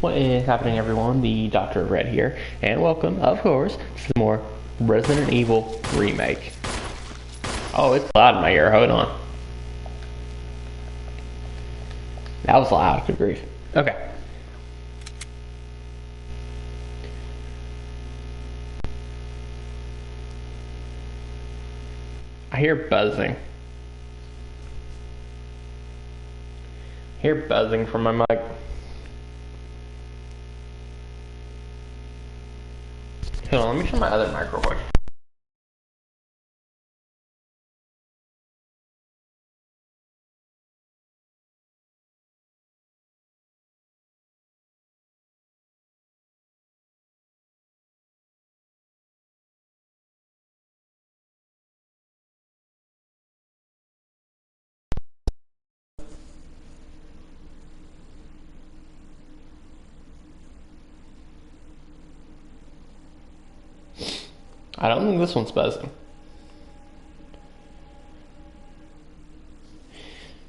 What is happening, everyone? The Doctor of Red here, and welcome, of course, to some more Resident Evil REmake. Oh, it's loud in my ear. Hold on. That was loud. Good grief. Okay. I hear buzzing. I hear buzzing from my mic. Hold on, let me try my other mic real quick. I don't think this one's buzzing.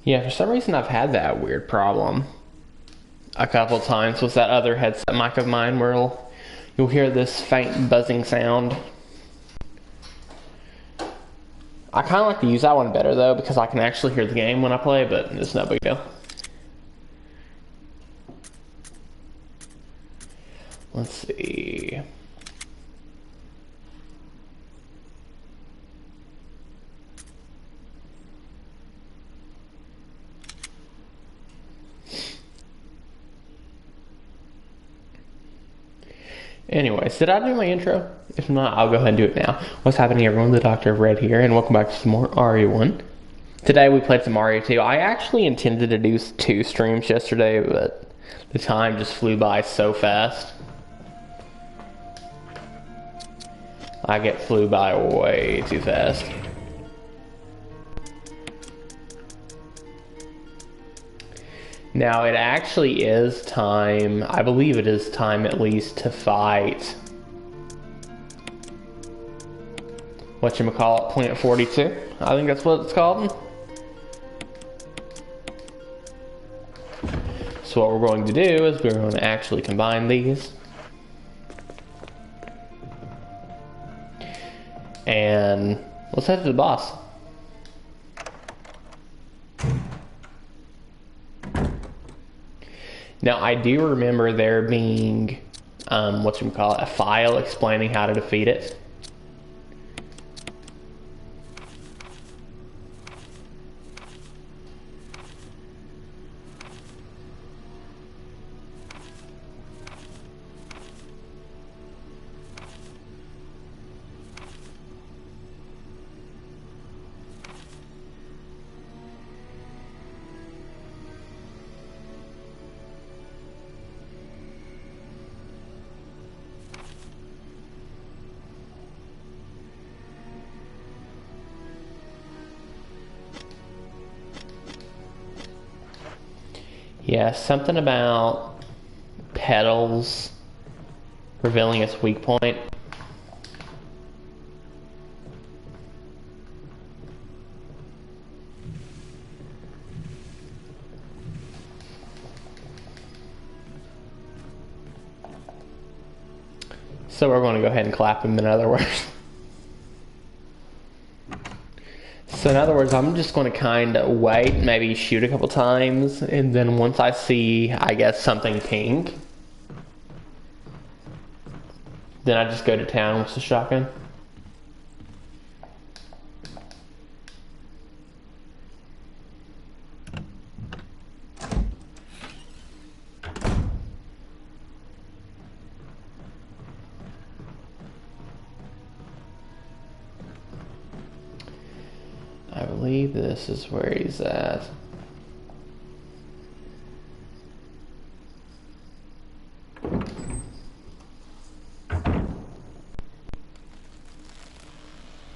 Yeah, for some reason I've had that weird problem a couple times with that other headset mic of mine where you'll hear this faint buzzing sound. I kind of like to use that one better though because I can actually hear the game when I play, but it's no big deal. Let's see. Anyways, did I do my intro? If not, I'll go ahead and do it now. What's happening, everyone? The Doctor of Red here, and welcome back to some more RE1. Today we played some Mario 2. I actually intended to do 2 streams yesterday, but the time just flew by so fast. Flew by way too fast. Now it actually is time, I believe it is time at least to fight whatchamacallit, Plant 42. I think that's what it's called. So what we're going to do is we're going to actually combine these. And let's head to the boss. Now, I do remember there being, a file explaining how to defeat it. Yeah, something about petals revealing its weak point. So we're going to go ahead and clap him, in other words. So in other words, I'm just going to kind of wait, maybe shoot a couple times, and then once I see, I guess, something pink, then I just go to town with the shotgun. I believe this is where he's at.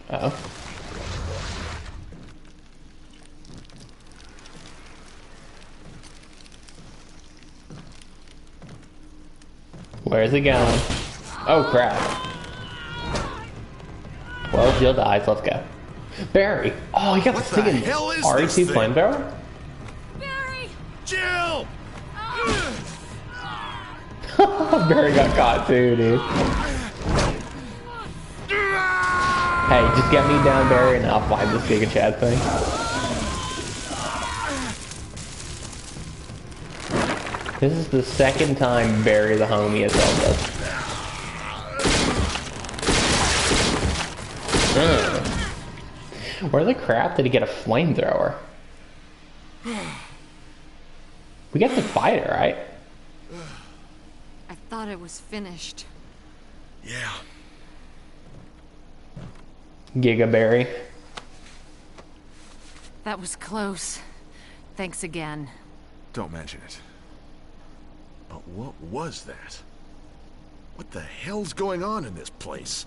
Uh-oh. Where's it going? Oh crap. 12 Jill dies, let's go. Barry! Oh, you got the singing RE2 flamethrower? Barry! Jill! Barry got caught too, dude. Hey, just get me down, Barry, and I'll fight this Giga Chad thing. This is the second time Barry the homie has helped us. Where the crap did he get a flamethrower? We got to fight it, right? I thought it was finished. Yeah. Giga Barry. That was close. Thanks again. Don't mention it. But what was that? What the hell's going on in this place?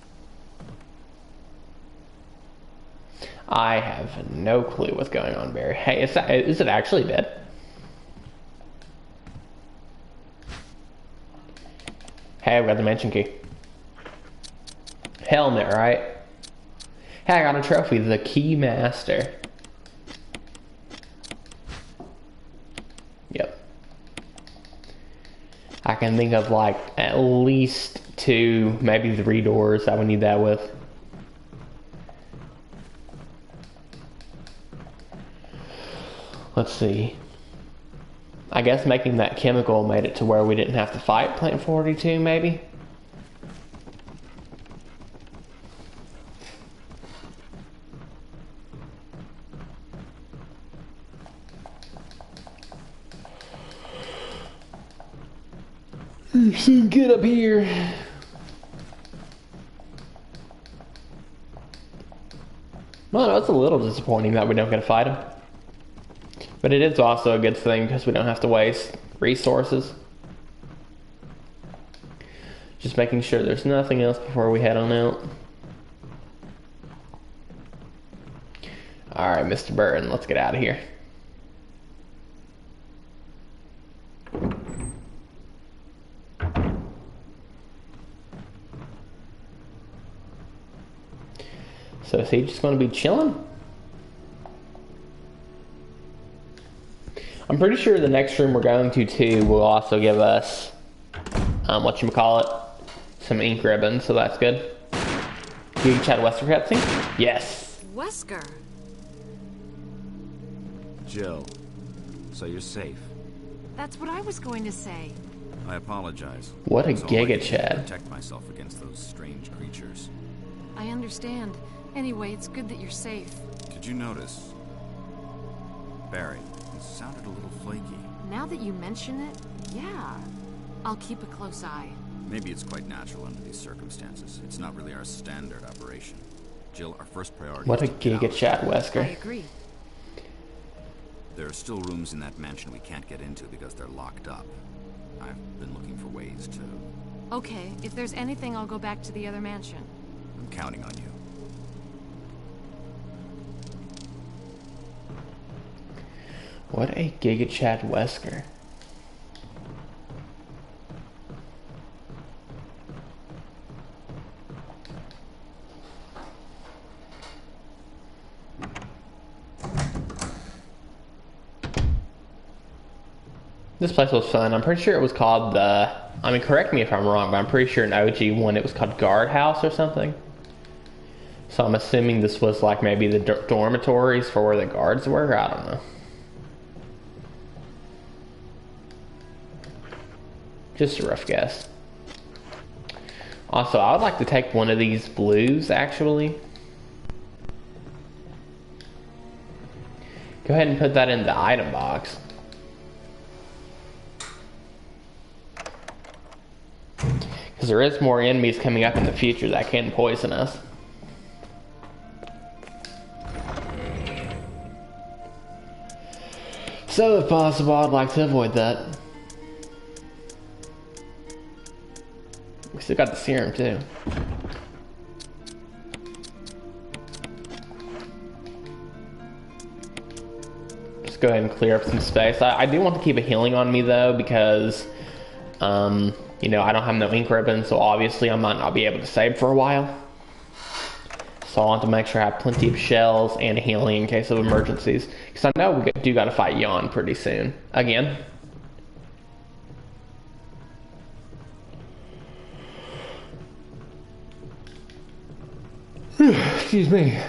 I have no clue what's going on, Barry. Hey, is it actually dead? Hey, I've got the mansion key. Helmet, right? Hey, I got a trophy, the Key Master. Yep. I can think of like at least 2, maybe 3 doors I would need that with. Let's see. I guess making that chemical made it to where we didn't have to fight Plant 42, maybe? Get up here. Well, it's a little disappointing that we don't get to fight him. But it is also a good thing because we don't have to waste resources. Just making sure there's nothing else before we head on out. Alright, Mr. Burton, let's get out of here. So is he just going to be chilling? I'm pretty sure the next room we're going to too will also give us, whatchamacallit, some ink ribbons, so that's good. You Chad Wesker cutscene? Yes. Wesker? Jill, so you're safe. That's what I was going to say. I apologize. What a That's all I Giga can do to Chad. Protect myself against those strange creatures. I understand. Anyway, it's good that you're safe. Did you notice? Barry, it sounded a little flaky. Now that you mention it, yeah. I'll keep a close eye. Maybe it's quite natural under these circumstances. It's not really our standard operation. Jill, our first priority What a is to get Giga out. Chad I Wesker. agree. There are still rooms in that mansion we can't get into because they're locked up. I've been looking for ways to... Okay, if there's anything, I'll go back to the other mansion. I'm counting on you. What a Giga Chad Wesker. This place was fun. I'm pretty sure it was called the... I mean, correct me if I'm wrong, but I'm pretty sure in OG one it was called Guard House or something. So I'm assuming this was like maybe the dormitories for where the guards were. I don't know. Just a rough guess. Also, I would like to take one of these blues, actually. Go ahead and put that in the item box. Because there is more enemies coming up in the future that can poison us. So, if possible, I'd like to avoid that. We still got the serum, too. Just go ahead and clear up some space. I do want to keep a healing on me, though, because... you know, I don't have no ink ribbon, so obviously I might not be able to save for a while. So I want to make sure I have plenty of shells and healing in case of emergencies. Because I know we do got to fight Yawn pretty soon. Again. Excuse me. Here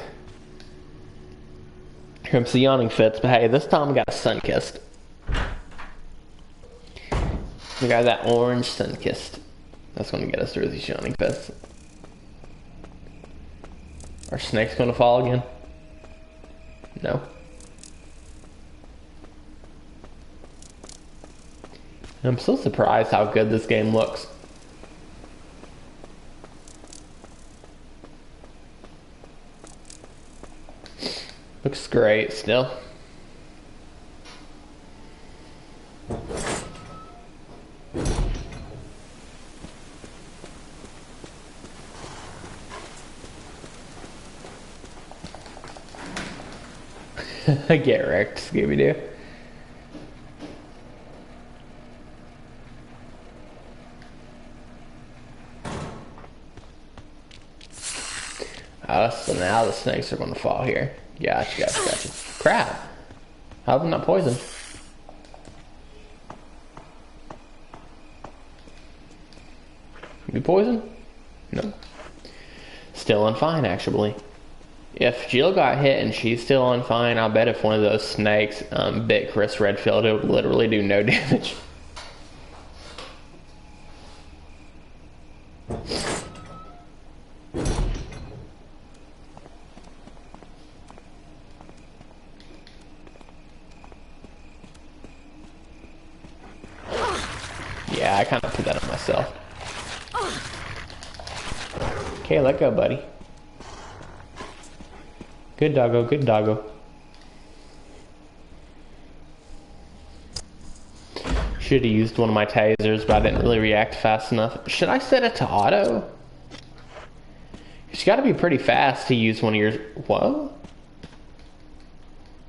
comes the yawning fits, but hey, this time we got a sun kissed. We got that orange sun kissed. That's gonna get us through these yawning fits. Are snakes gonna fall again? No. I'm so surprised how good this game looks. Looks great still. Get wrecked, Scooby-Doo. So now the snakes are going to fall here. Gotcha. Crap. How are they not poisoned? You poisoned? No. Still on fine, actually. If Jill got hit and she's still on fine, I'll bet if one of those snakes bit Chris Redfield, it would literally do no damage. Yeah, I kind of put that on myself. Okay, let go, buddy. Good doggo, good doggo. Should have used one of my tasers, but I didn't really react fast enough. Should I set it to auto? It's got to be pretty fast to use one of your... Whoa?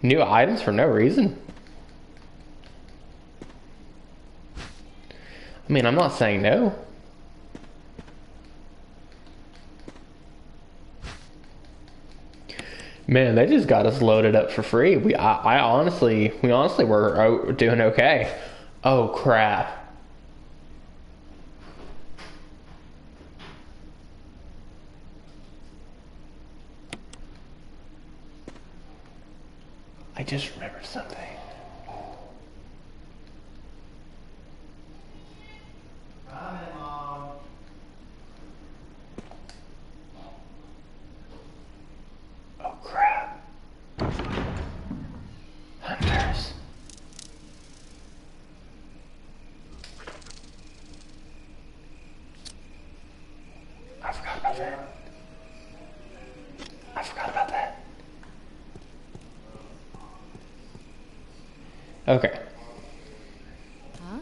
New items for no reason? I mean, I'm not saying no. Man, they just got us loaded up for free. We honestly were doing okay. Oh crap. I just remembered something. Oh crap. Hunters. I forgot about that. Okay. Huh?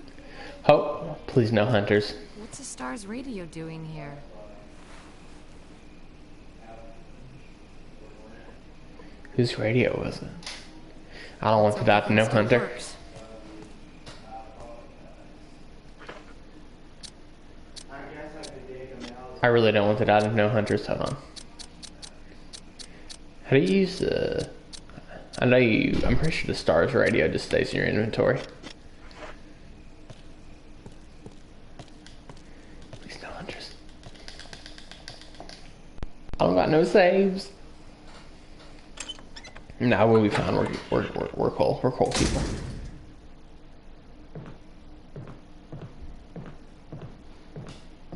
Oh, please no hunters. What's the star's radio doing here? Whose radio was it? I don't want to die to no hunter. Works. I really don't want to die to no hunters. Hold on. How do you use the... I'm pretty sure the star's radio just stays in your inventory. Please no hunters. I don't got no saves. Nah, we'll be fine. We're cool. We're cool people.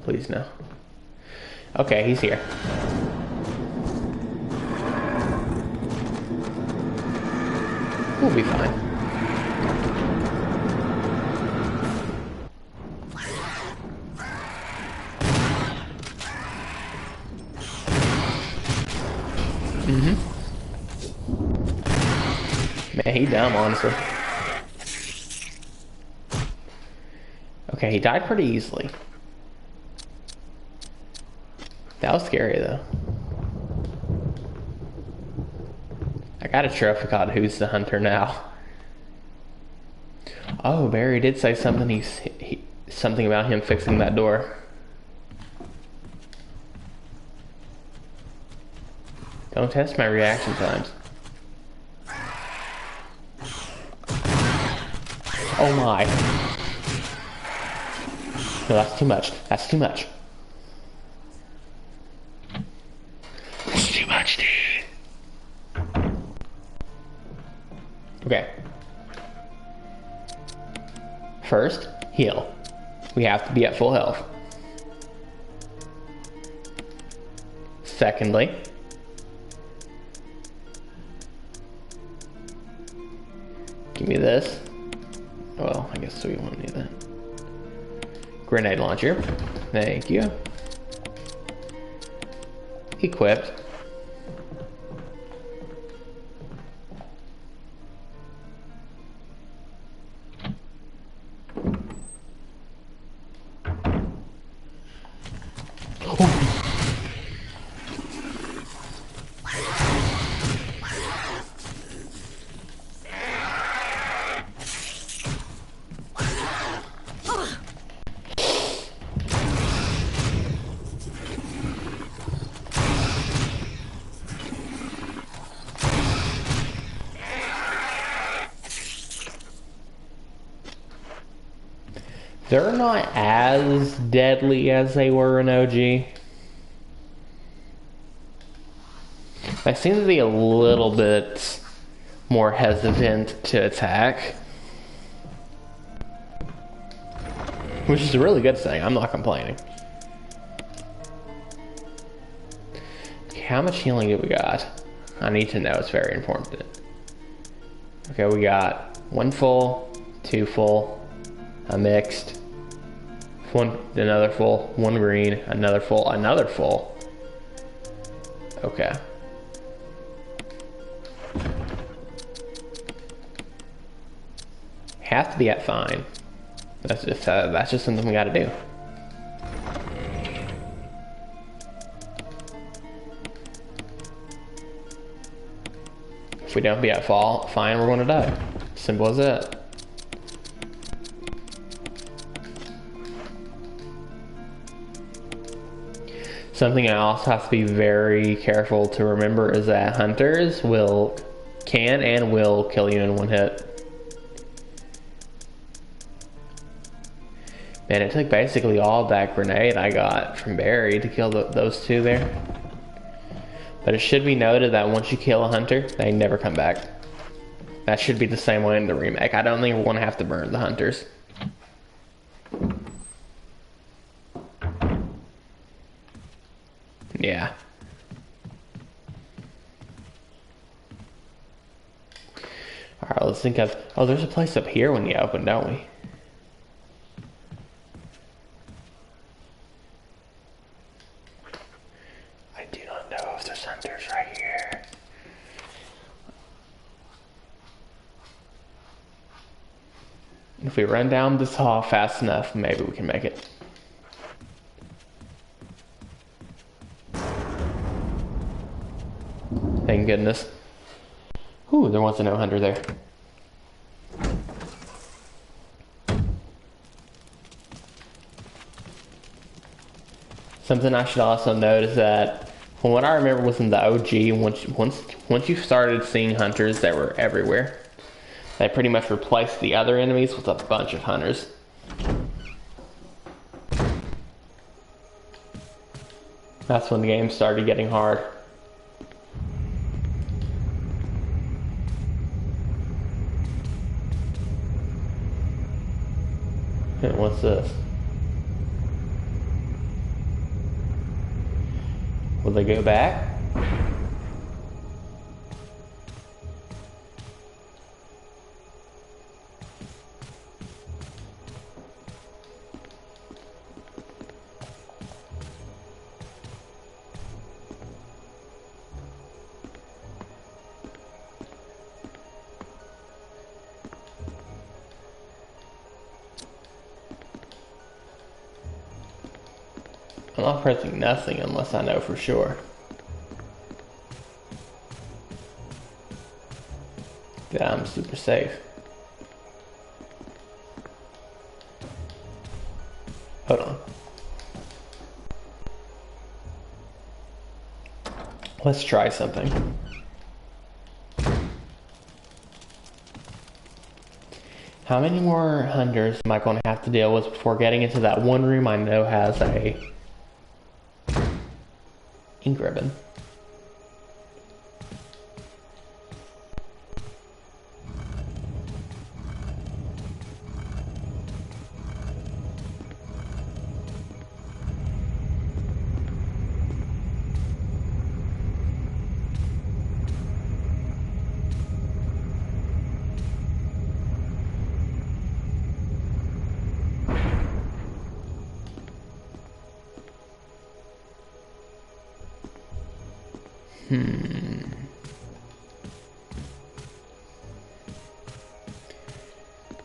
Please no. Okay, he's here. We'll be fine. Man, he dumb, honestly. Okay, he died pretty easily. That was scary, though. I got a trophy called Who's the Hunter Now? Oh, Barry did say something. Something about him fixing that door. Don't test my reaction times. Oh my. No, that's too much. That's too much. First, heal. We have to be at full health. Secondly, give me this. Well, I guess we won't need that. Grenade launcher. Thank you. Equipped. They're not as deadly as they were in OG. They seem to be a little bit more hesitant to attack. Which is a really good thing, I'm not complaining. Okay, how much healing do we got? I need to know, it's very important. Okay, we got 1 full, 2 full, a mixed, another full, 1 green, another full, another full. Okay. Have to be at fine. That's just something we gotta do. If we don't be at fine, we're gonna die. Simple as that. Something I also have to be very careful to remember is that hunters can and will kill you in 1 hit. Man, it took basically all that grenade I got from Barry to kill those 2 there. But it should be noted that once you kill a hunter, they never come back. That should be the same way in the remake. I don't think we want to have to burn the hunters. Yeah. Alright, let's think of... Oh, there's a place up here when you open, don't we? I do not know if there's hunters right here. If we run down this hall fast enough, maybe we can make it. Thank goodness. Ooh, there was a no hunter there. Something I should also note is that from what I remember was in the OG, once you started seeing hunters that were everywhere, they pretty much replaced the other enemies with a bunch of hunters. That's when the game started getting hard. And what's this? Will they go back? I'm not pressing nothing unless I know for sure that I'm super safe. Hold on. Let's try something. How many more hunters am I going to have to deal with before getting into that one room I know has a ink ribbon?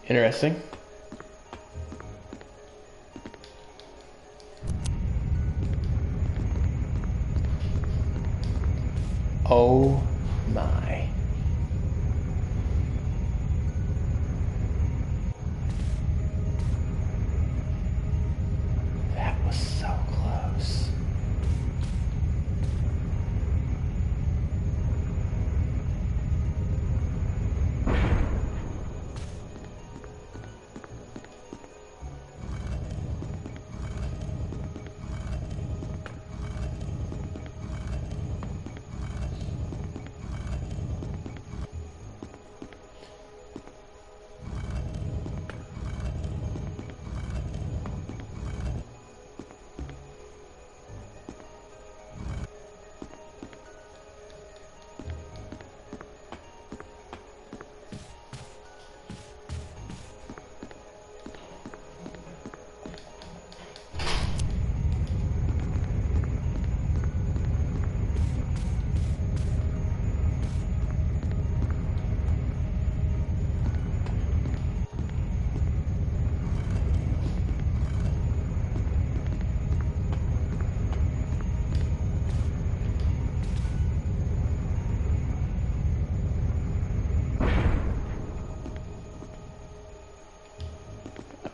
Interesting. Oh my. That was so close.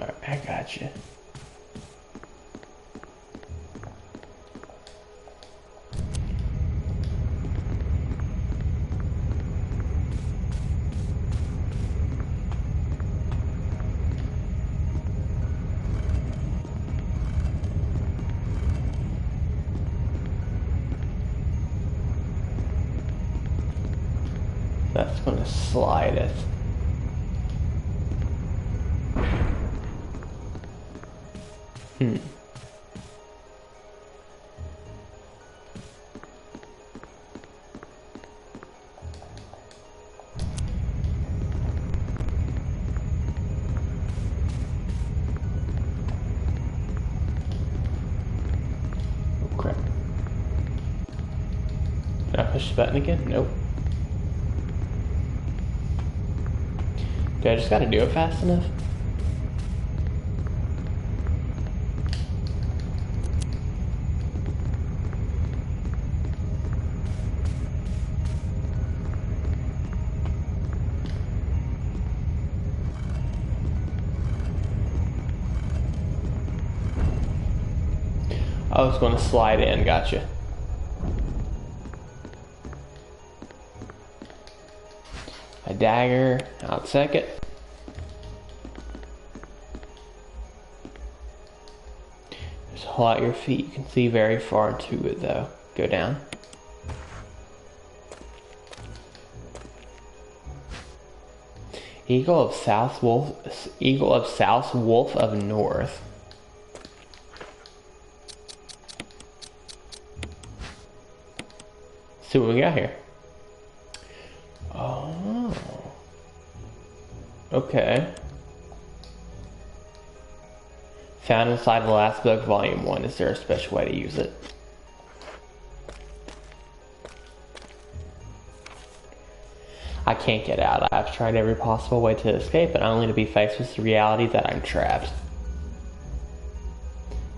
Alright, I got you. That's gonna slide it. Oh crap. Did I push the button again? Nope. Do I just gotta do it fast enough? I was gonna slide in, gotcha. A dagger, I'll take it. Just hold out your feet, you can see very far into it though. Go down. Eagle of South, Wolf of North. See what we got here. Oh. Okay. Found inside the last book, volume 1. Is there a special way to use it? I can't get out. I've tried every possible way to escape, but only to be faced with the reality that I'm trapped.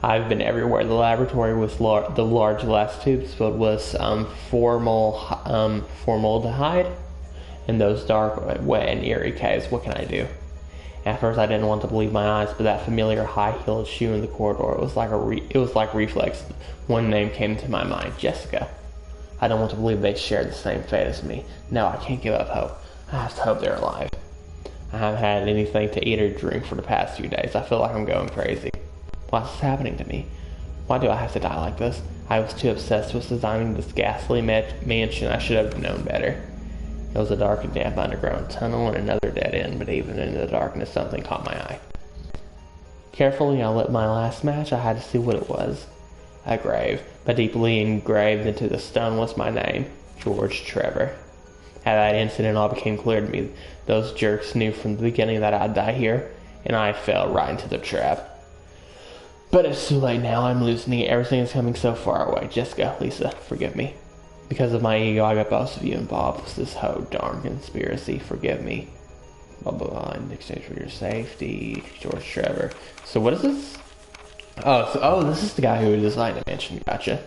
I've been everywhere. The laboratory with the large glass tubes filled with formaldehyde, and those dark, wet, and eerie caves. What can I do? At first, I didn't want to believe my eyes, but that familiar high-heeled shoe in the corridor, it was like reflex. One name came to my mind: Jessica. I don't want to believe they shared the same fate as me. No, I can't give up hope. I have to hope they're alive. I haven't had anything to eat or drink for the past few days. I feel like I'm going crazy. What's happening to me? Why do I have to die like this? I was too obsessed with designing this ghastly mansion. I should have known better. It was a dark and damp underground tunnel and another dead end, but even in the darkness, something caught my eye. Carefully, I lit my last match. I had to see what it was. A grave, but deeply engraved into the stone was my name, George Trevor. At that instant, it all became clear to me. Those jerks knew from the beginning that I'd die here, and I fell right into the trap. But it's too late now. I'm losing it. Everything is coming so far away. Jessica, Lisa, forgive me. Because of my ego, I got both of you involved with this whole darn conspiracy. Forgive me. Blah, blah, blah. In exchange for your safety. George Trevor. So what is this? Oh, this is the guy who designed the mansion. Gotcha.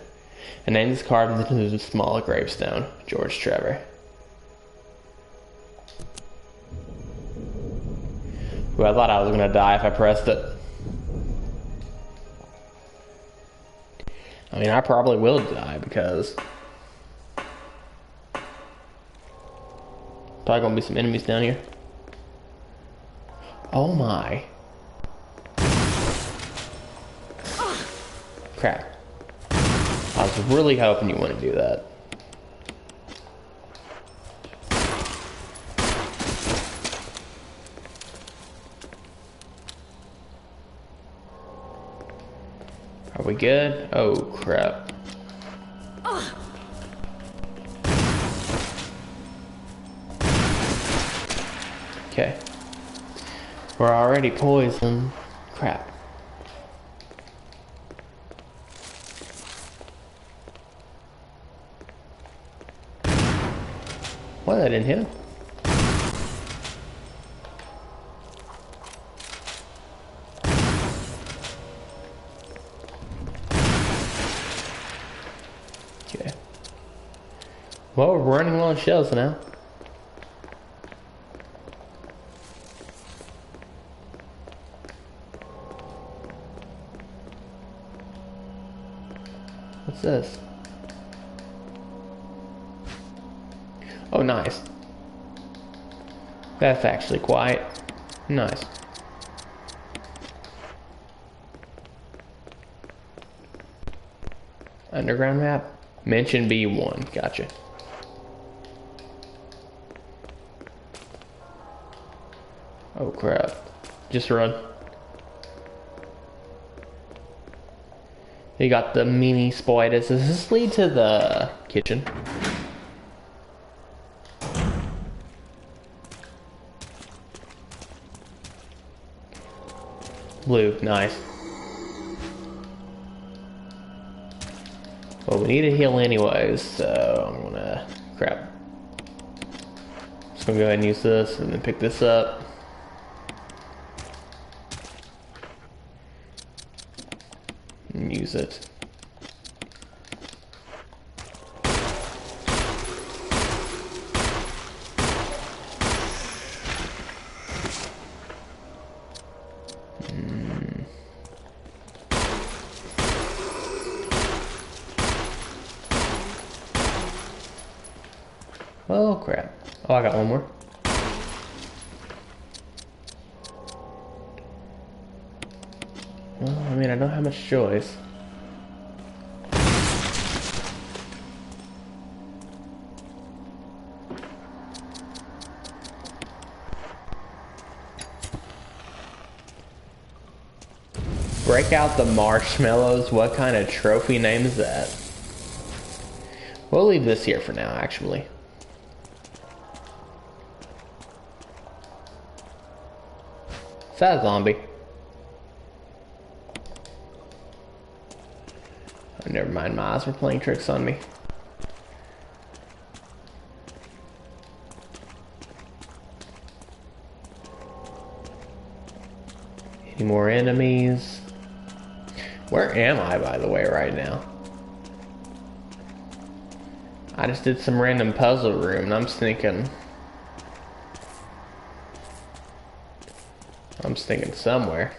A name is carved into the small gravestone. George Trevor. Ooh, I thought I was going to die if I pressed it. I mean, I probably will die because... probably going to be some enemies down here. Oh my. Crap. I was really hoping you wouldn't do that. Are we good? Oh crap. Okay. We're already poisoned. Crap. Why that didn't hit him? Okay. Well, we're running low on shells now. What's this? Oh, nice. That's actually quite nice. Underground map? Mention B1. Gotcha. Oh, crap. Just run. You got the mini spiders. Does this lead to the kitchen? Blue, nice. Well, we need a heal anyways, so I'm gonna... crap. Just gonna go ahead and use this and then pick this up. And use it. Oh crap. Oh, I got one more. Well, I mean, I don't have much choice. Break out the marshmallows. What kind of trophy name is that? We'll leave this here for now, actually. Is that a zombie? Oh, never mind, my eyes were playing tricks on me. Any more enemies? Where am I, by the way, right now? I just did some random puzzle room, and I'm thinking somewhere.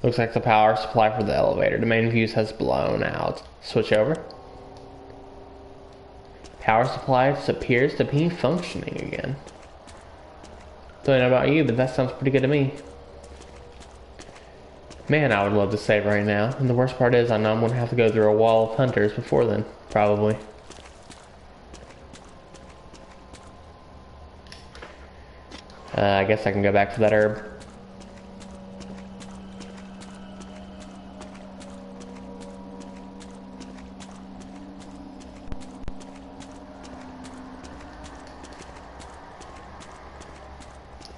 Looks like the power supply for the elevator. The main fuse has blown out. Switch over. Power supply appears to be functioning again. Don't know about you, but that sounds pretty good to me. Man, I would love to save right now. And the worst part is I know I'm going to have to go through a wall of hunters before then. Probably. I guess I can go back to that herb.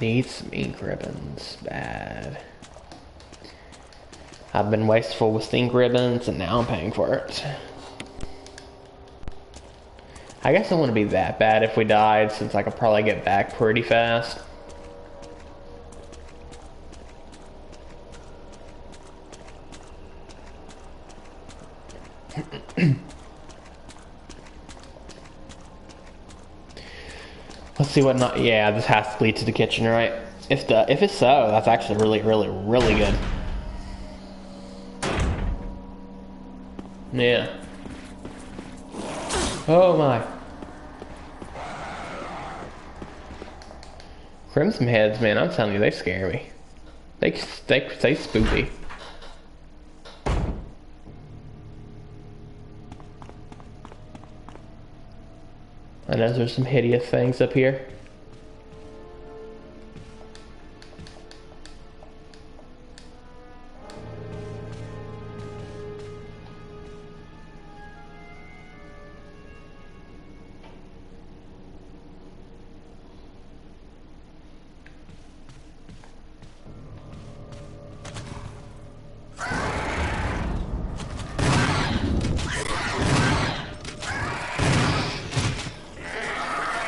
Need some ink ribbons. Bad. I've been wasteful with ink ribbons and now I'm paying for it. I guess it wouldn't be that bad if we died, since I could probably get back pretty fast. Let's see what not. Yeah, this has to lead to the kitchen, right? If it's so, that's actually really good. Yeah. Oh my. Crimson heads, man, I'm telling you, they scare me. They spooky. I know there's some hideous things up here.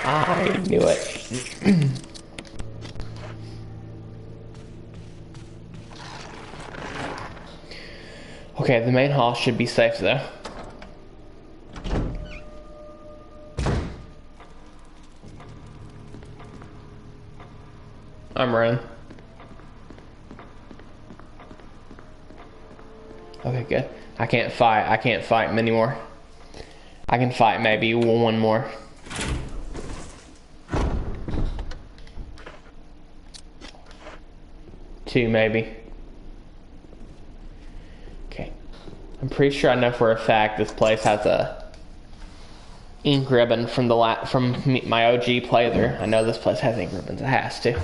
I knew it. Okay, the main hall should be safe though. I'm running. Okay, good. I can't fight him anymore. I can fight maybe one more. Two maybe. Okay. I'm pretty sure I know for a fact this place has a ink ribbon from my OG playthrough. I know this place has ink ribbons. It has to.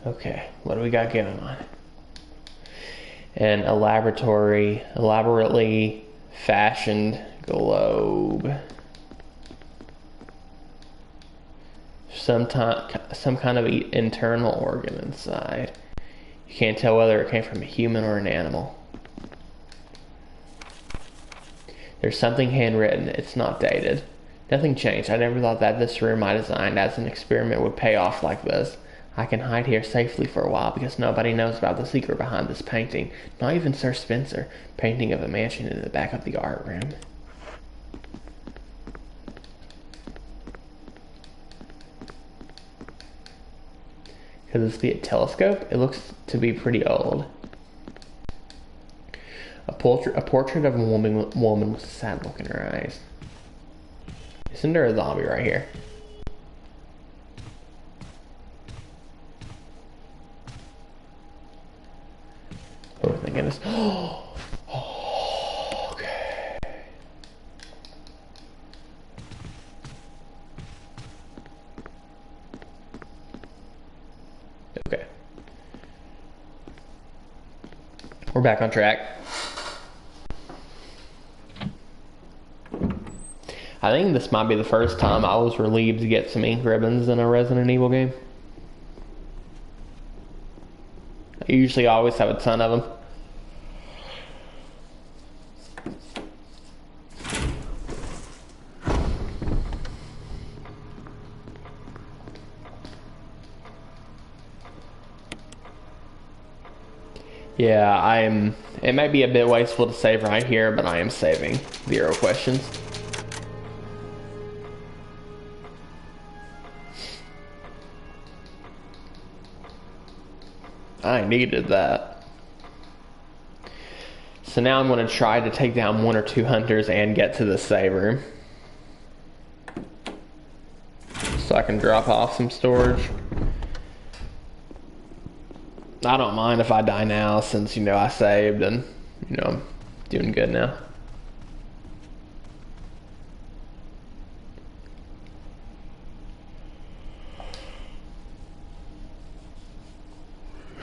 Okay, what do we got going on? An elaborately fashioned globe. Some kind of internal organ inside. You can't tell whether it came from a human or an animal. There's something handwritten. It's not dated. Nothing changed. I never thought that this room I designed as an experiment would pay off like this. I can hide here safely for a while because nobody knows about the secret behind this painting. Not even Sir Spencer. Painting of a mansion in the back of the art room. Could this be a telescope? It looks to be pretty old. A portrait of a woman with a sad look in her eyes. Isn't there a zombie right here? Oh my goodness. Oh, okay. Okay. We're back on track. I think this might be the first time I was relieved to get some ink ribbons in a Resident Evil game. I usually always have a ton of them. Yeah, it might be a bit wasteful to save right here, but I am saving. 0 questions. I needed that. So now I'm going to try to take down 1 or 2 hunters and get to the save room. So I can drop off some storage. I don't mind if I die now since, I saved and, I'm doing good now.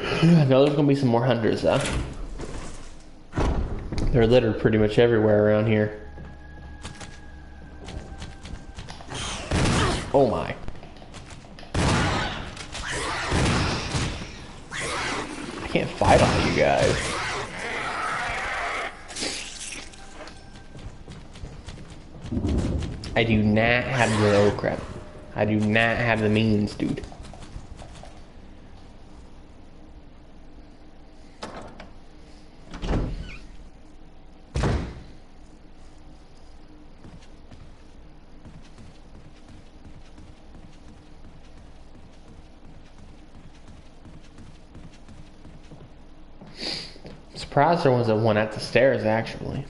I know there's going to be some more hunters though. They're littered pretty much everywhere around here. Oh my. I can't fight all you guys. I do not have the, oh crap. I do not have the means, dude. Surprised there wasn't one at the stairs, actually.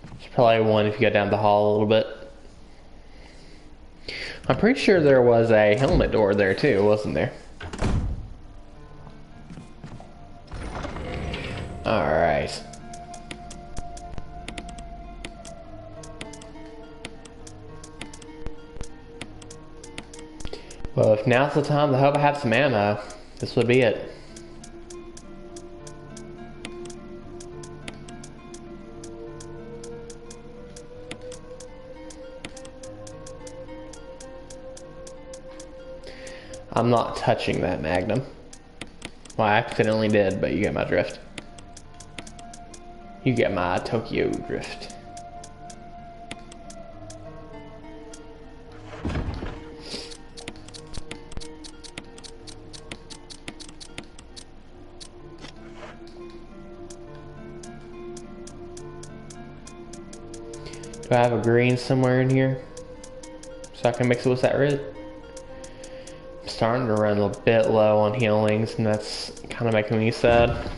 There's probably one if you go down the hall a little bit. I'm pretty sure there was a helmet door there too, wasn't there? Alright. Well, if now's the time to hope I have some ammo, this would be it. I'm not touching that Magnum. Well, I accidentally did, but you get my drift. You get my Tokyo drift. Do I have a green somewhere in here? So I can mix it with that red? I'm starting to run a bit low on healings, and that's kind of making me sad.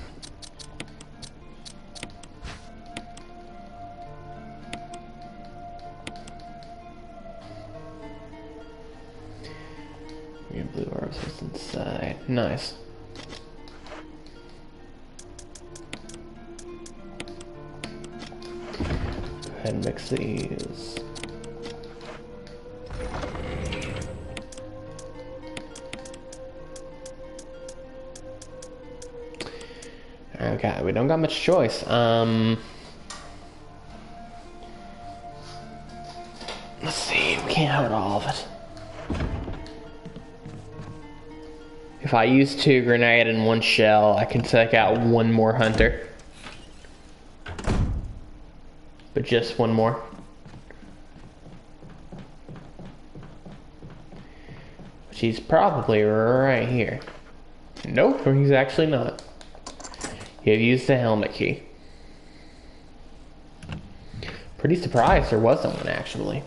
Green, blue orbs is inside. Nice. Go ahead and mix these. Okay, we don't got much choice. Let's see, we can't have all of it. If I use 2 grenade and 1 shell, I can take out 1 more hunter. But just 1 more. Which he's probably right here. Nope, he's actually not. You've used the helmet key. Pretty surprised there wasn't one, actually.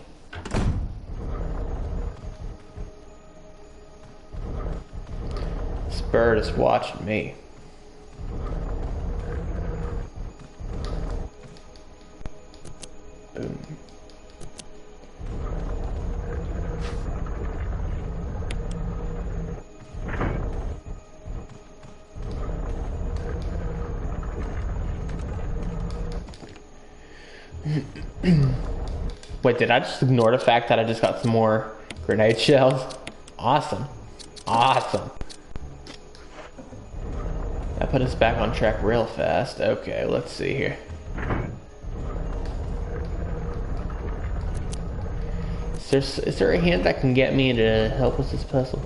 This bird is watching me. Boom. Wait, did I just ignore the fact that I just got some more grenade shells? Awesome. Awesome. That put us back on track real fast. Okay, let's see here. Is there a hint that can get me to help with this puzzle?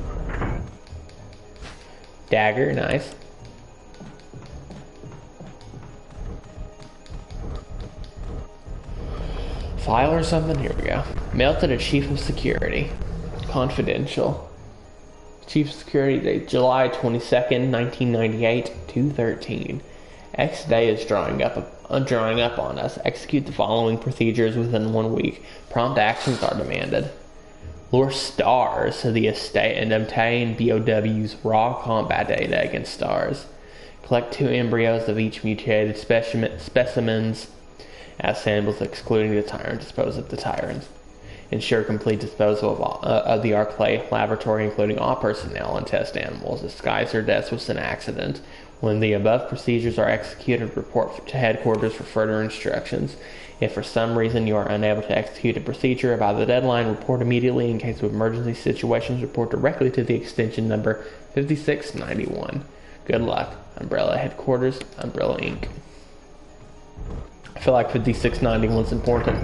Dagger, nice. File or something? Here we go. Mail to the Chief of Security. Confidential. Chief of Security date July 22nd, 1998, 2:13. X day is drawing up on us. Execute the following procedures within 1 week. Prompt actions are demanded. Lure stars to the estate and obtain BOW's raw combat data against stars. Collect 2 embryos of each mutated specimens as samples, excluding the tyrant. Dispose of the tyrants. Ensure complete disposal of the Arclay laboratory, including all personnel and test animals. Disguise their deaths was an accident. When the above procedures are executed, report to headquarters for further instructions. If for some reason you are unable to execute a procedure by the deadline, report immediately. In case of emergency situations, report directly to the extension number 5691. Good luck. Umbrella Headquarters, Umbrella Inc. I feel like 5691 is important.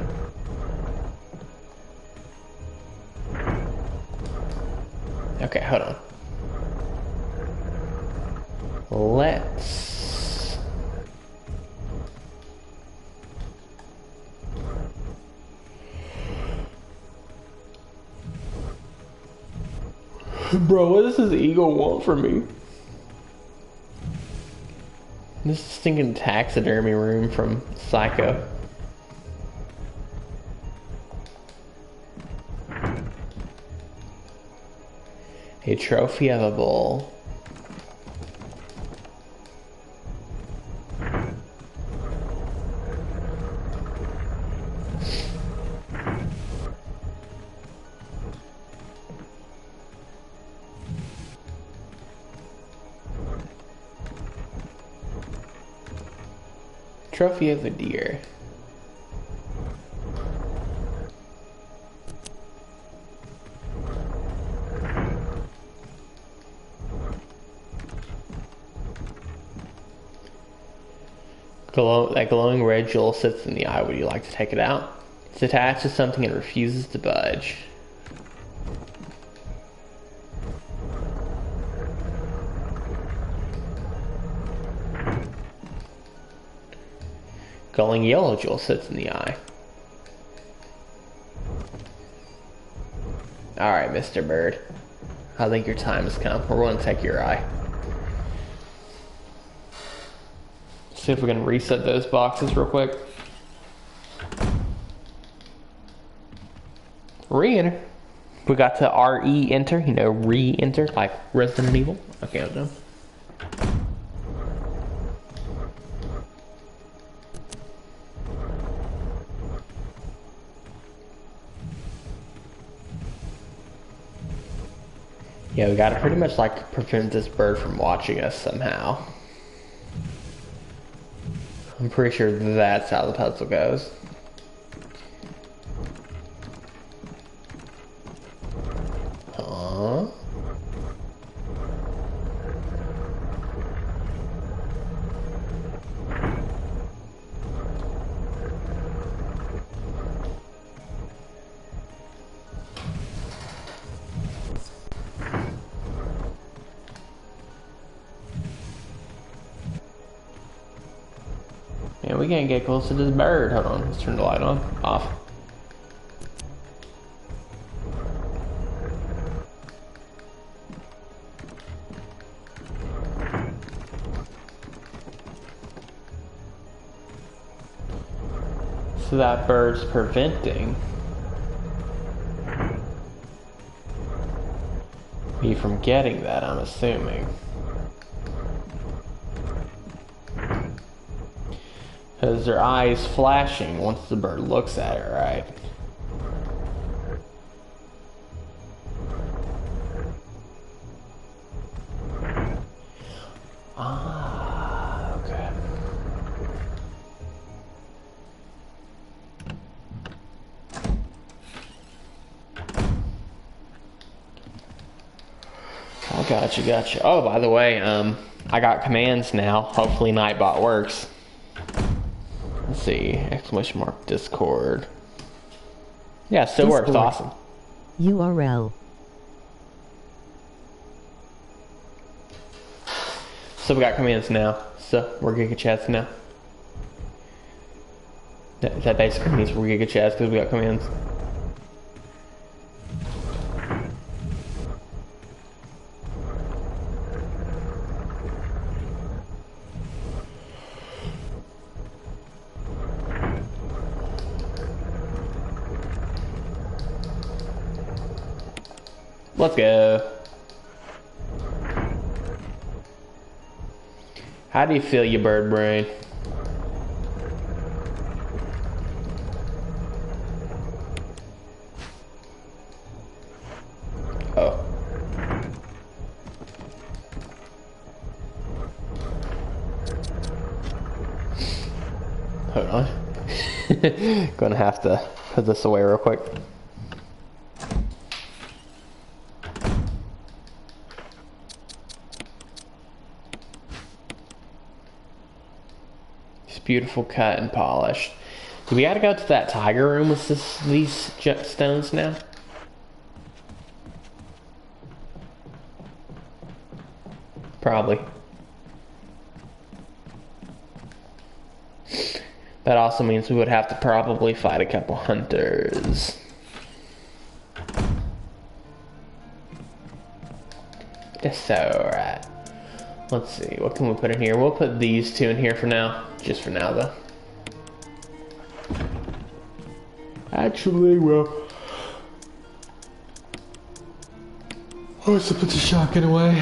Okay, hold on. Let's... Bro, what does this eagle want from me? This stinking taxidermy room from Psycho. A trophy of a bull. Trophy of a deer. That glowing red jewel sits in the eye. Would you like to take it out? It's attached to something and refuses to budge. Glowing yellow jewel sits in the eye. Alright, Mr. Bird. I think your time has come. We're going to take your eye. See if we can reset those boxes real quick. Re-enter. We got to R-E-enter, you know, re-enter, like Resident Evil. Okay, I'm done. Yeah, we gotta pretty much like prevent this bird from watching us somehow. I'm pretty sure that's how the puzzle goes. Huh? Man, we can't get close to this bird. Hold on, let's turn the light on. Off. So that bird's preventing me from getting that, I'm assuming. Because their eyes flashing once the bird looks at it, right? Ah, okay. I gotcha. Oh, by the way, I got commands now. Hopefully Nightbot works. Let's see, exclamation mark Discord. Yeah, still works, awesome. URL. So we got commands now, so we're Giga Chats now. That basically means we're Giga Chats because we got commands. Let's go. How do you feel, you bird brain? Oh. Hold on. Gonna have to put this away real quick. Beautiful cut and polished. Do we gotta go to that tiger room with these stones now? Probably. That also means we would have to probably fight a couple hunters. It's alright. Let's see, what can we put in here? We'll put these two in here for now. Just for now, though. Actually, well... let's put the shotgun away.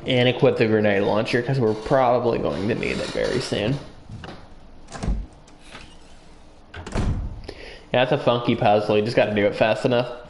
And equip the grenade launcher, because we're probably going to need it very soon. Yeah, that's a funky puzzle. You just gotta do it fast enough.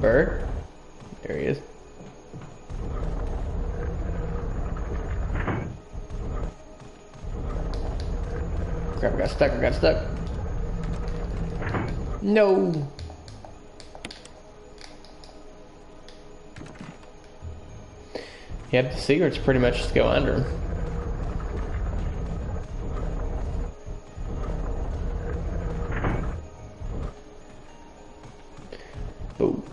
Bird? There he is. Crap, I got stuck. No! Yep, the secret's pretty much just go under him. Oh.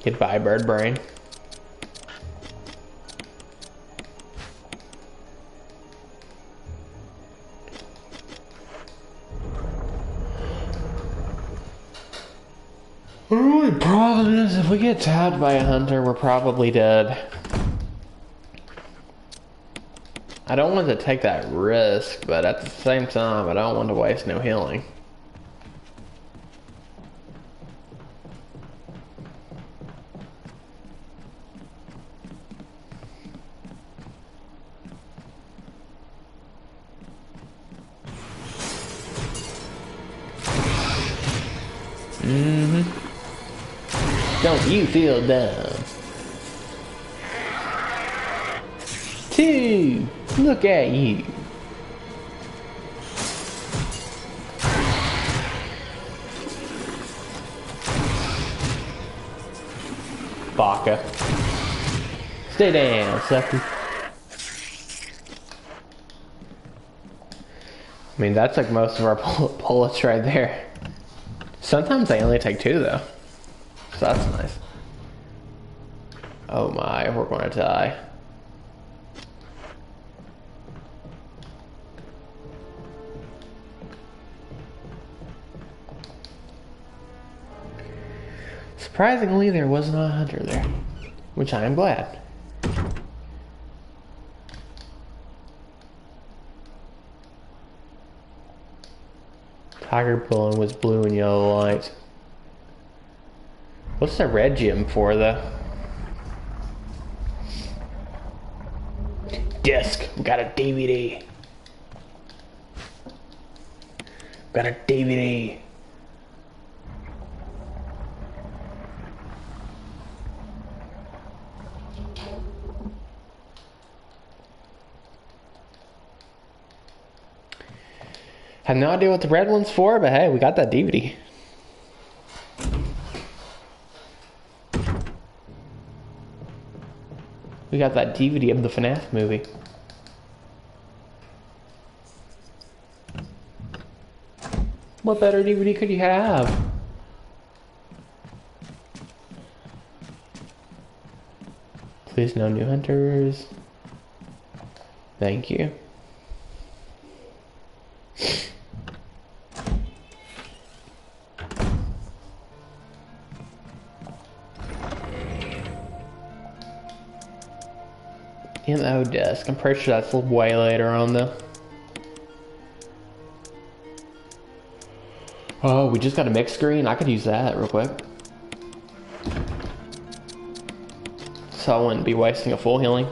Goodbye, bird brain. The only problem is if we get tapped by a hunter, we're probably dead. I don't want to take that risk, but at the same time, I don't want to waste no healing. Don't you feel dumb? 2, look at you. Baka. Stay down, sucker. I mean, that took most of our bullets right there. Sometimes they only take 2, though. So that's nice. Oh my, we're gonna die. Surprisingly, there was not a hunter there, which I am glad. Tiger Pulling was blue and yellow light. What's the red gem for, though? Disc. We got a DVD. Got a DVD. Have no idea what the red one's for, but hey, we got that DVD. We got that DVD of the FNAF movie. What better DVD could you have? Please no new hunters. Thank you. MO desk. I'm pretty sure that's way later on though. Oh, we just got a mix screen. I could use that real quick. So I wouldn't be wasting a full healing.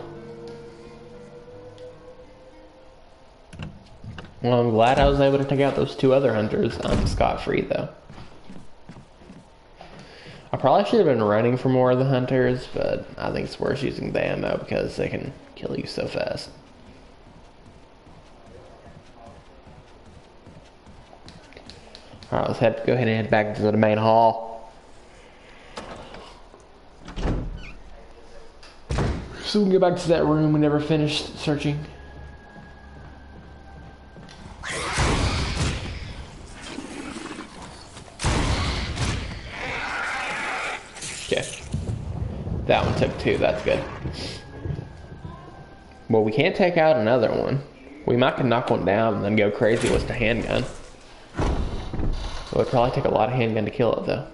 Well, I'm glad I was able to take out those 2 other hunters scot-free though. I probably should have been running for more of the hunters, but I think it's worth using the ammo because they can kill you so fast. Alright, let's go ahead and head back to the main hall. So we can go back to that room we never finished searching. Okay. That one took 2, that's good. Well, we can't take out another one. We might can knock one down and then go crazy with the handgun. It would probably take a lot of handgun to kill it, though.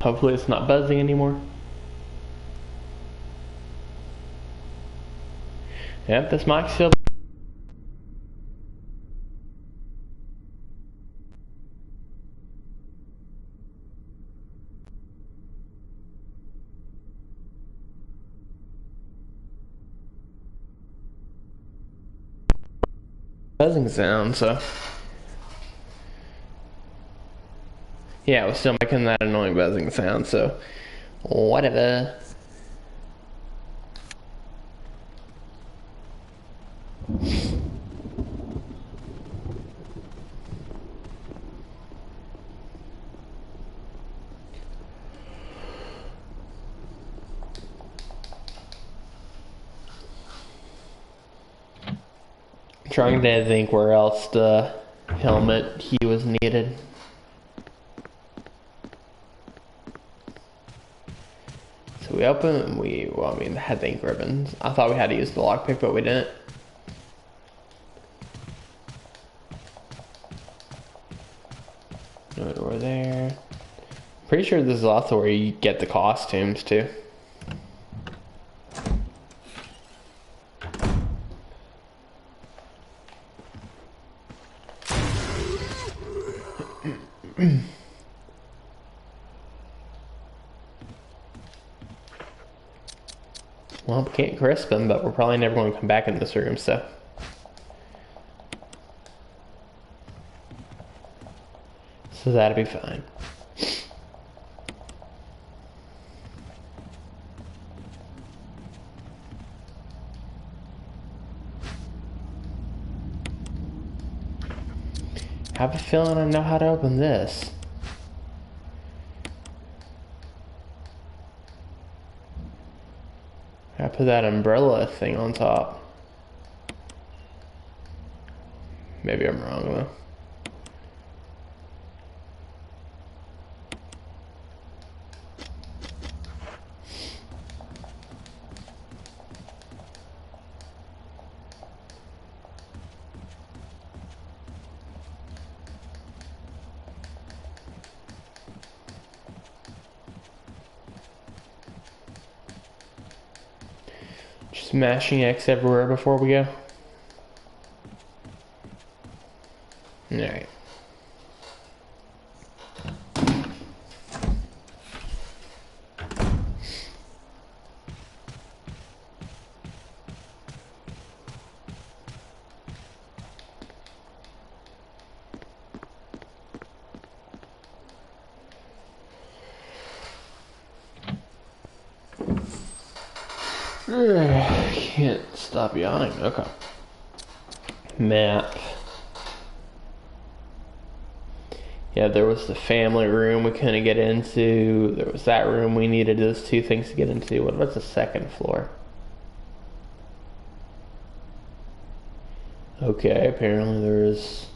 Hopefully it's not buzzing anymore. Yep, this mic's still buzzing sound, so Yeah, it was still making that annoying buzzing sound, so whatever. Trying to think where else the helmet key was needed. So we opened, well, I mean, had the ink ribbons. I thought we had to use the lockpick, but we didn't. No door there. Pretty sure this is also where you get the costumes too. Well, we can't crisp them, but we're probably never going to come back in this room, so. So that'll be fine. I have a feeling I know how to open this. I put that umbrella thing on top. Maybe I'm wrong though. Smashing X everywhere before we go. Alright. Can't stop yawning. Okay. Map. Yeah, there was the family room we couldn't get into. There was that room we needed those two things to get into. What about the second floor? Okay, apparently there's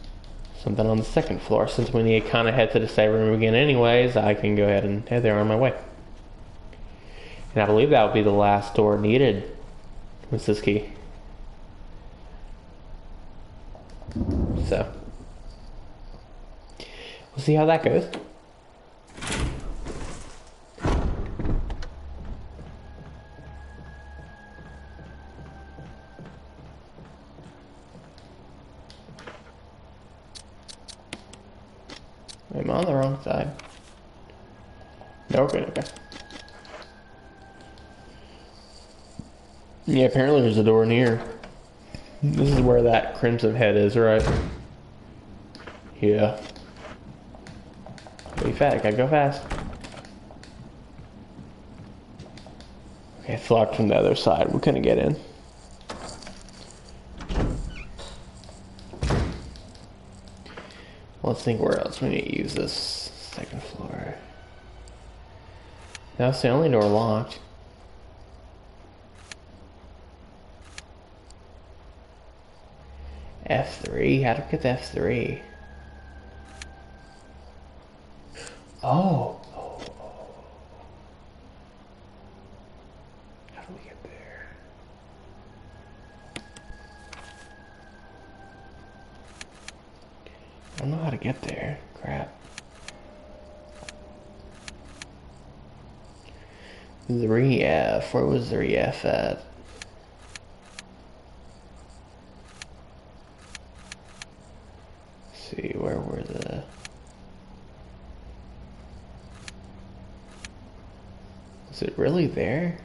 something on the second floor. Since we need to kind of head to the same room again anyways, I can go ahead and head there on my way. And I believe that would be the last door needed. What's this key? So, we'll see how that goes. I'm on the wrong side. No, we're good, okay. Yeah, apparently there's a door in here. This is where that crimson head is, right? Yeah. Be fat, gotta go fast. Okay, it's locked from the other side. We couldn't get in. Let's think where else we need to use this second floor. That's the only door locked. F3? How to get to F3? Oh. How do we get there? I don't know how to get there. Crap. The re-F. Where was the re-F at? See, where were the... Is it really there?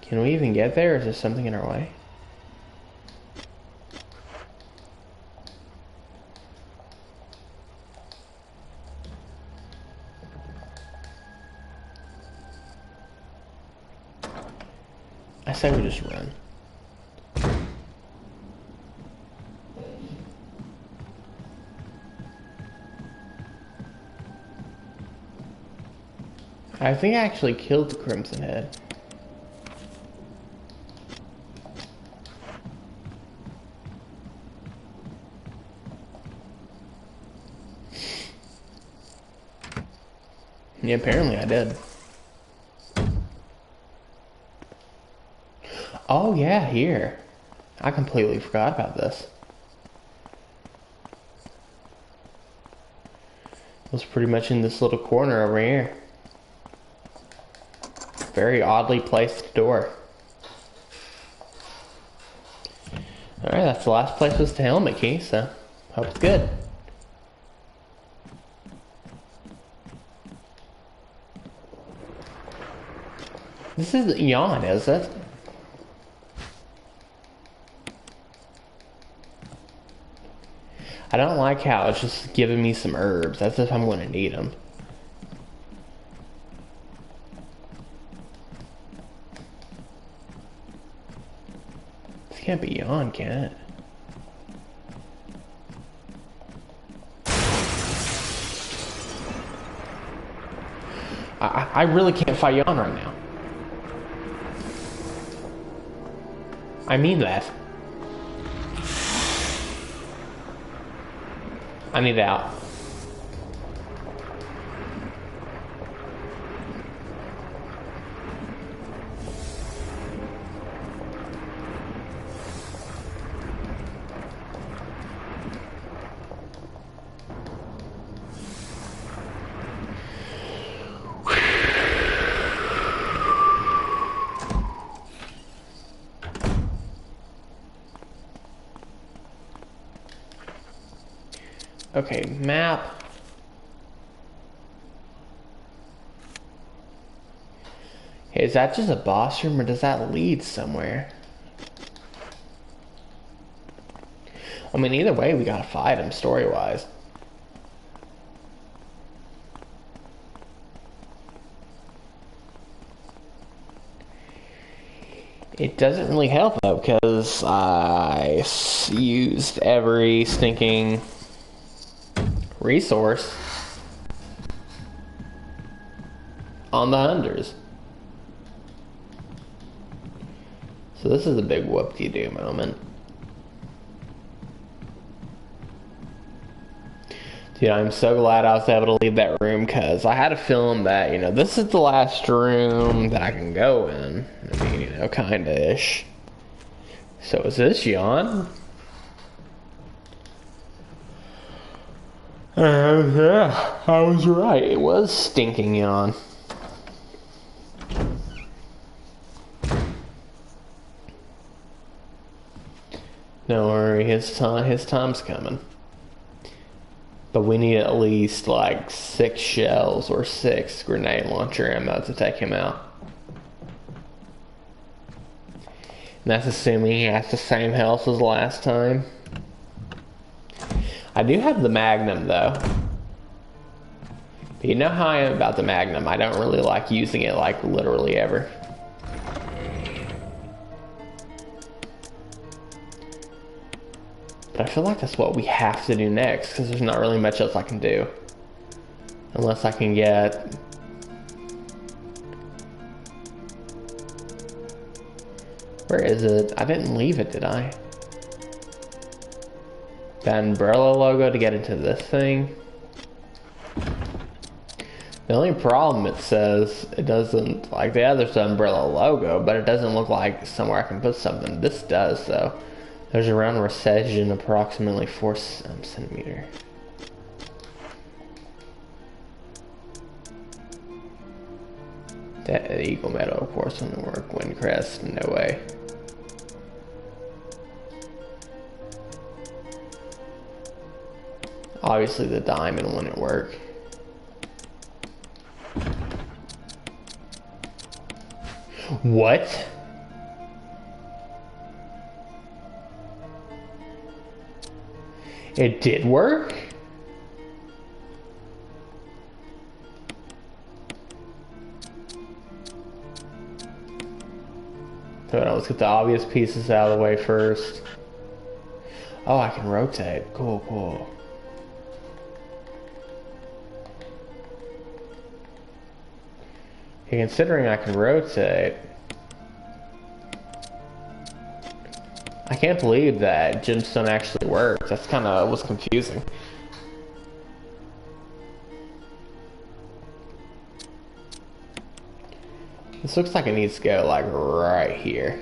Can we even get there, or is there something in our way? say we just run. I think I actually killed the Crimson Head. Yeah, apparently I did. Oh yeah, here. I completely forgot about this. It was pretty much in this little corner over here. Very oddly placed door. Alright, that's the last place was the helmet key, so hope it's good. This isn't yawn, is it? I don't like how it's just giving me some herbs, as if I'm going to need them. This can't be yawn, can it? I really can't fight yawn right now. I mean that. I need out. Okay, map. Hey, is that just a boss room or does that lead somewhere? I mean, either way, we gotta fight him story-wise. It doesn't really help though, because I used every stinking resource on the hunters. So this is a big whoop-de-doo moment. Dude, I'm so glad I was able to leave that room because I had a feeling that, you know, this is the last room that I can go in. I mean, you know, kinda-ish. So is this yawn? Yeah, I was right. It was stinking yawn. Don't worry, his time's coming. But we need at least like 6 shells or 6 grenade launcher ammo to take him out. And that's assuming he has the same health as last time. I do have the Magnum though. But you know how I am about the Magnum. I don't really like using it like literally ever. But I feel like that's what we have to do next because there's not really much else I can do. Unless I can get... Where is it? I didn't leave it, did I? The umbrella logo to get into this thing. The only problem it says, it doesn't, like the other's umbrella logo, but it doesn't look like somewhere I can put something. This does, though. There's a round recession approximately 4 centimeter. That Eagle Meadow, of course, wouldn't work. Windcrest, no way. Obviously the diamond wouldn't work. What? It did work? So let's get the obvious pieces out of the way first. Oh, I can rotate. Cool, cool. Hey, considering I can rotate, I can't believe that gemstone actually works. That's kind of was confusing. This looks like it needs to go like right here.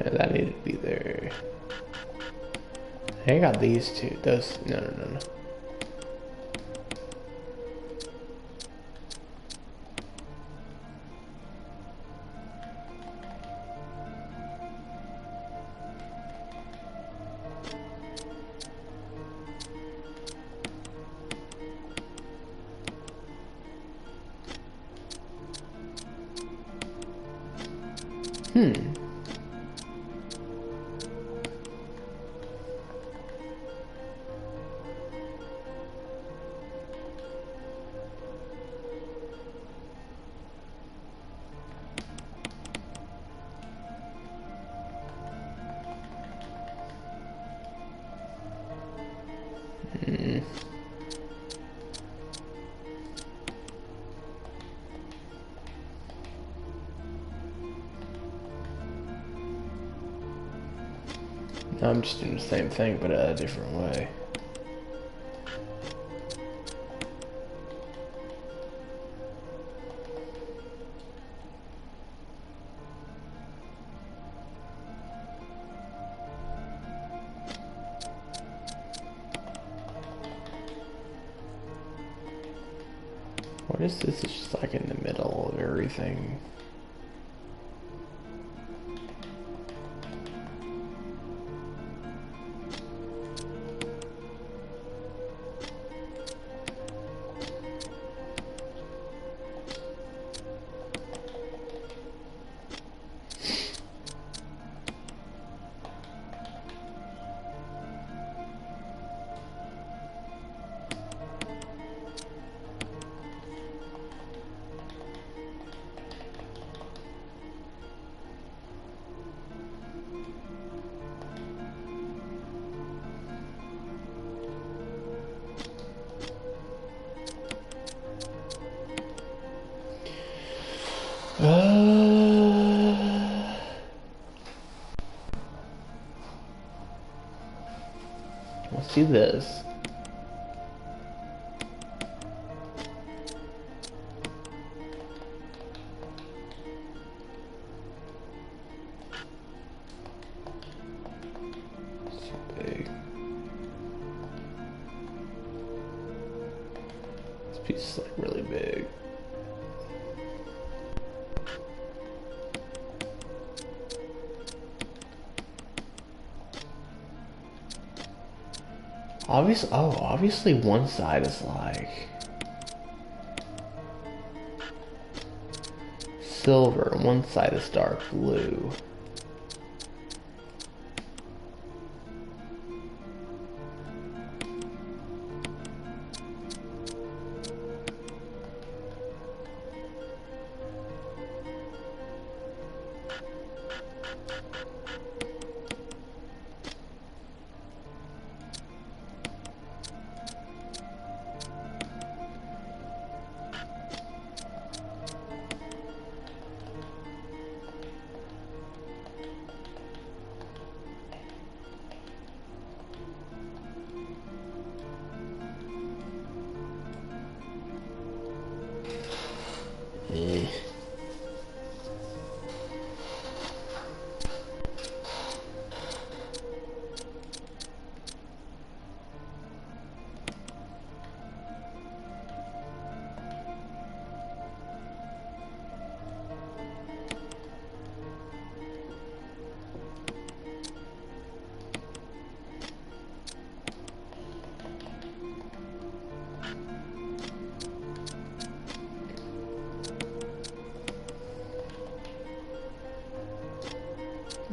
No, that needed to be there. I got these two. Those. No, no, no, no. I'm just doing the same thing, but a different way. What is this? It's just like in the middle of everything. Let's see this. It's big. This piece is like really big. Obviously one side is like silver and one side is dark blue.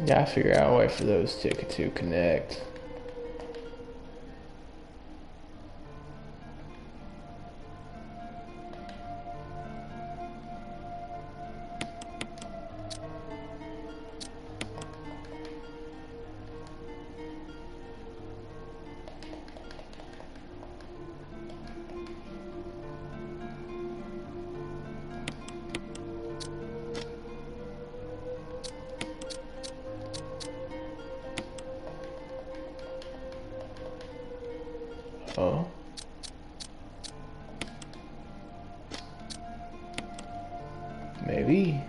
Gotta figure out a way for those two to connect. Oh. Maybe.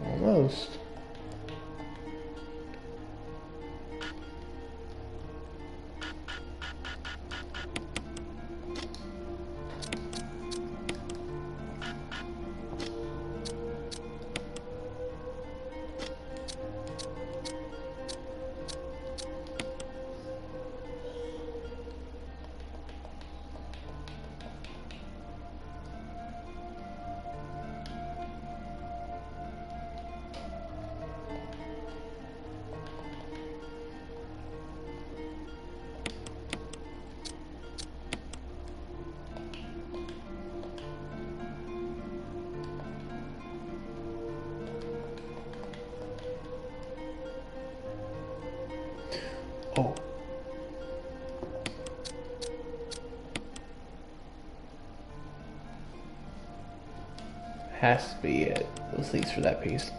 Almost. Oh. Has to be it. At least for that piece.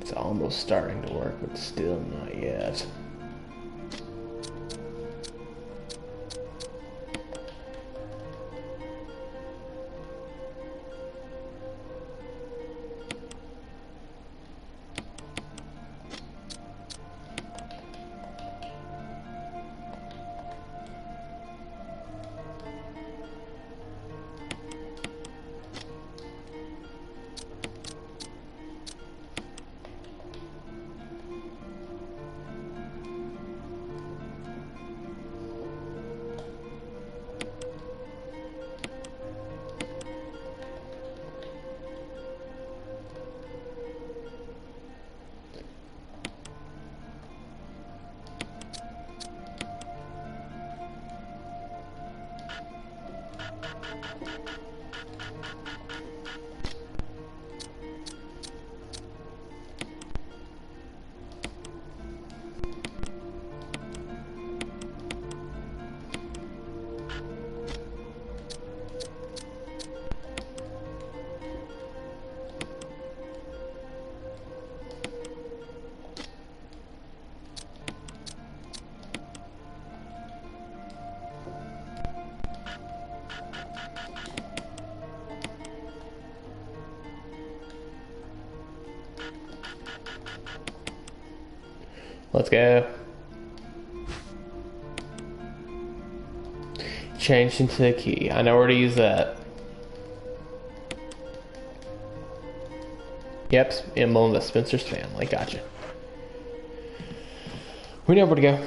It's almost starting to work, but still not yet. Let's go. Changed into the key. I know where to use that. Yep, emblem of Spencer's family. Gotcha. We know where to go.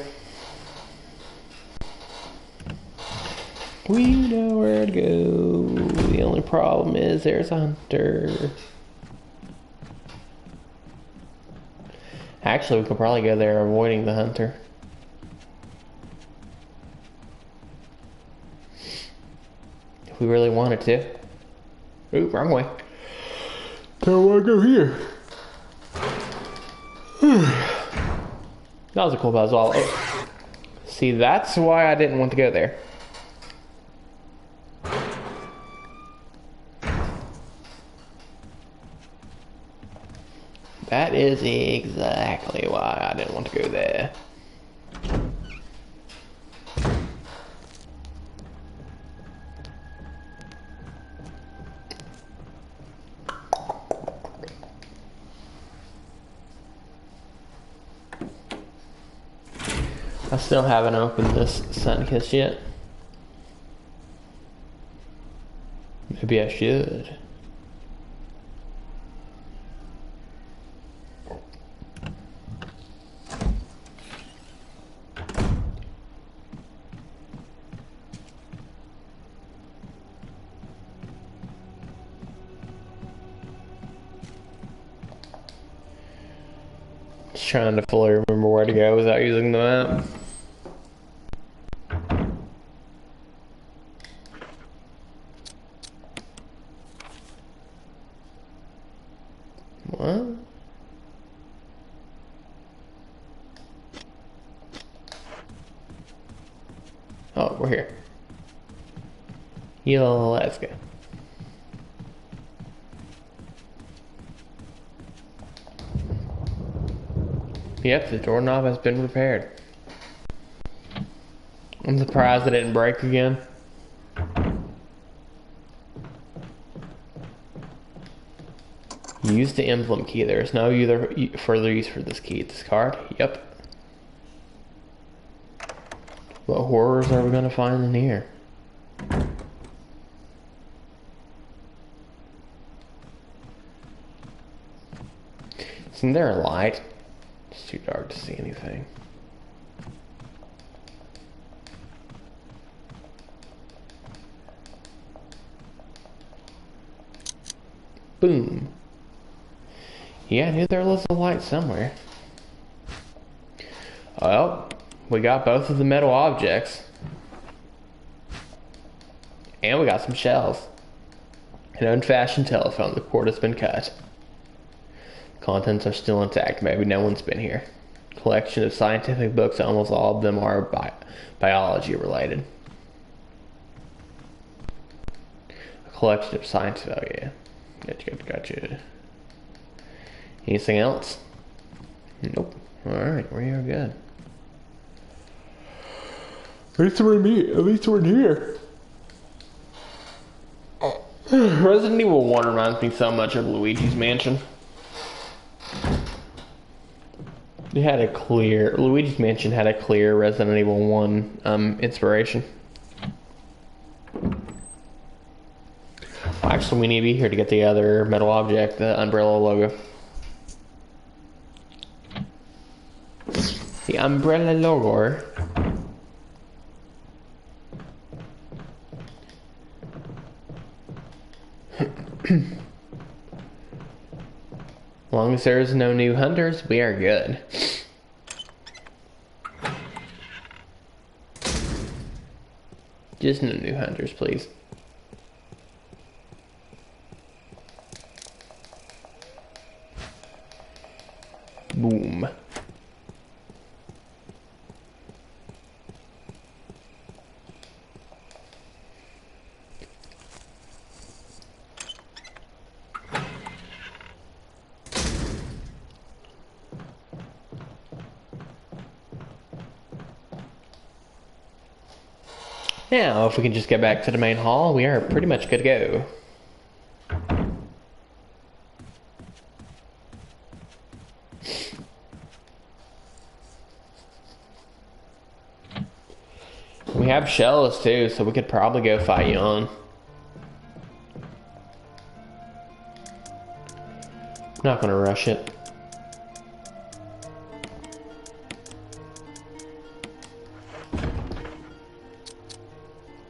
We know where to go. The only problem is there's a hunter. Actually, we could probably go there avoiding the hunter. If we really wanted to. Ooh, wrong way. Don't want to go here. That was a cool puzzle. Oh. See, that's why I didn't want to go there. That is exactly why I didn't want to go there. I still haven't opened this sun kiss yet. Maybe I should. Just trying to fully remember where to go without using the map. What? Oh, we're here. Yo, let's go. Yep, the doorknob has been repaired. I'm surprised it didn't break again. Use the emblem key. There is no further use for this key. This card? Yep. What horrors are we gonna find in here? Isn't there a light? It's too dark to see anything. Boom. Yeah, I knew there was a light somewhere. Well, we got both of the metal objects. And we got some shells. An old-fashioned telephone. The cord has been cut. Contents are still intact. Maybe no one's been here. Collection of scientific books. Almost all of them are biology related. A collection of science. Oh yeah. Gotcha. Anything else? Nope. Alright, we are good. At least we're near. Resident Evil 1 reminds me so much of Luigi's Mansion. Luigi's Mansion had a clear Resident Evil 1 inspiration. Actually, we need to be here to get the other metal object, the umbrella logo. The umbrella logo. As long as there's no new hunters, we are good. Just no new hunters, please. Boom. Now, if we can just get back to the main hall, we are pretty much good to go. We have shells too, so we could probably go fight Yon. I'm not gonna rush it.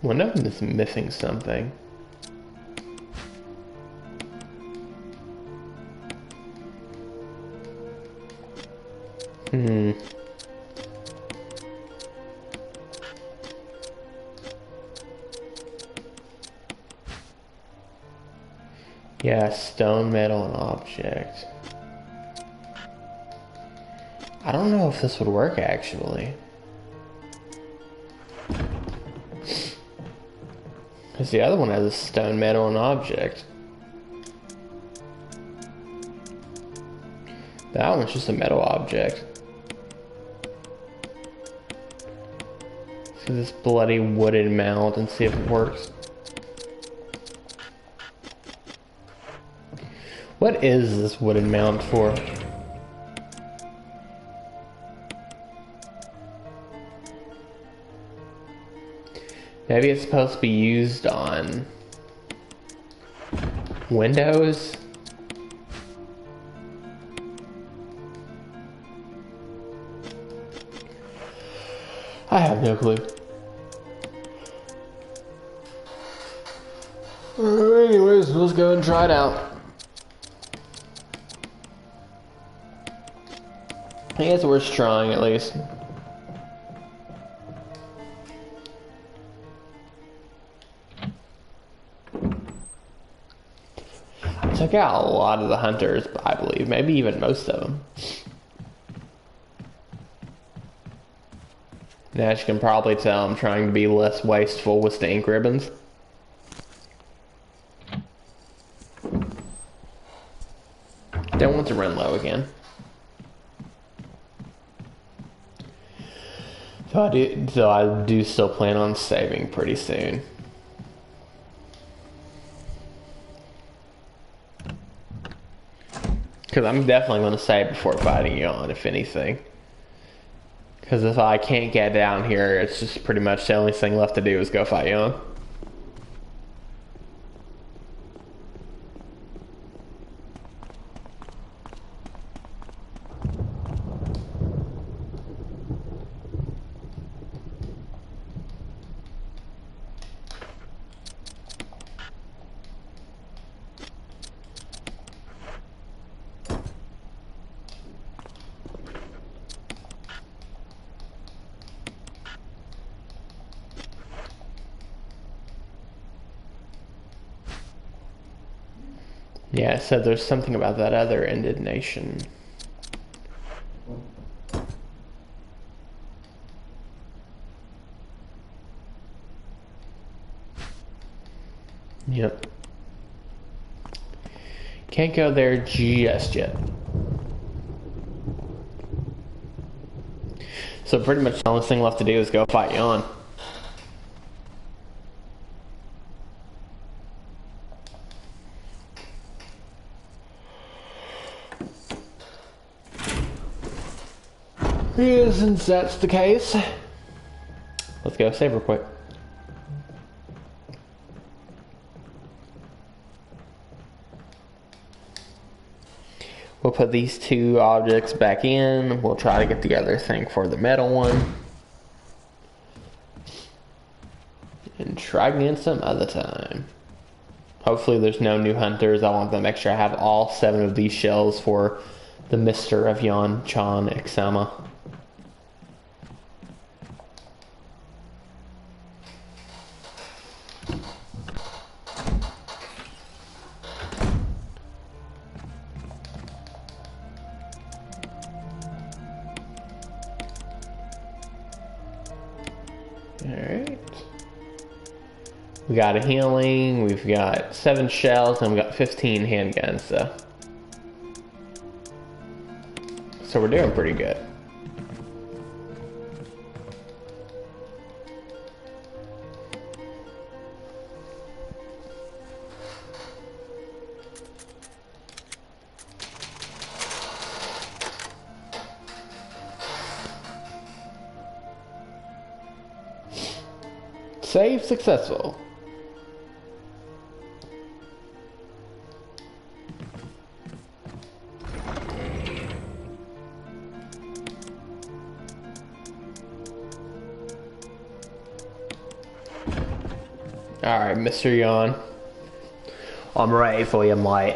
One of them is missing something. Yeah, stone, metal, and object. I don't know if this would work actually. Because the other one has a stone, metal, and object. That one's just a metal object. Let's do this bloody wooden mount and see if it works. What is this wooden mount for? Maybe it's supposed to be used on windows? I have no clue. Anyways, let's go and try it out. I guess we're trying at least. I took out a lot of the hunters, I believe. Maybe even most of them. Now, as you can probably tell, I'm trying to be less wasteful with the ink ribbons. Don't want to run low again. So I do still plan on saving pretty soon. Because I'm definitely going to save before fighting Yon, if anything. Because if I can't get down here, it's just pretty much the only thing left to do is go fight Yon. Yeah, so there's something about that other ended nation. Yep. Can't go there just yet. So pretty much the only thing left to do is go fight Yon. Yeah, since that's the case, let's go save real quick. We'll put these two objects back in. We'll try to get the other thing for the metal one. And try again some other time. Hopefully there's no new hunters. I want to make sure I have all 7 of these shells for the Mister of Yon Chan Exama. Alright. We got a healing, we've got 7 shells, and we got 15 handguns, so we're doing pretty good. Save successful. Alright, Mr. Yon. I'm ready for you, mate.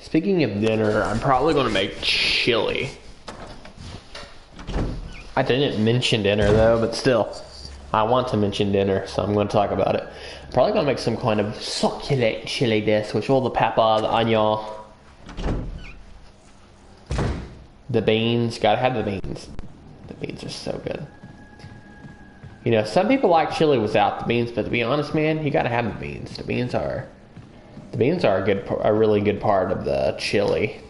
Speaking of dinner, I'm probably going to make chili. I didn't mention dinner though, but still, I want to mention dinner, so I'm going to talk about it. I'm probably going to make some kind of succulent chili dish with all the pepper, the onion, the beans. Gotta have the beans. The beans are so good. You know, some people like chili without the beans, but to be honest, man, you gotta have the beans. The beans are a really good part of the chili.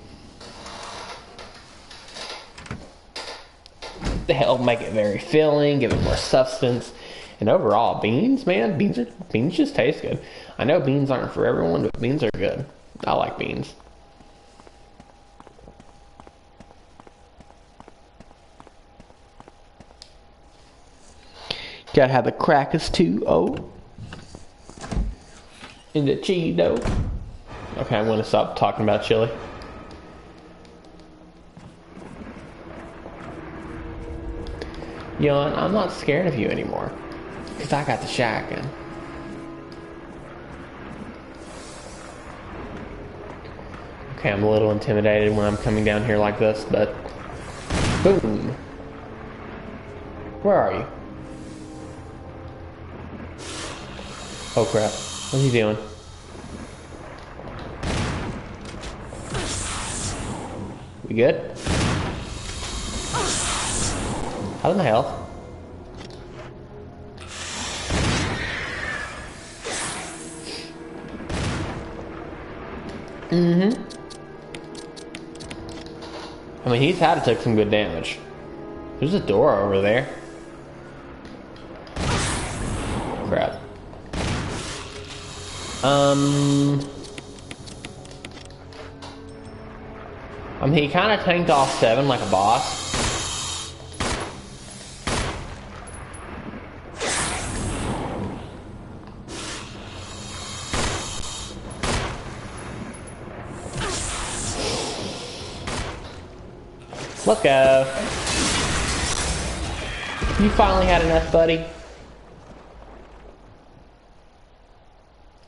They help make it very filling, give it more substance, and overall, beans, man, beans just taste good. I know beans aren't for everyone, but beans are good. I like beans. Gotta have the crackers too, oh. And the cheese dough. Okay, I'm gonna stop talking about chili. Yon, I'm not scared of you anymore. Because I got the shotgun. Okay, I'm a little intimidated when I'm coming down here like this, but... Boom! Where are you? Oh crap. What's he doing? We good? How's my health? Mm-hmm. I mean, he's had to take some good damage. There's a door over there. Crap. I mean, he kind of tanked off 7 like a boss. Let's go. You finally had enough, buddy.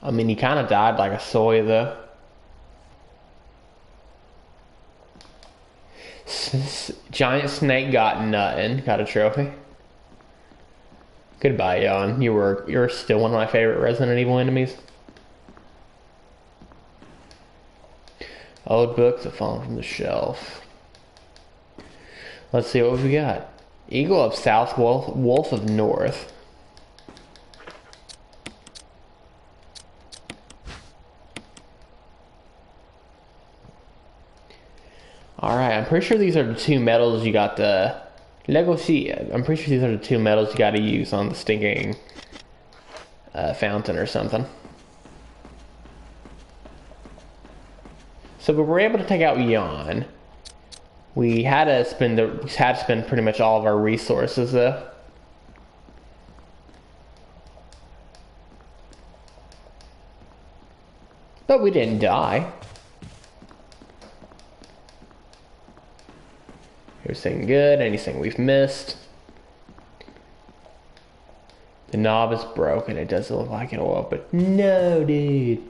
I mean, he kind of died like a soy, though. Giant snake got nothing. Got a trophy. Goodbye, Jan. You're still one of my favorite Resident Evil enemies. Old books have fallen from the shelf. Let's see what we got. Eagle of South, Wolf of North. Alright, I'm pretty sure these are the 2 medals you got the... Lego C. I'm pretty sure these are the 2 medals you got to use on the stinking fountain or something. So we were able to take out Jan. We had to spend pretty much all of our resources though. But we didn't die. Everything good? Anything we've missed? The knob is broken. It doesn't look like it'll open. No, dude.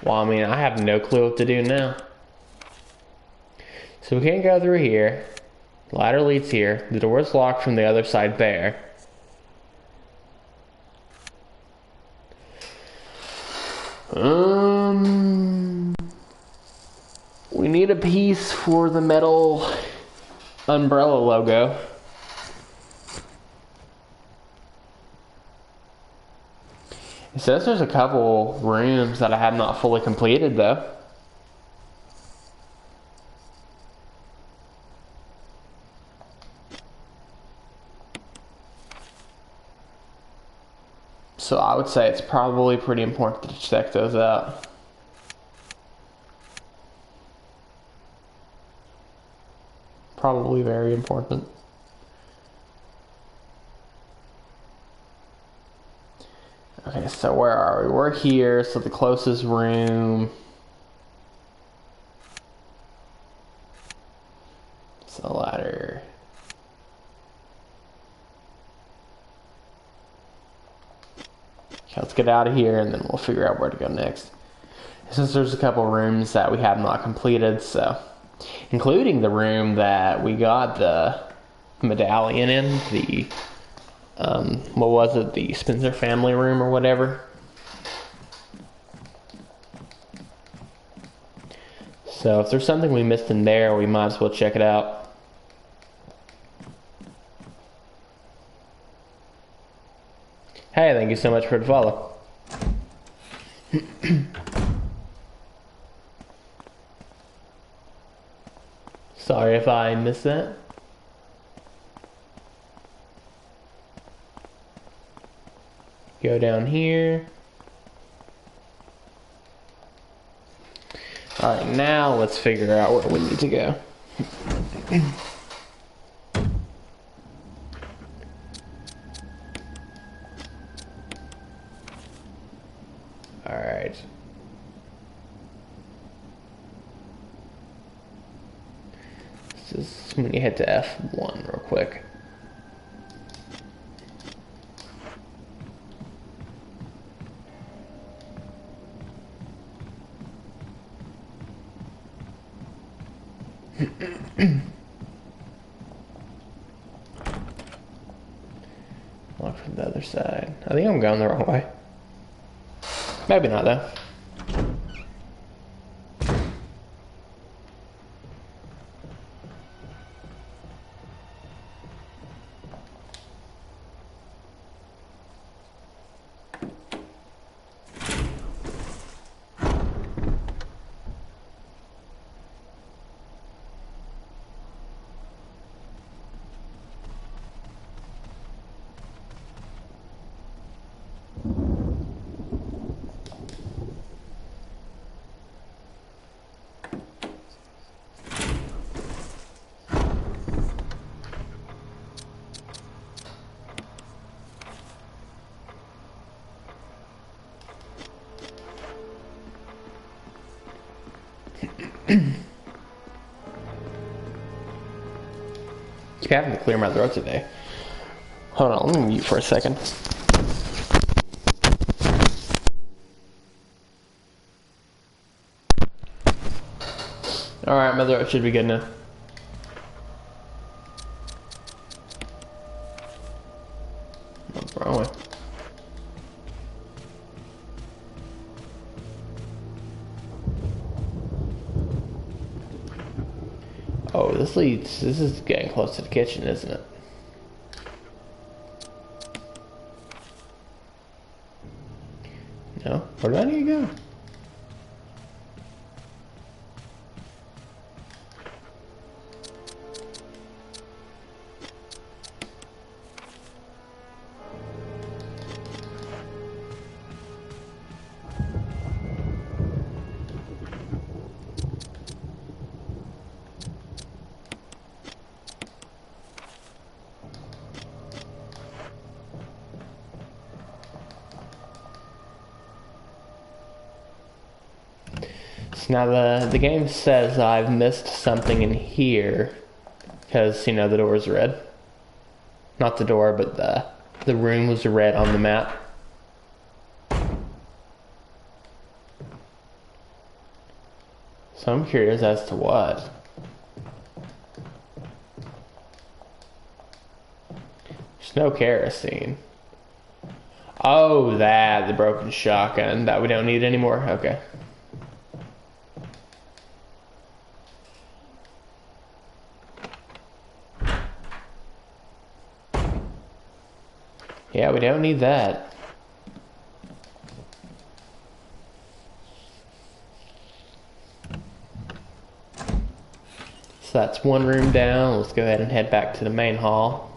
Well, I mean, I have no clue what to do now. So we can't go through here. The ladder leads here. The door's locked from the other side there. We need a piece for the metal umbrella logo. It says there's a couple rooms that I have not fully completed though. So I would say it's probably pretty important to check those out. Probably very important. Okay, so where are we? We're here, so the closest room. It's a ladder. Okay, let's get out of here and then we'll figure out where to go next. Since there's a couple rooms that we have not completed, so including the room that we got the medallion in, the what was it, the Spencer family room or whatever. So if there's something we missed in there, we might as well check it out. Hey, thank you so much for the follow. Sorry if I missed that. Go down here. Alright, now let's figure out where we need to go. is when you hit the F1 real quick. Look from the other side. I think I'm going the wrong way. Maybe not though. Keep having to clear my throat today. Hold on, let me mute for a second. Alright, my throat should be good now. What's wrong with? Oh, this is getting close to the kitchen, isn't it? No? Where do I need to go? Now the game says I've missed something in here because, you know, the door is red. Not the door, but the room was red on the map. So I'm curious as to what. There's no kerosene. Oh, the broken shotgun that we don't need anymore. Okay. Yeah, we don't need that. So that's one room down. Let's go ahead and head back to the main hall.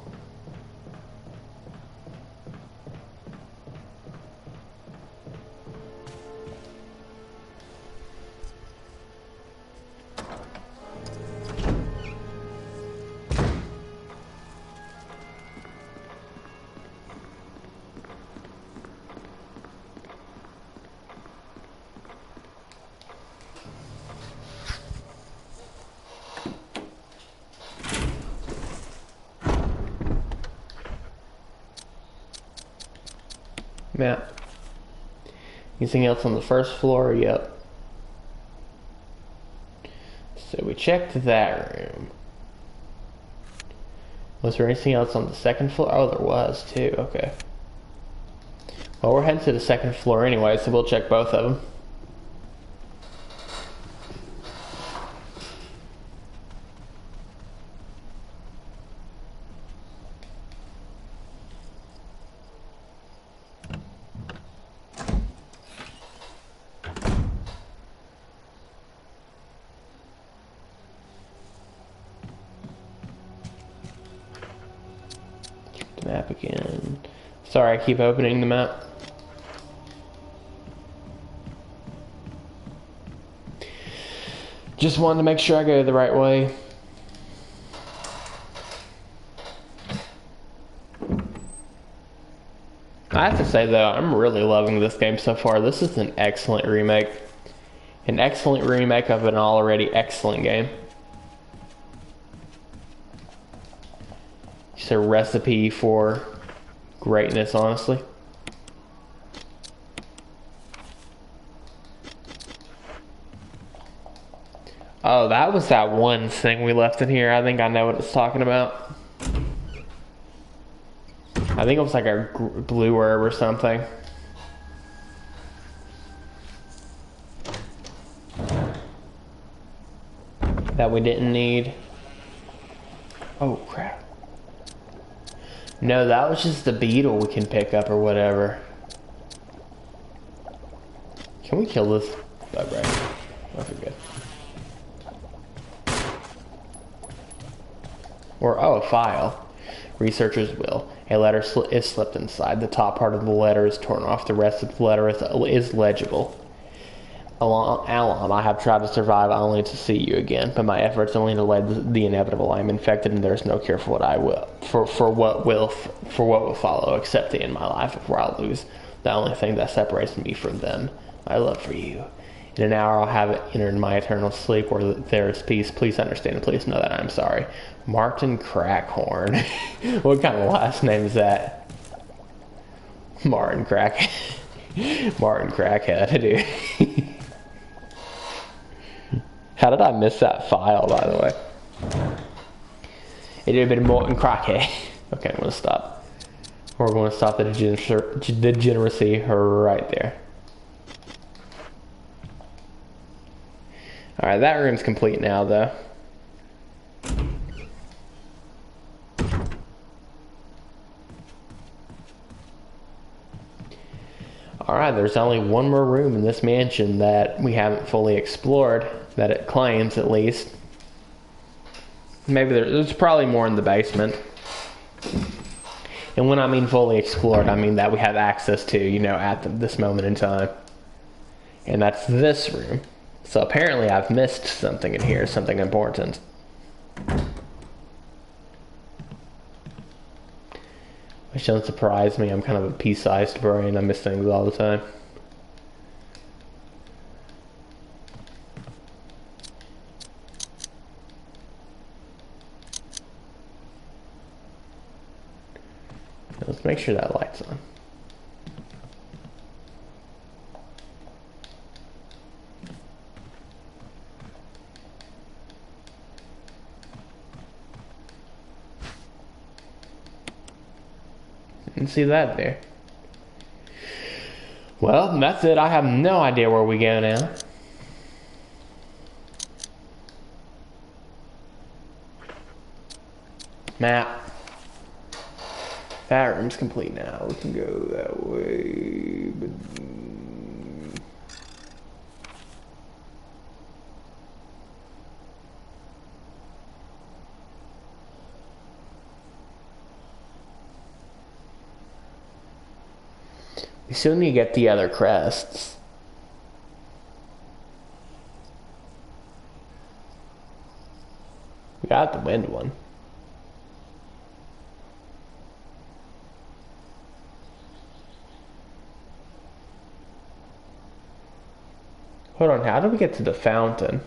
Map. Anything else on the first floor? Yep. So we checked that room. Was there anything else on the second floor? Oh, there was too. Okay. Well, we're heading to the second floor anyway, so we'll check both of them. Map again. Sorry, I keep opening the map. Just wanted to make sure I go the right way. I have to say though, I'm really loving this game so far. This is an excellent remake. An excellent remake of an already excellent game. Just a recipe for greatness, honestly. Oh, that was that one thing we left in here. I think I know what it's talking about. I think it was like a blue herb or something. That we didn't need. Oh, crap. No, that was just the beetle we can pick up or whatever. Can we kill this bug right? Okay, good. Or, oh, a file. Researcher's will. A letter is slipped inside. The top part of the letter is torn off. The rest of the letter is legible. Alan, I have tried to survive only to see you again, but my efforts only delayed the inevitable. I am infected, and there is no cure for what will follow, except the end of my life before I lose the only thing that separates me from them. My love for you. In an hour, I'll have entered my eternal sleep where there is peace. Please understand, and please know that I am sorry. Martin Crackhorn. What kind of last name is that? Martin Crack. Martin Crackhead, dude. How did I miss that file, by the way? It would have been Martin Crackhead. Okay, I'm going to stop. We're going to stop the degeneracy right there. Alright, that room's complete now, though. Alright, there's only one more room in this mansion that we haven't fully explored, that it claims at least. Maybe there's probably more in the basement. And when I mean fully explored, I mean that we have access to, you know, at this moment in time. And that's this room. So apparently I've missed something in here, something important. Which doesn't surprise me. I'm kind of a pea-sized brain. I miss things all the time. Let's make sure that light's on. Didn't see that there. Well, that's it. I have no idea where we go now. Map. That room's complete now. We can go that way. But... we still need to get the other crests. We got the wind one. Hold on, how do we get to the fountain?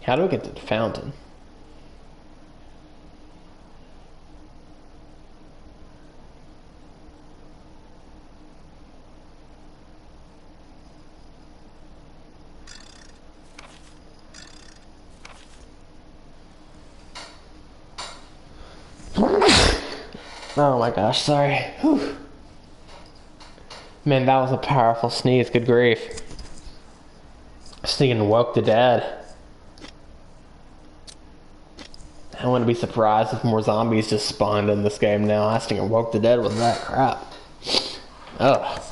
How do we get to the fountain? Oh my gosh, sorry. Whew. Man, that was a powerful sneeze, good grief. Sneaking woke the dead. I wouldn't be surprised if more zombies just spawned in this game now. I stinking woke the dead with that crap. Ugh.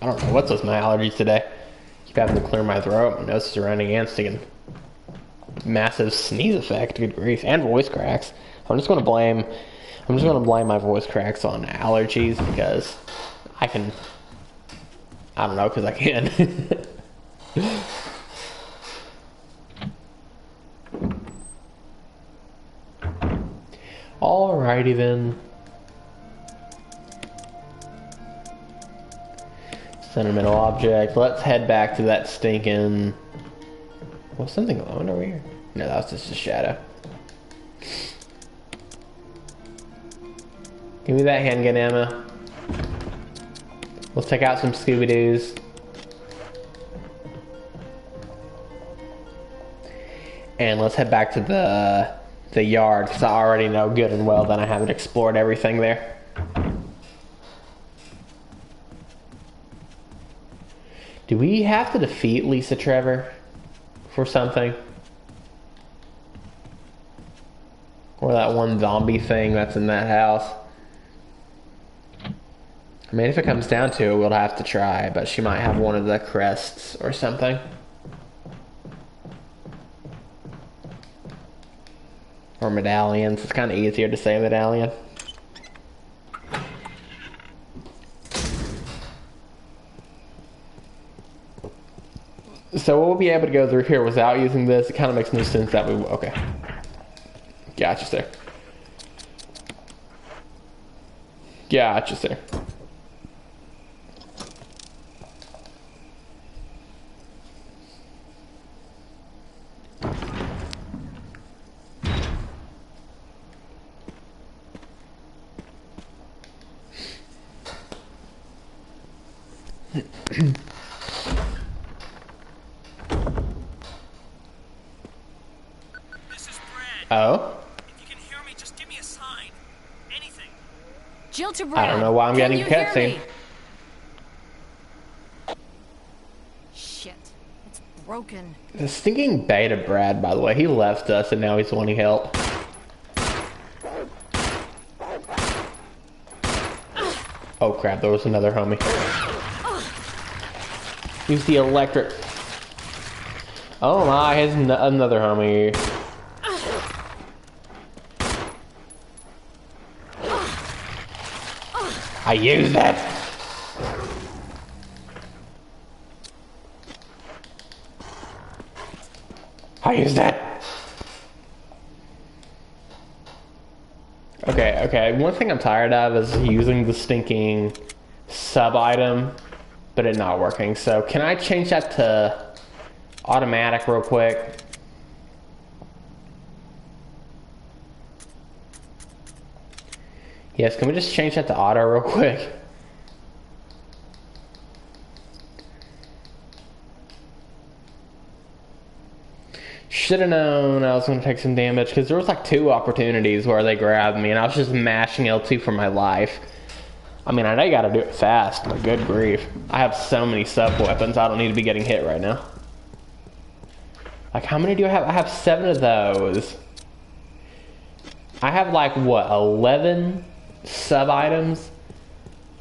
I don't know what's with my allergies today. Keep having to clear my throat, my nose is running, and stinking massive sneeze effect, good grief, and voice cracks. I'm just gonna blame my voice cracks on allergies because I don't know, because I can. Alrighty then. Sentimental object. Let's head back to that stinking... Was something glowing over here? No, that was just a shadow. Give me that handgun ammo. Let's take out some Scooby-Doos. And let's head back to the yard, because I already know good and well that I haven't explored everything there. Do we have to defeat Lisa Trevor for something? Or that one zombie thing that's in that house? I mean, if it comes down to it, we'll have to try, but she might have one of the crests or something. Or medallions. It's kind of easier to say medallion. So we'll be able to go through here without using this. It kind of makes no sense that we... Okay. Gotcha, sir. Gotcha, sir. Oh? If you can hear me, just give me a sign. Anything. Jill to Brad. I don't know why I'm getting a cutscene. Shit. It's broken. The stinking beta Brad, by the way, he left us and now he's wanting help. Oh crap, there was another homie. Use the electric. Oh my, here's another homie. I use that. I use that. Okay. One thing I'm tired of is using the stinking sub item, but it not working. So can I change that to automatic real quick? Yes, can we just change that to auto real quick? Should have known I was going to take some damage, because there was like 2 opportunities where they grabbed me and I was just mashing L2 for my life. I mean, I know you got to do it fast, but good grief. I have so many sub weapons, I don't need to be getting hit right now. Like, how many do I have? I have 7 of those. I have like, what, 11 sub items?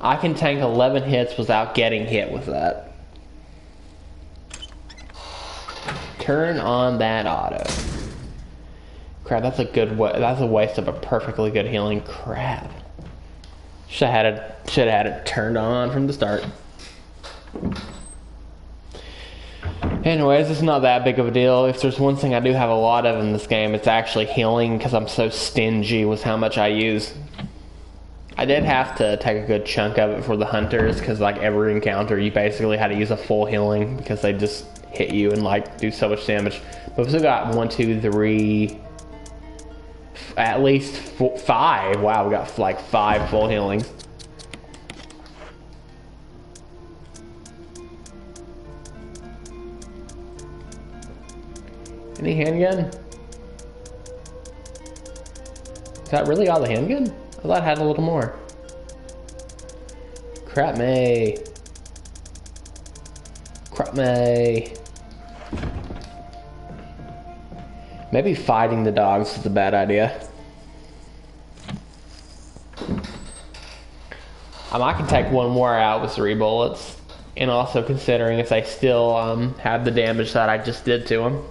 I can tank 11 hits without getting hit with that. Turn on that auto. Crap, that's a waste of a perfectly good healing. Crap. Should have had it turned on from the start. Anyways, it's not that big of a deal. If there's one thing I do have a lot of in this game, it's actually healing, because I'm so stingy with how much I use. I did have to take a good chunk of it for the hunters, because like every encounter you basically had to use a full healing, because they just hit you and like do so much damage. But we've still got 1, 2, 3, at least 5. Wow, we got like 5 full healings. Any handgun? Is that really all the handgun? I thought I had a little more. Crap me. Crap me. Maybe fighting the dogs is a bad idea. I can take one more out with 3 bullets. And also considering if they still have the damage that I just did to them.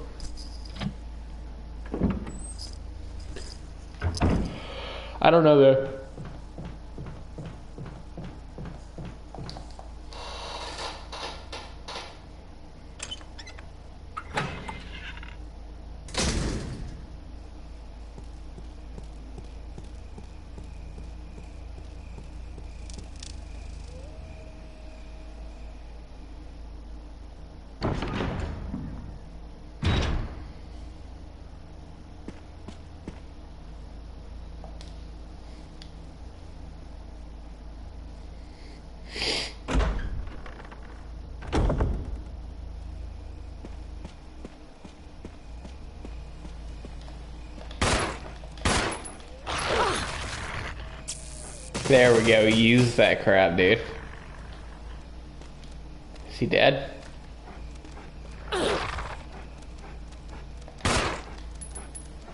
I don't know though. There we go. Use that crap, dude. Is he dead?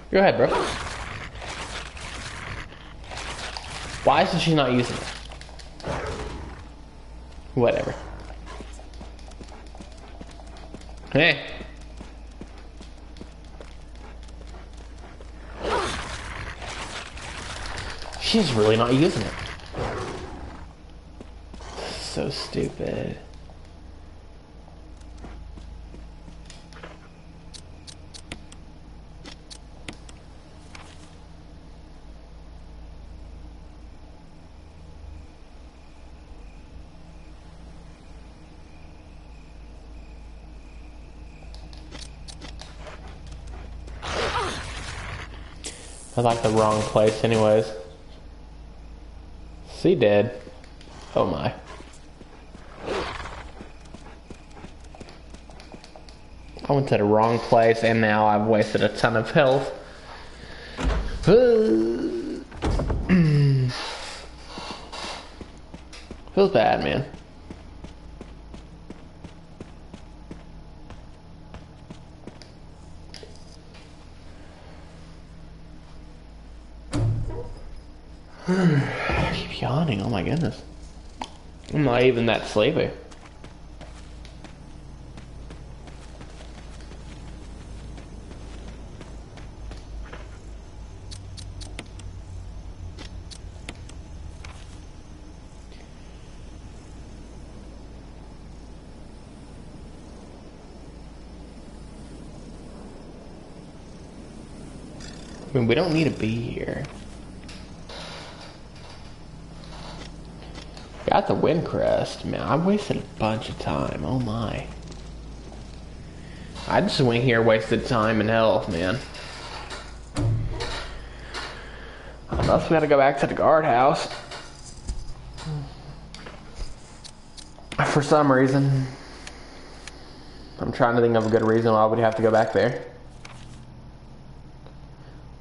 Go ahead, bro. Why is she not using it? Whatever. Hey. She's really not using it. So stupid. I like the wrong place anyways. She dead. Oh my. I went to the wrong place and now I've wasted a ton of health. Feels bad, man. I keep yawning, oh my goodness. I'm not even that sleepy. I mean, we don't need to be here. Got the wind crest. Man, I wasted a bunch of time. Oh my. I just went here, wasted time and health, man. Unless we gotta go back to the guardhouse. For some reason. I'm trying to think of a good reason why we'd have to go back there.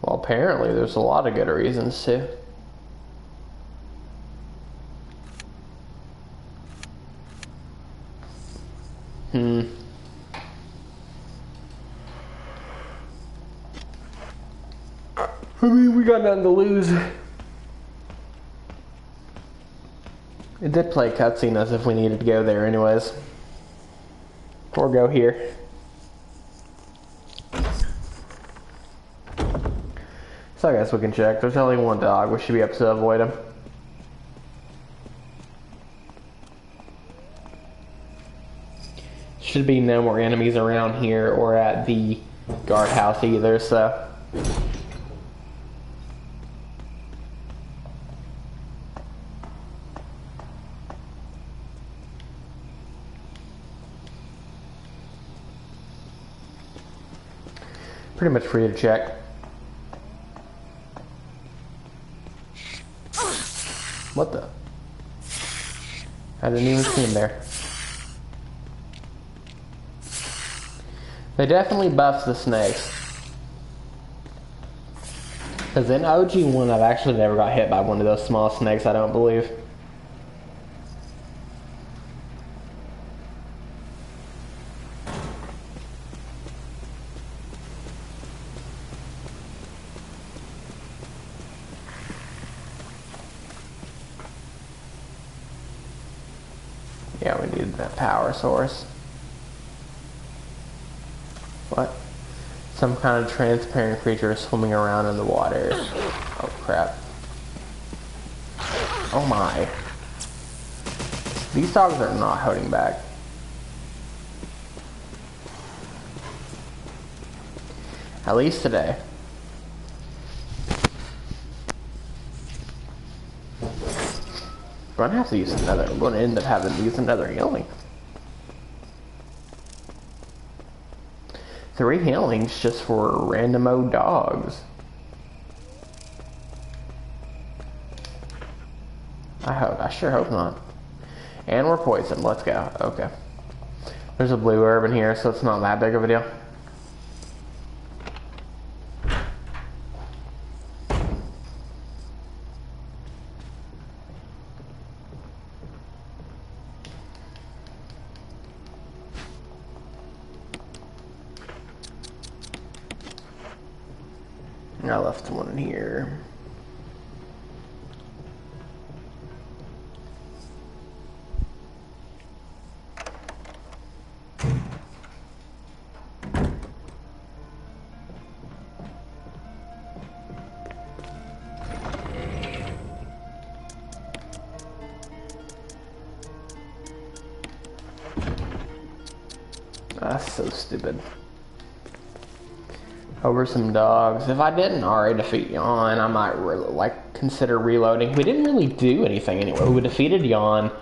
Well, apparently there's a lot of good reasons too. I mean, we got nothing to lose. It did play cutscene as if we needed to go there anyways. Or go here. So I guess we can check. There's only one dog. We should be able to avoid him. Should be no more enemies around here or at the guardhouse either, so. Pretty much free to check. What the? I didn't even see him there. They definitely buffed the snakes. Because in OG1, I've actually never got hit by one of those small snakes, I don't believe. Yeah, we need that power source. What? Some kind of transparent creature swimming around in the water. Oh crap. Oh my. These dogs are not holding back. At least today. I'm gonna have to use another. I'm gonna end up having to use another healing. 3 healings just for random old dogs. I sure hope not. And we're poisoned. Let's go. Okay. There's a blue herb in here, so it's not that big of a deal. I left one in here. That's so stupid. Over some dogs. If I didn't already defeat Yawn, I might consider reloading. We didn't really do anything anyway. We defeated Yawn.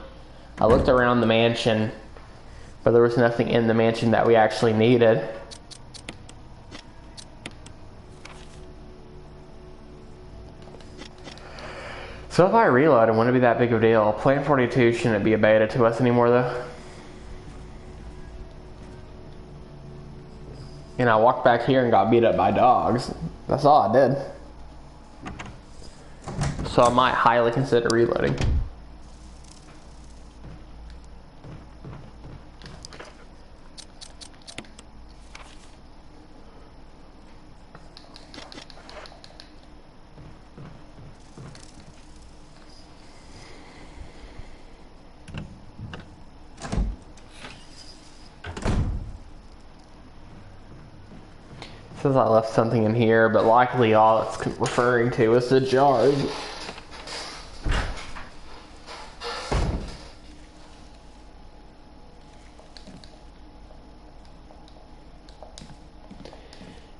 I looked around the mansion, but there was nothing in the mansion that we actually needed. So if I reload, it wouldn't be that big of a deal. Plan 42 shouldn't be a beta to us anymore though. And I walked back here and got beat up by dogs. That's all I did. So I might highly consider reloading. Says I left something in here, but likely all it's referring to is the jars.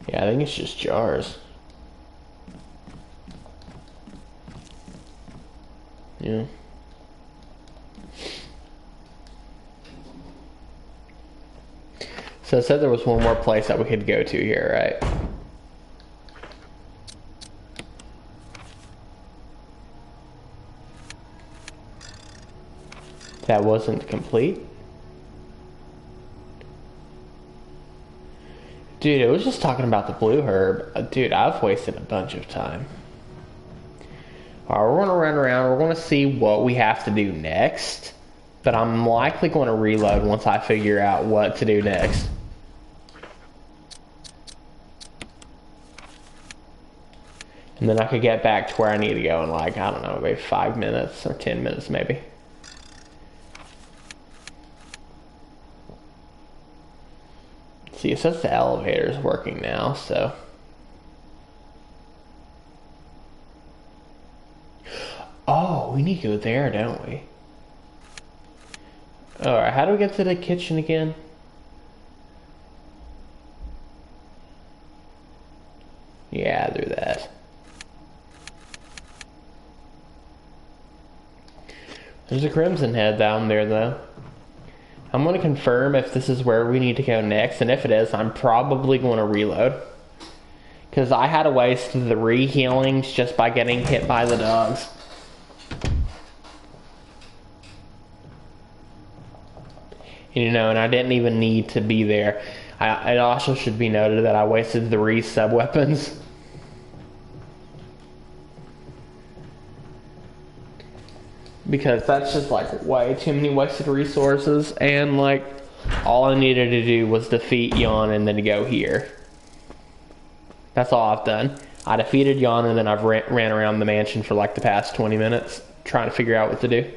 Yeah, I think it's just jars. Yeah. So it said there was one more place that we could go to here, right? That wasn't complete? Dude, it was just talking about the blue herb. Dude, I've wasted a bunch of time. Alright, we're going to run around. We're going to see what we have to do next. But I'm likely going to reload once I figure out what to do next. And then I could get back to where I need to go in like, I don't know, maybe 5 minutes or 10 minutes maybe. See, it says the elevator is working now, so. Oh, we need to go there, don't we? Alright, how do we get to the kitchen again? Yeah, through that. There's a crimson head down there, though. I'm going to confirm if this is where we need to go next, and if it is, I'm probably going to reload. Because I had to waste 3 healings just by getting hit by the dogs. You know, and I didn't even need to be there. It also should be noted that I wasted 3 sub-weapons. Because that's just like way too many wasted resources, and like all I needed to do was defeat Yawn and then go here. That's all I've done. I defeated Yawn and then I've ran around the mansion for like the past 20 minutes trying to figure out what to do.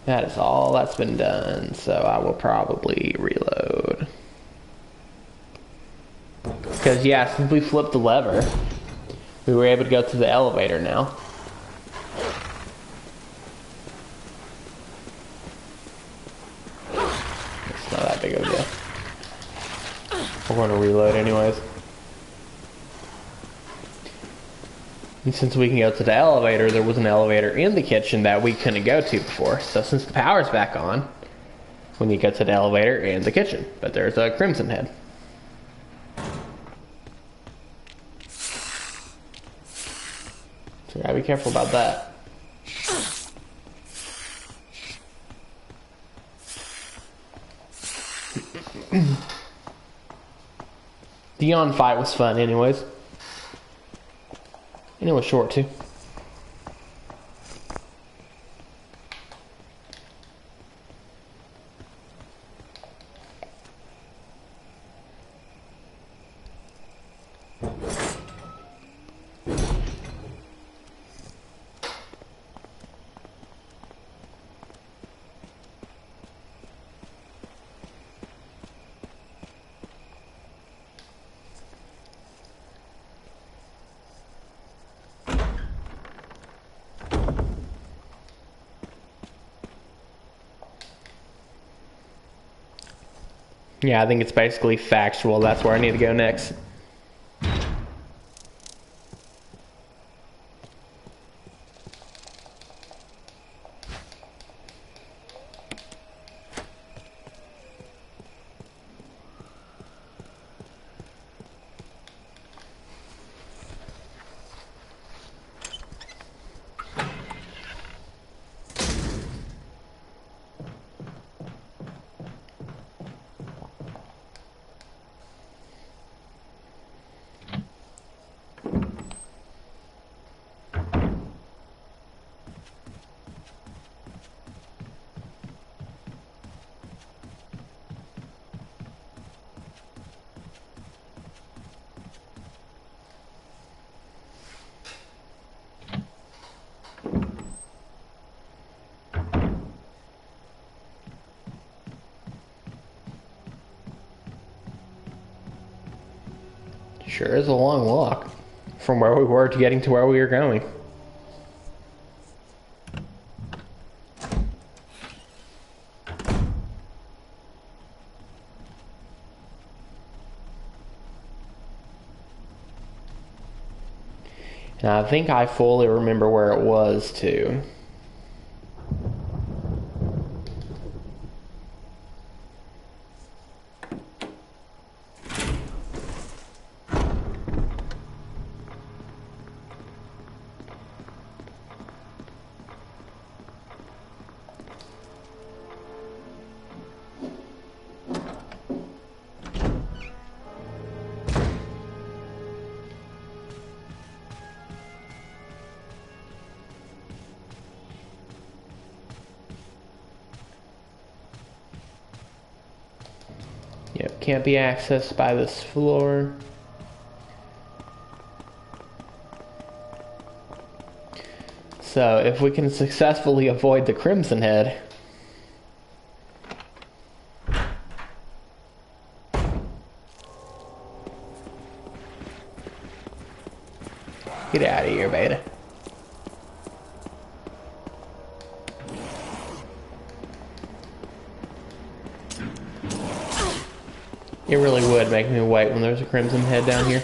That is all that's been done, so I will probably reload. Because, yeah, since we flipped the lever, we were able to go to the elevator now. It's not that big of a deal. We're going to reload anyways. And since we can go to the elevator, there was an elevator in the kitchen that we couldn't go to before. So since the power's back on, we need to go to the elevator and the kitchen. But there's a crimson head. So gotta be careful about that. The Yawn fight was fun anyways. And it was short too. Yeah, I think it's basically factual. That's where I need to go next. Sure is a long walk from where we were to getting to where we were going. And I think I fully remember where it was too. Yep, can't be accessed by this floor. So if we can successfully avoid the Crimson Head, get out of here, Beta. It really would make me wait when there's a Crimson Head down here.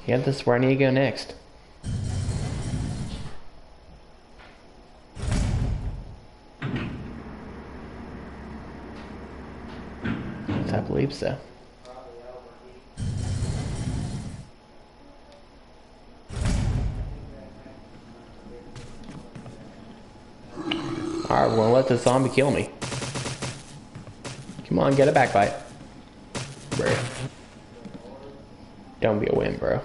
Yeah, this is where I need to go next. I believe so. Alright, we're gonna let this zombie kill me. Come on, get a backbite. Bro. Don't be a wimp, bro.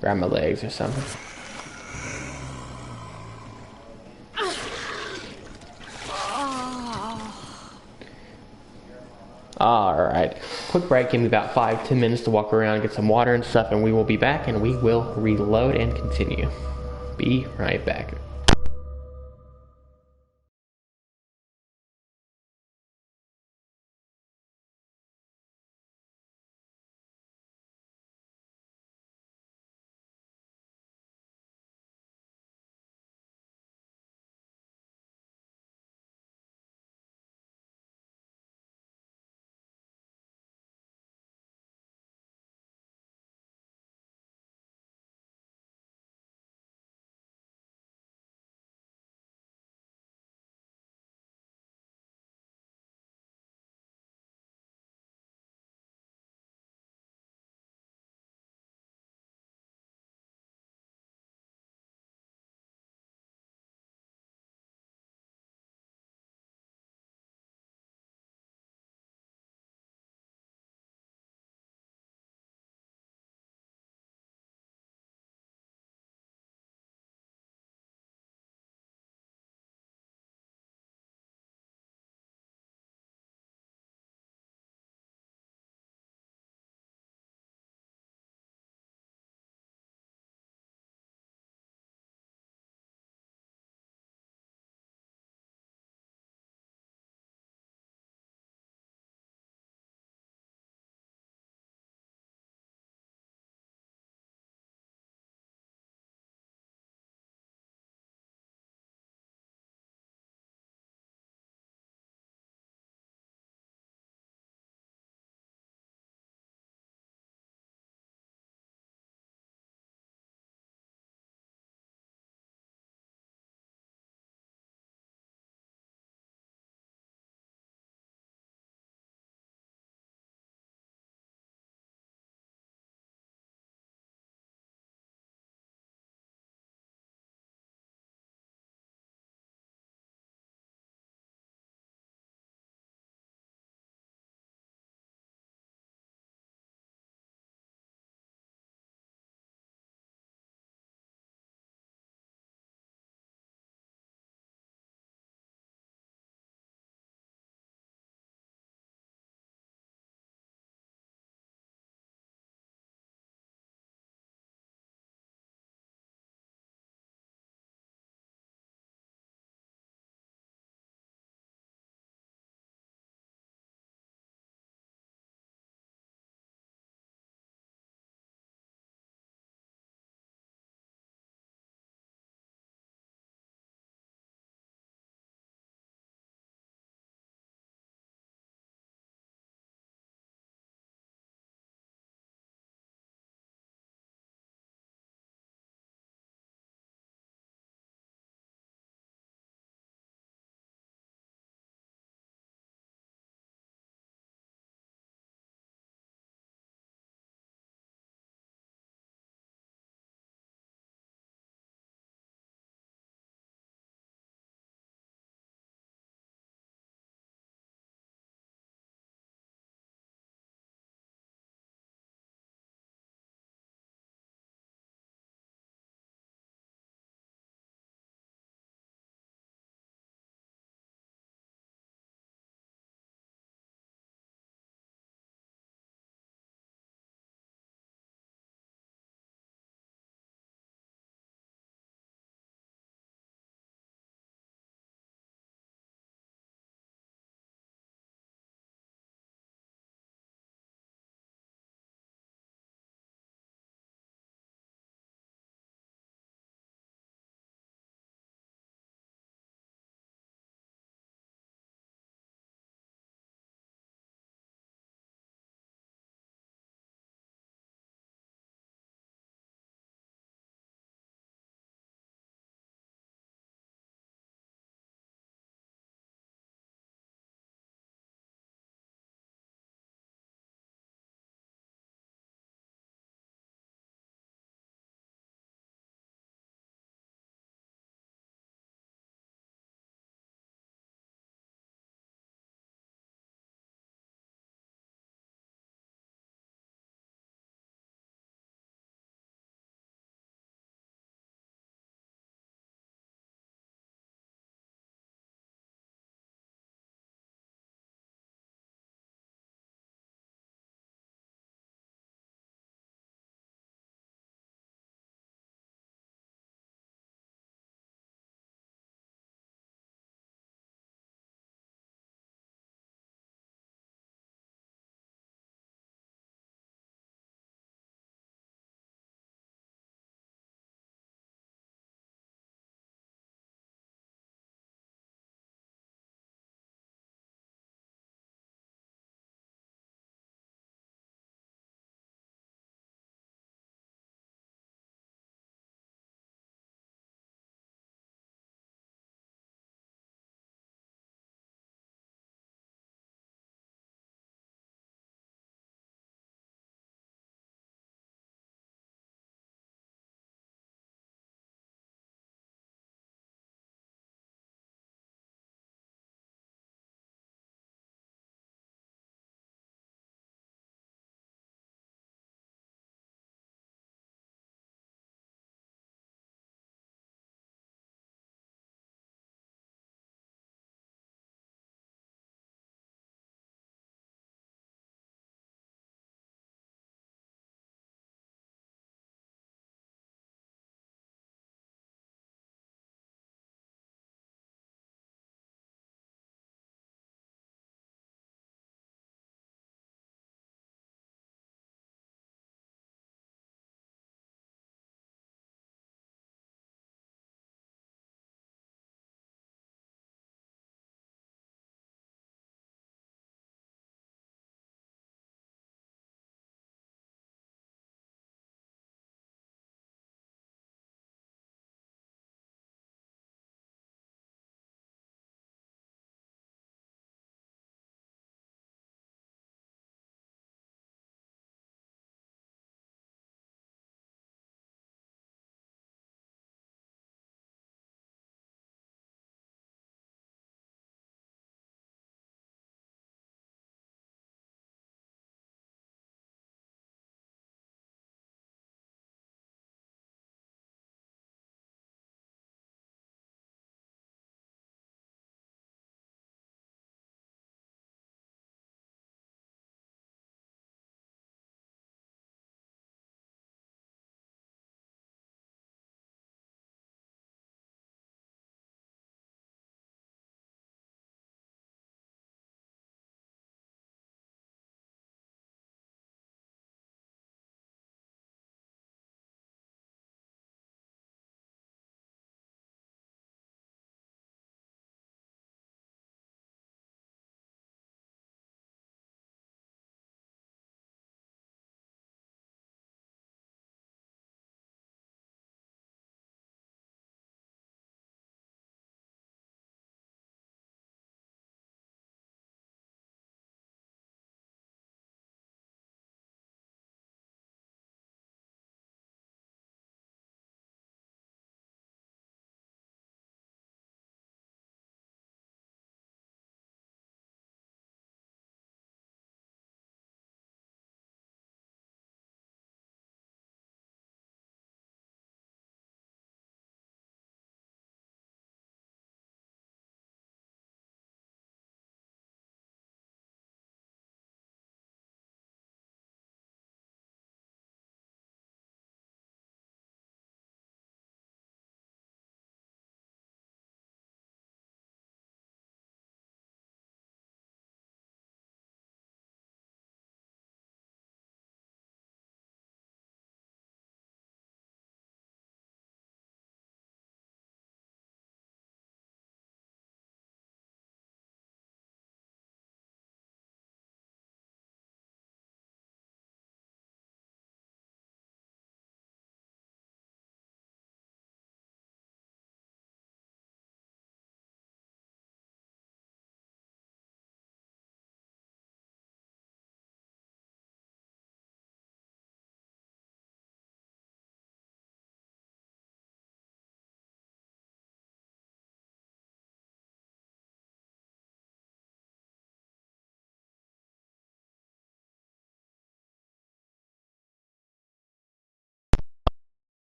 Grab my legs or something. Alright. Quick break, give me about 5-10 minutes to walk around, get some water and stuff, and we will be back and we will reload and continue. Be right back.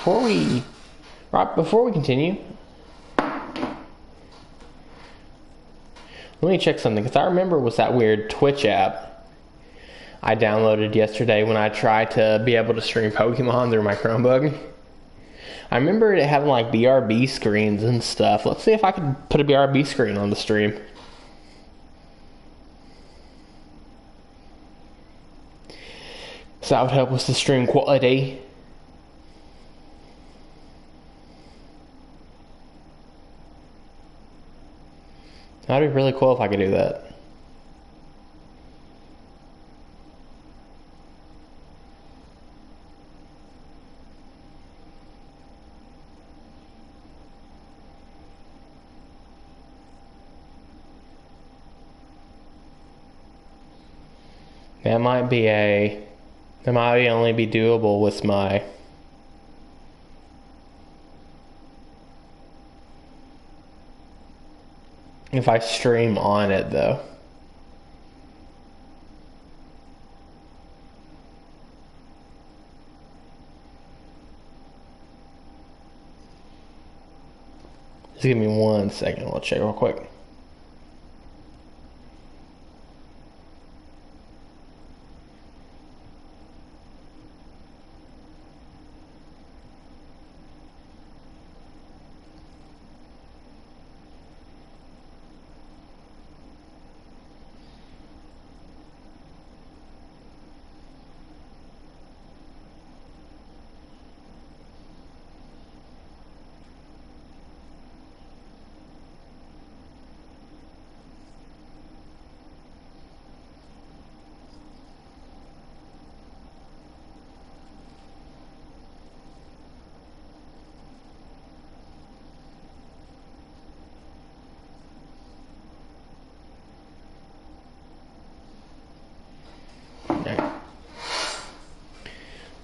before we continue, let me check something, because I remember it was that weird Twitch app I downloaded yesterday when I tried to be able to stream Pokemon through my Chromebook. I remember it having like BRB screens and stuff. Let's see if I can put a BRB screen on the stream. So that would help with the stream quality. That'd be really cool if I could do that. That might only be doable with my if I stream on it though. Just give me 1 second, I'll check real quick.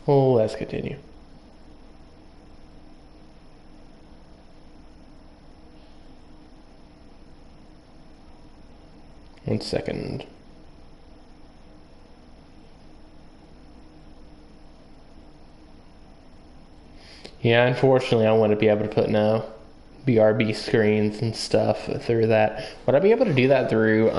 Well, let's continue. One second. Yeah, unfortunately, I want to be able to put no BRB screens and stuff through that. Would I be able to do that through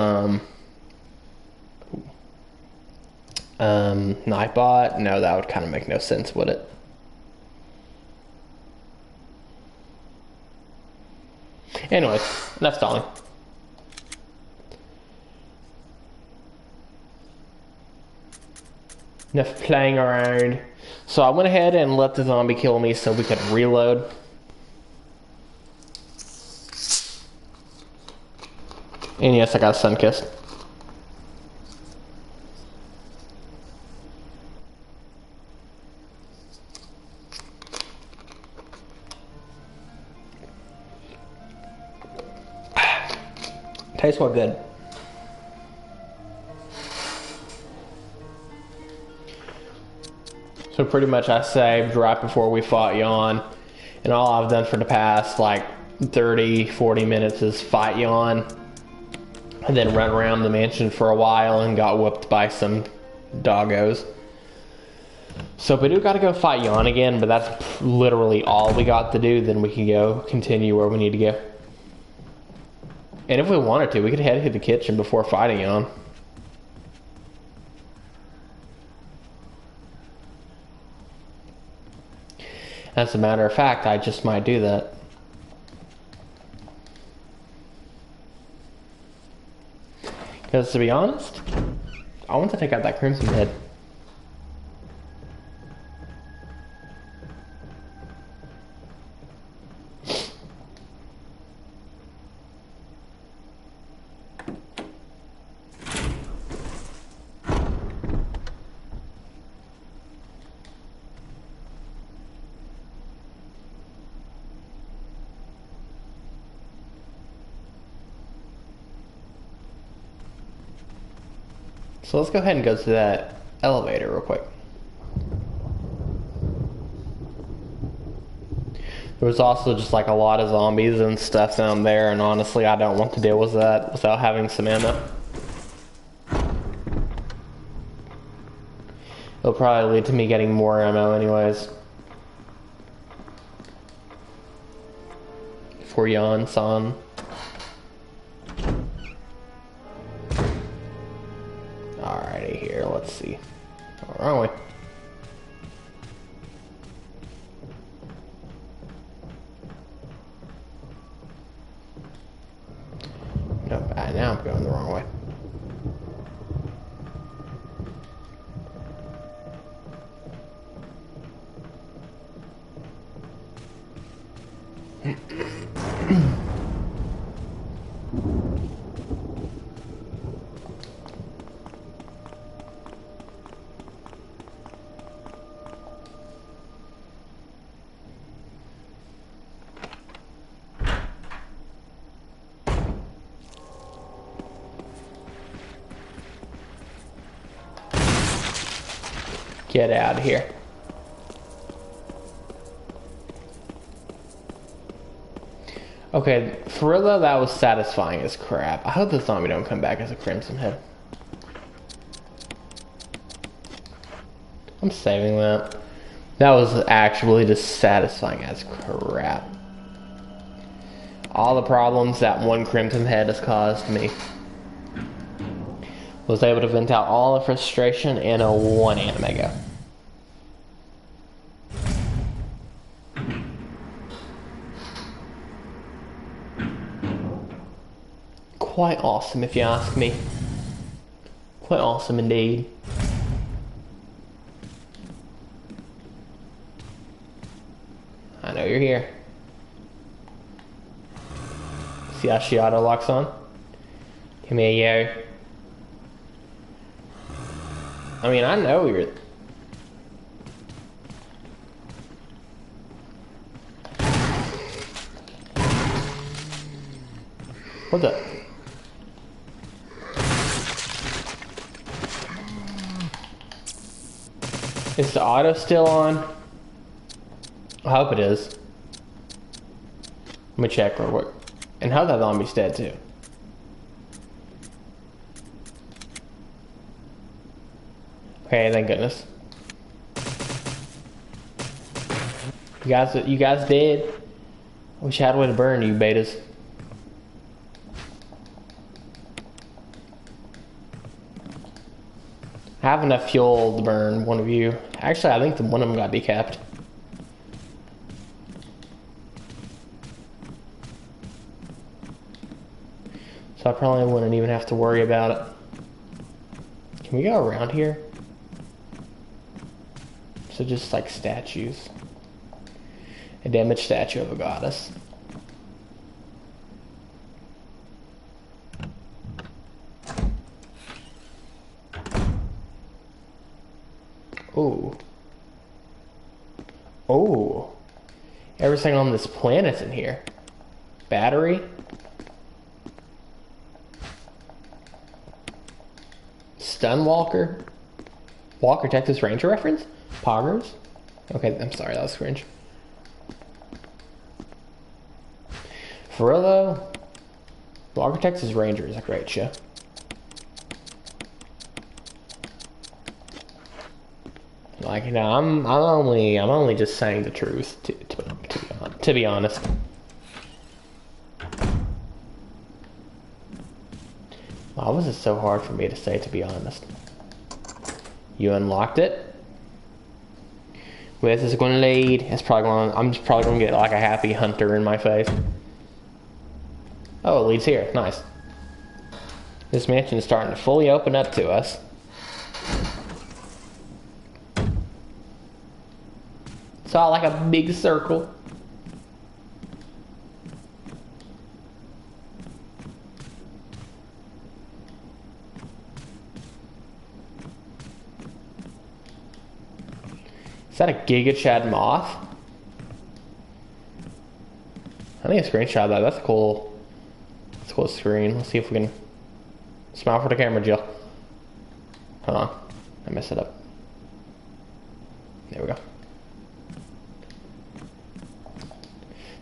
Nightbot? No, that would kind of make no sense, would it? Anyways, enough stalling. Enough playing around. So I went ahead and let the zombie kill me so we could reload. And yes, I got a Sunkist. Tastes what good. So pretty much I saved right before we fought Yawn. And all I've done for the past like 30-40 minutes is fight Yawn. And then run around the mansion for a while and got whooped by some doggos. So we do gotta go fight Yawn again, but that's literally all we got to do. Then we can go continue where we need to go. And if we wanted to, we could head to the kitchen before fighting Yawn. As a matter of fact, I just might do that. Because to be honest, I want to take out that Crimson Head. So let's go ahead and go to that elevator real quick. There was also just like a lot of zombies and stuff down there, and honestly I don't want to deal with that without having some ammo. It'll probably lead to me getting more ammo anyways. for Jan San. Alrighty, here, let's see. Where are we? Nope, now I'm going the wrong way. Get out of here. Okay, for real though, that was satisfying as crap. I hope the zombie don't come back as a Crimson Head. I'm saving that. That was actually just satisfying as crap. All the problems that one Crimson Head has caused me. Was able to vent out all the frustration in a one anime go. Quite awesome if you ask me. Quite awesome indeed. I know you're here. See how she auto locks on? Give me a yo. I mean, I know you're... What the... Is the auto still on? I hope it is. Let me check real quick. And how that zombie's dead too. Okay, thank goodness. You guys did. I wish I had a way to burn you betas. I have enough fuel to burn one of you. Actually, I think the one of them got decapped. So I probably wouldn't even have to worry about it. Can we go around here? So just like statues. A damaged statue of a goddess. Ooh. Oh. Everything on this planet's in here. Battery. Stunwalker. Walker Texas Ranger reference? Poggers? Okay, I'm sorry, that was cringe. For real though, Walker Texas Ranger is a great show. Like, you know, I'm only just saying the truth to be honest. Why was it so hard for me to say, to be honest? You unlocked it. Where this is going to lead? It's probably going. I'm just probably going to get like a happy hunter in my face. Oh, it leads here. Nice. This mansion is starting to fully open up to us. Saw like a big circle. Is that a Giga Chad moth? I think a screenshot of that. That's a cool screen. Let's see if we can smile for the camera, Jill. Hold on. I messed it up. There we go.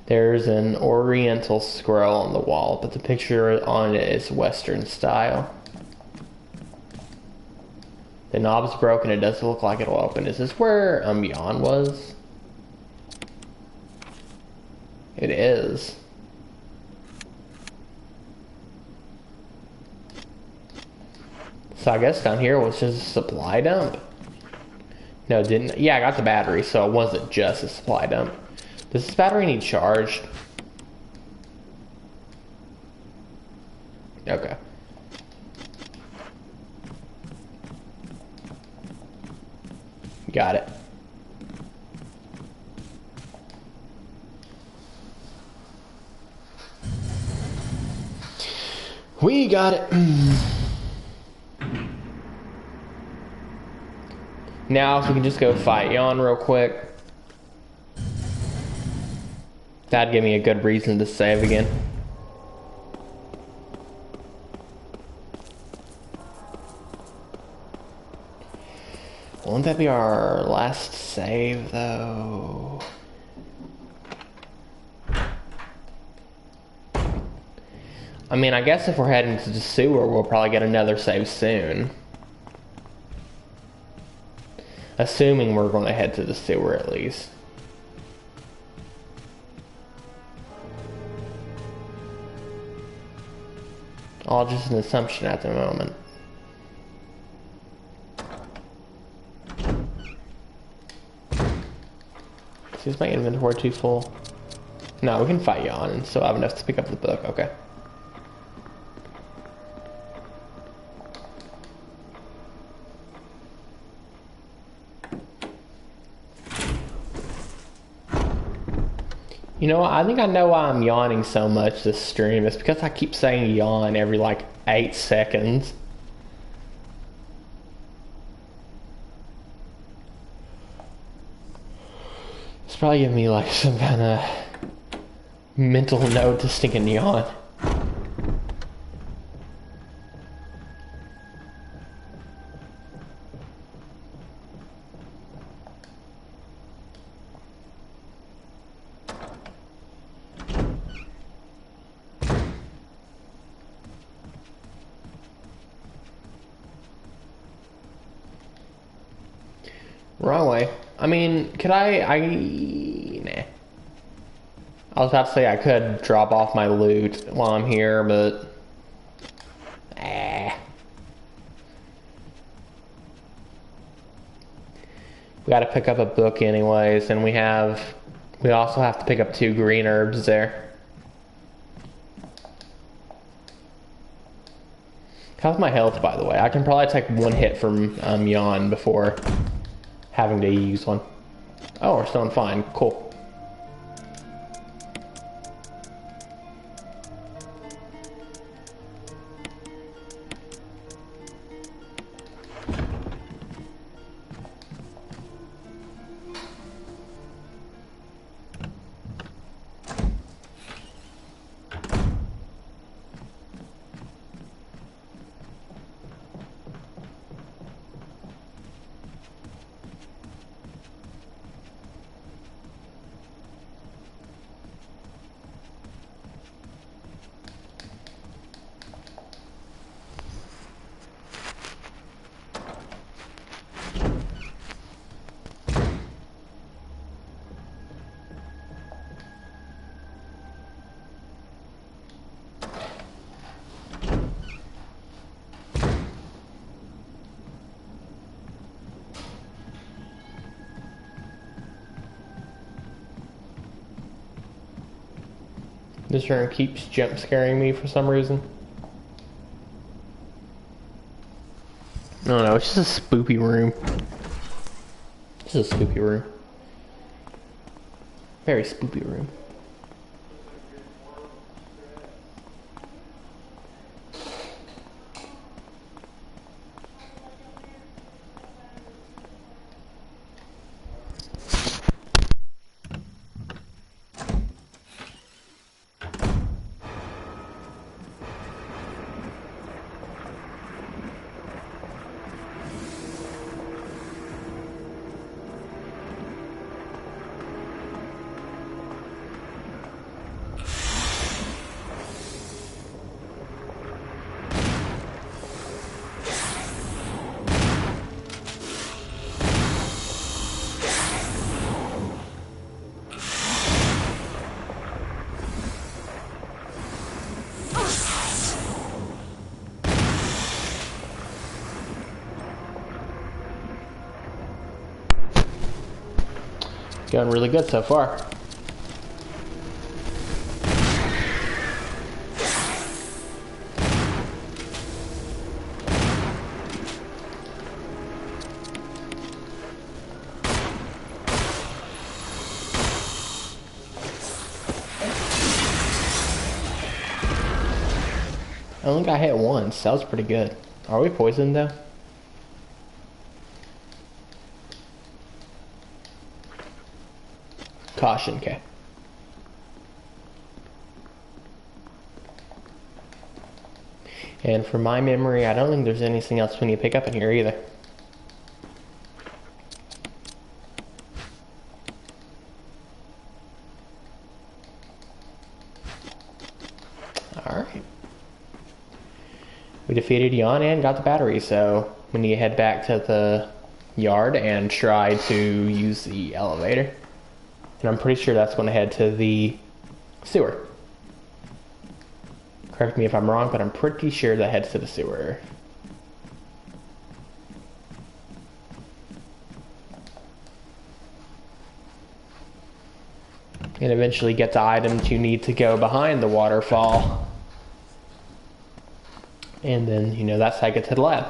There's an oriental scroll on the wall, but the picture on it is Western style. The knob's broken. It doesn't look like it'll open. Is this where Jan was? It is. So I guess down here was just a supply dump. No, it didn't. Yeah, I got the battery, so it wasn't just a supply dump. Does this battery need charged? Okay. Got it. We got it. Now, if we can just go fight Yon real quick. That'd give me a good reason to save again. Won't that be our last save, though? I mean, I guess if we're heading to the sewer, we'll probably get another save soon. Assuming we're going to head to the sewer, at least. All just an assumption at the moment. Is my inventory too full? No, we can fight Yon and still have enough to pick up the book. Okay. You know what? I think I know why I'm yawning so much this stream. It's because I keep saying yawn every like 8 seconds. It's probably giving me like some kind of mental note to stinking yawn. Wrong way. I mean, could nah. I was about to say I could drop off my loot while I'm here, but... We gotta pick up a book anyways, and we also have to pick up 2 green herbs there. How's my health, by the way? I can probably take 1 hit from Yon before having to use one. Oh, we're still on fine. Cool. This room keeps jump scaring me for some reason. I don't know, it's just a spoopy room. It's just a spoopy room. Very spoopy room. Going really good so far. I only got hit once. That was pretty good. Are we poisoned though? Caution, okay. And from my memory, I don't think there's anything else we need to pick up in here either. Alright. We defeated Yon and got the battery, so we need to head back to the yard and try to use the elevator. And I'm pretty sure that's going to head to the sewer. Correct me if I'm wrong, but I'm pretty sure that heads to the sewer. And eventually get the items you need to go behind the waterfall. And then, you know, that's how I get to the lab.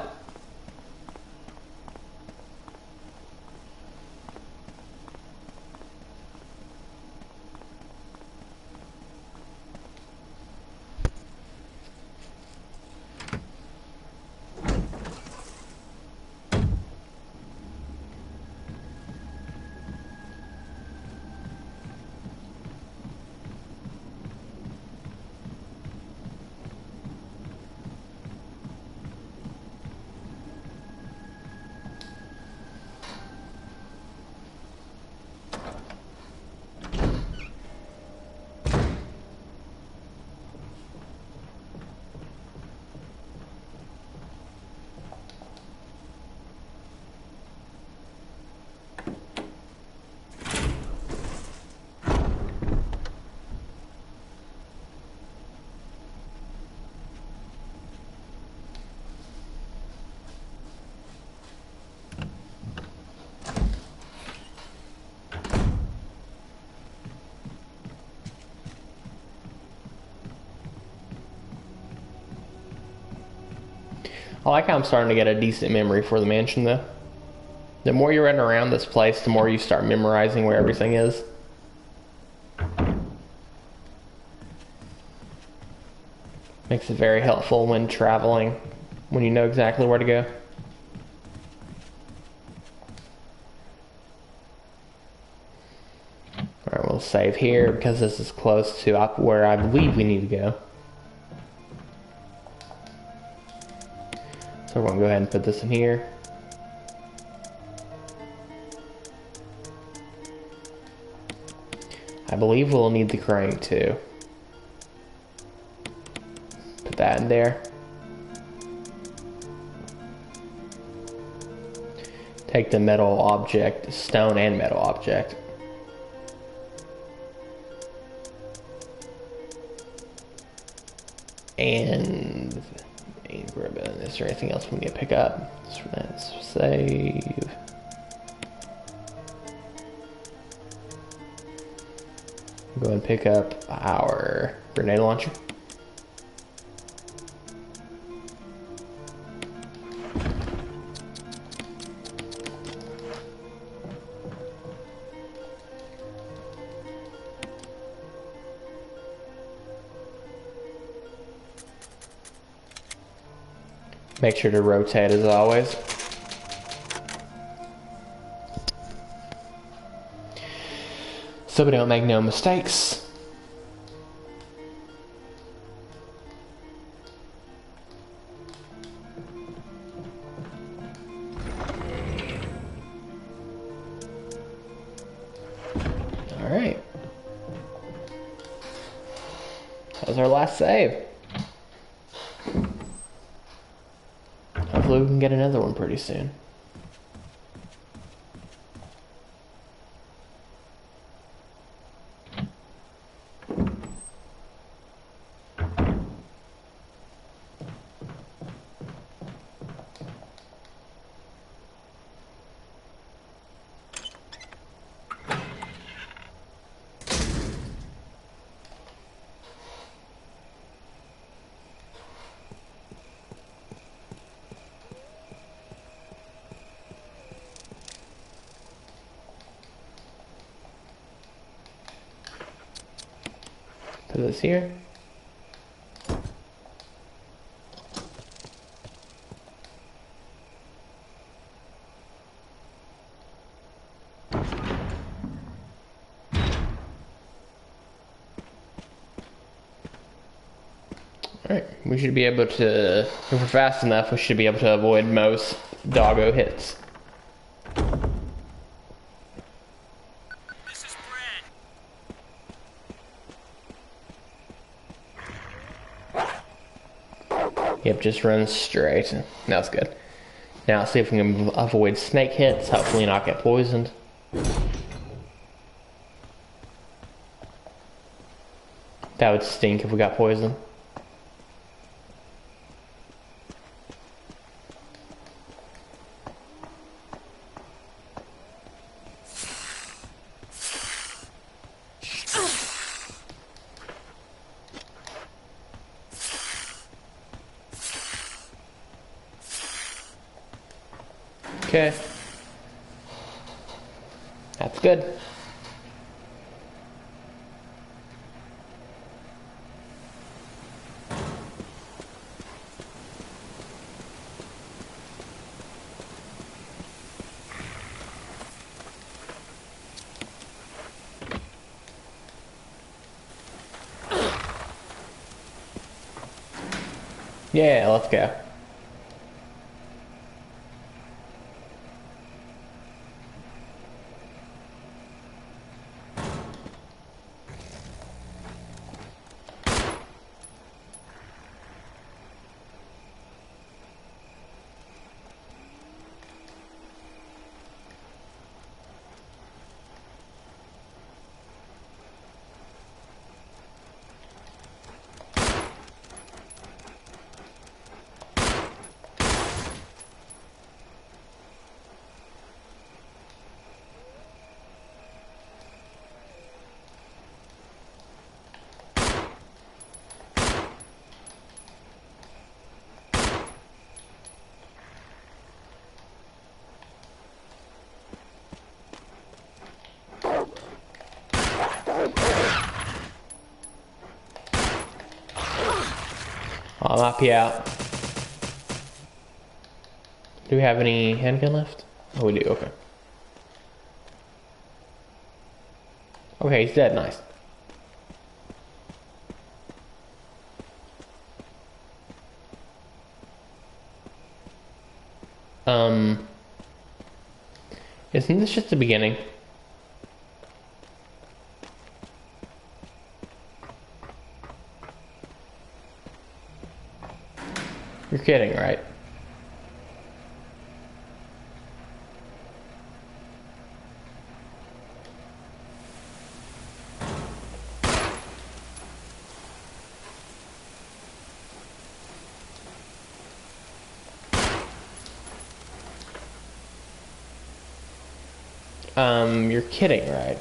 I like how I'm starting to get a decent memory for the mansion though. The more you're running around this place, the more you start memorizing where everything is. Makes it very helpful when traveling, when you know exactly where to go. Alright, we'll save here because this is close to where I believe we need to go. So we're going to go ahead and put this in here. I believe we'll need the crane too. Put that in there. Take the metal object, stone and metal object. And grab it. Is there anything else we need to pick up? So let's save. Go and pick up our grenade launcher. Make sure to rotate as always. So we don't make no mistakes. All right. That was our last save. Hopefully we can get another one pretty soon. Put this here. Alright, we should be able to, if we're fast enough, we should be able to avoid most doggo hits. This is Brad. Yep, just run straight. That's good. Now let's see if we can avoid snake hits, hopefully not get poisoned. That would stink if we got poisoned. Okay. That's good. Yeah, let's go. I'll map you out. Do we have any handgun left? Oh, we do, okay. Okay, he's dead, nice. Isn't this just the beginning? You're kidding, right? You're kidding, right?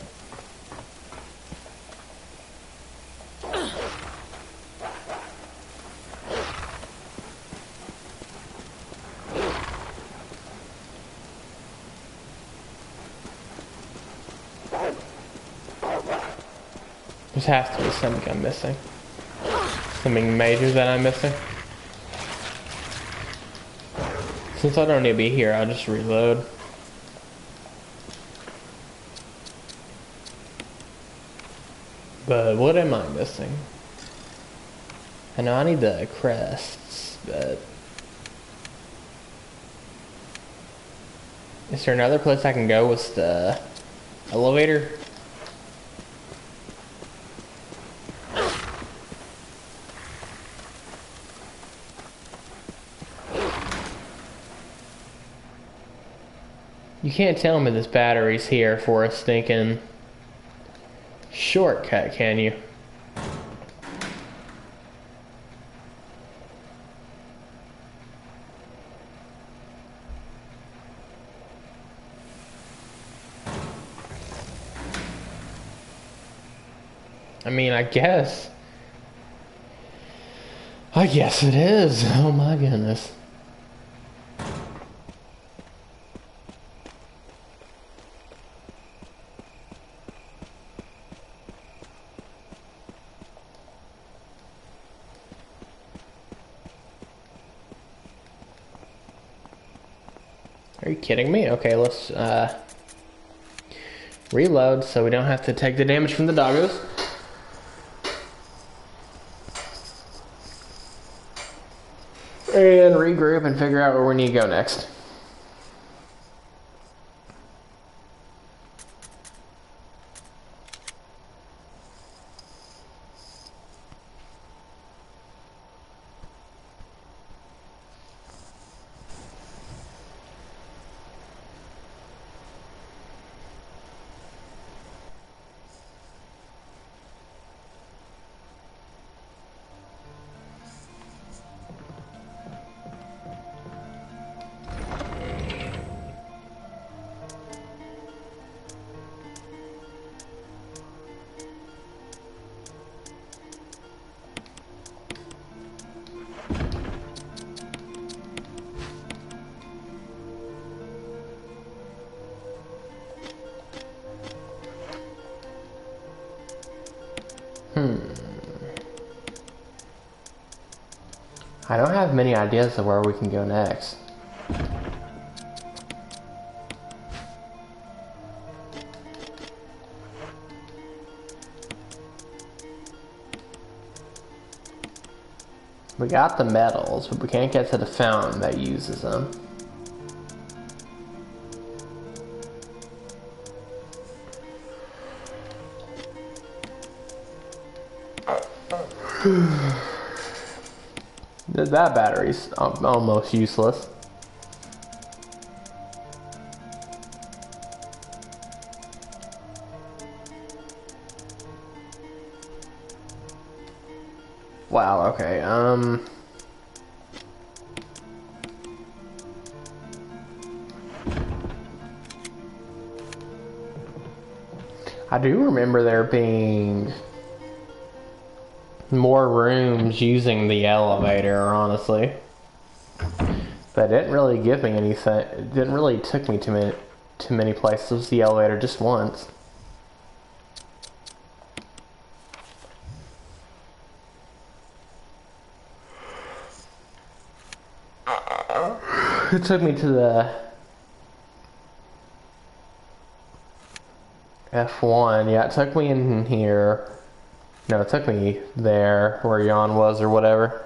There has to be something I'm missing. Something major that I'm missing. Since I don't need to be here, I'll just reload. But what am I missing? I know I need the crests, but... Is there another place I can go with the elevator? You can't tell me this battery's here for a stinking shortcut, can you? I mean, I guess it is. Oh my goodness. Are you kidding me? Okay, let's reload so we don't have to take the damage from the doggos. And regroup and figure out where we need to go next. I don't have many ideas of where we can go next. We got the medals, but we can't get to the fountain that uses them. That battery's almost useless. Wow, okay, I do remember there being more rooms using the elevator, honestly. But it didn't really give me anything. It didn't really took me to many places. It was the elevator just once. It took me to the F1. Yeah, it took me in here. No, it took me there where Jan was or whatever.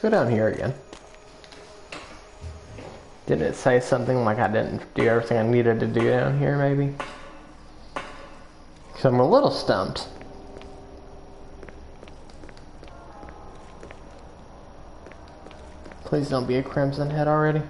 go down here again. Didn't it say something like I didn't do everything I needed to do down here, maybe? Because I'm a little stumped. Please don't be a crimson head already.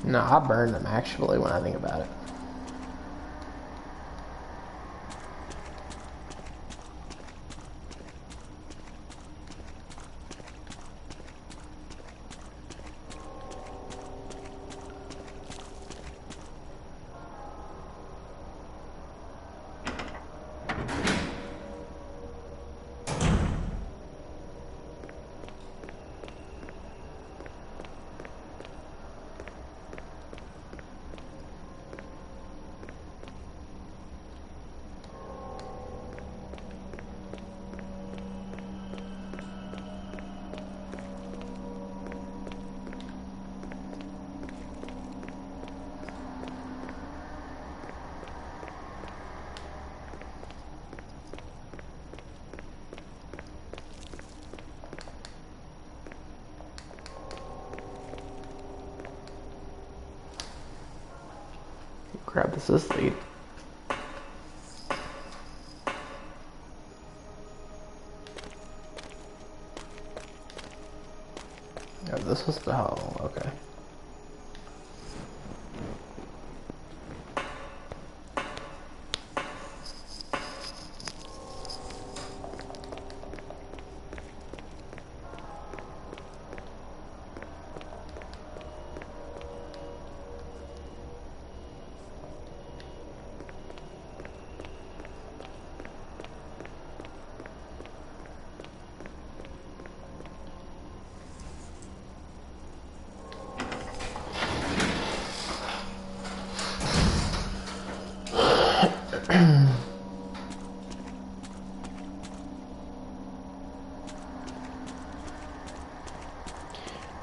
No, I burned them actually when I think about it. Grab this lead. Oh, this was the hole, okay.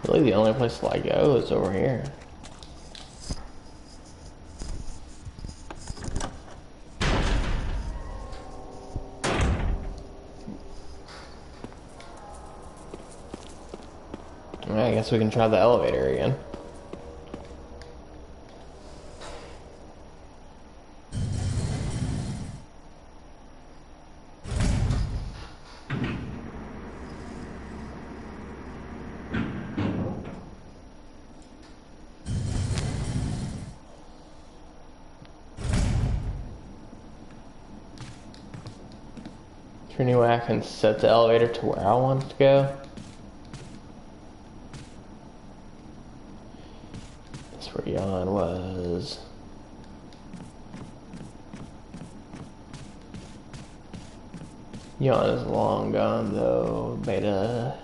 Really, the only place to go is over here. Alright, I guess we can try the elevator again. Is there any way I can set the elevator to where I want it to go? That's where Jan was. Jan is long gone though. Beta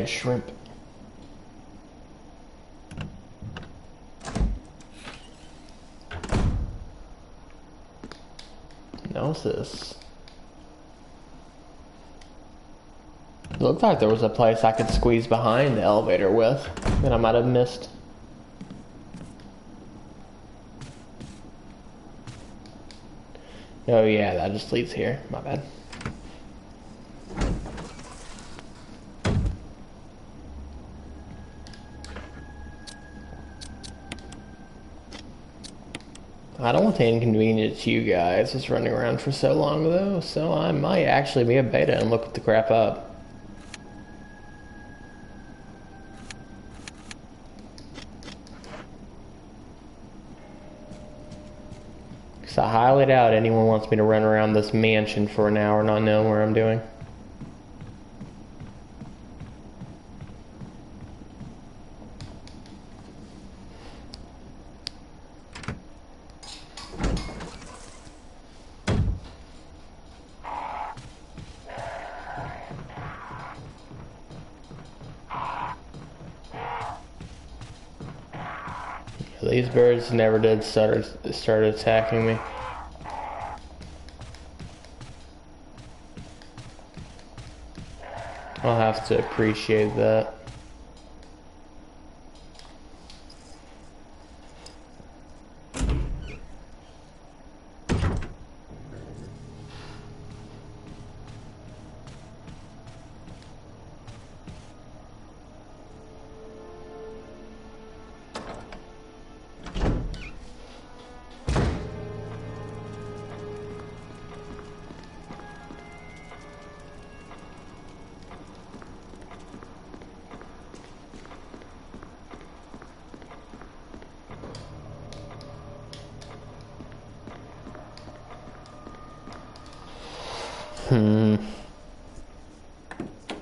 shrimp. What's this? It looked like there was a place I could squeeze behind the elevator with that I might have missed. Oh yeah, that just leads here. My bad. I don't want to inconvenience you guys just running around for so long though, so I might actually be a beta and look the crap up. Because I highly doubt anyone wants me to run around this mansion for an hour not knowing where I'm doing. These birds never did start attacking me. I'll have to appreciate that.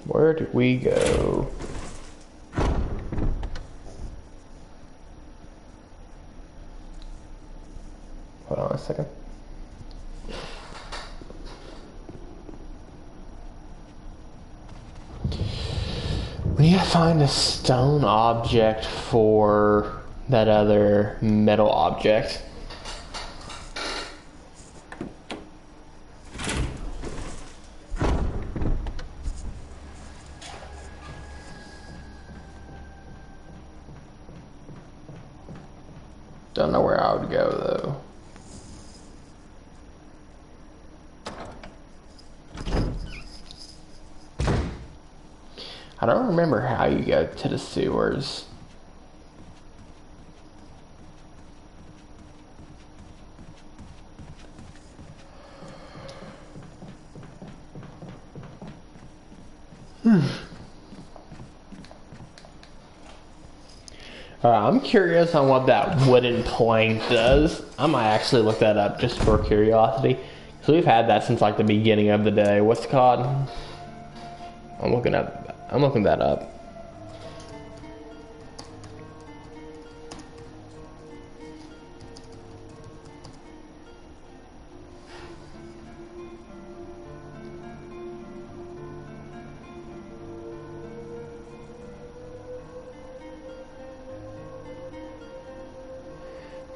Where do we go? Hold on a second. We need to find a stone object for that other metal object. Don't know where I would go though. I don't remember how you go to the sewers. I'm curious on what that wooden plank does. I might actually look that up just for curiosity. So we've had that since like the beginning of the day. What's it called? I'm looking that up.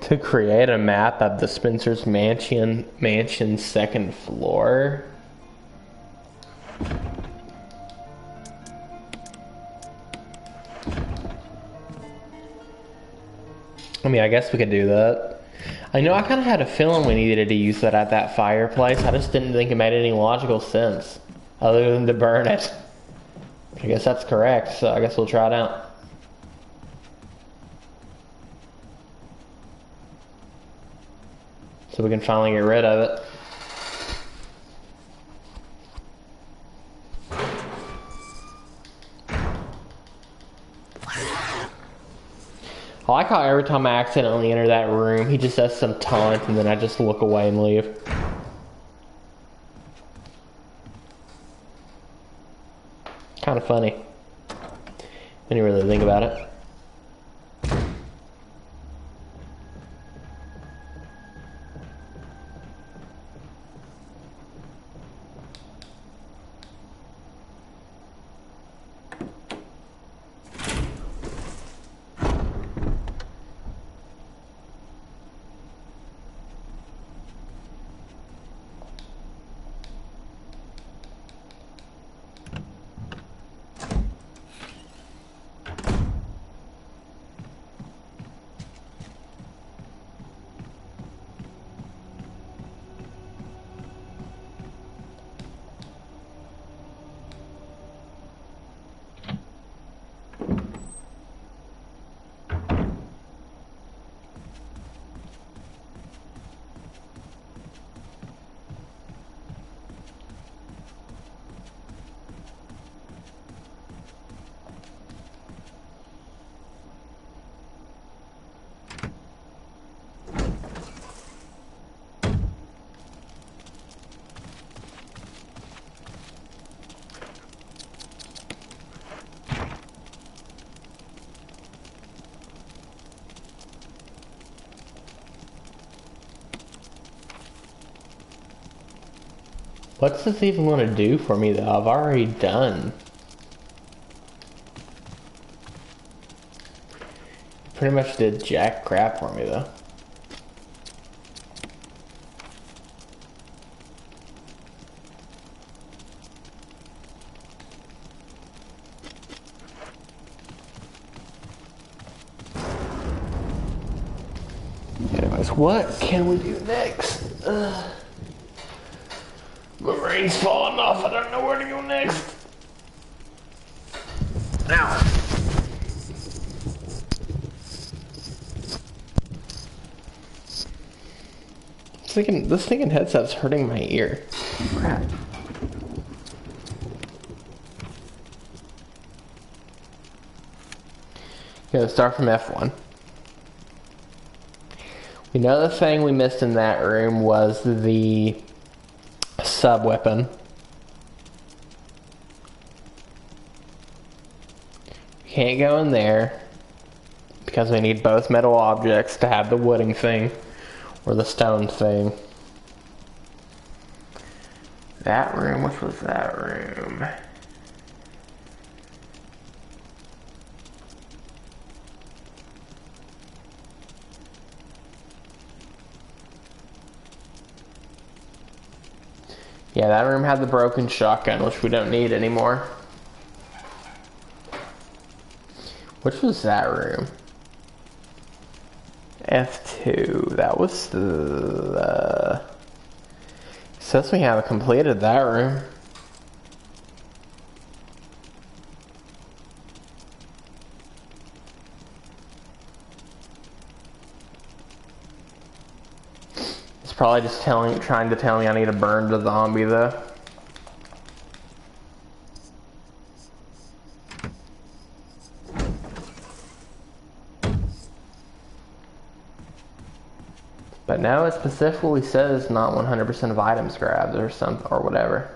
To create a map of the Spencer's mansion's second floor. I mean, I guess we could do that. I know I kind of had a feeling we needed to use that at that fireplace. I just didn't think it made any logical sense other than to burn it. I guess that's correct, so I guess we'll try it out. So we can finally get rid of it. I like how every time I accidentally enter that room, he just does some taunt and then I just look away and leave. Kind of funny when you really think about it. What's this even going to do for me, though? I've already done pretty much did jack crap for me though. Anyways, what can we do next? My brain's falling off. I don't know where to go next. Ow. This thinking headset's hurting my ear. Crap. Okay, let's start from F1. We know the thing we missed in that room was the sub-weapon. We can't go in there because we need both metal objects to have the wooden thing or the stone thing. That room, which was that room? Yeah, that room had the broken shotgun, which we don't need anymore. Which was that room? F2. That was the... It says we haven't completed that room. It's probably just trying to tell me I need to burn the zombie though. But now it specifically says not 100% of items grabbed or something or whatever.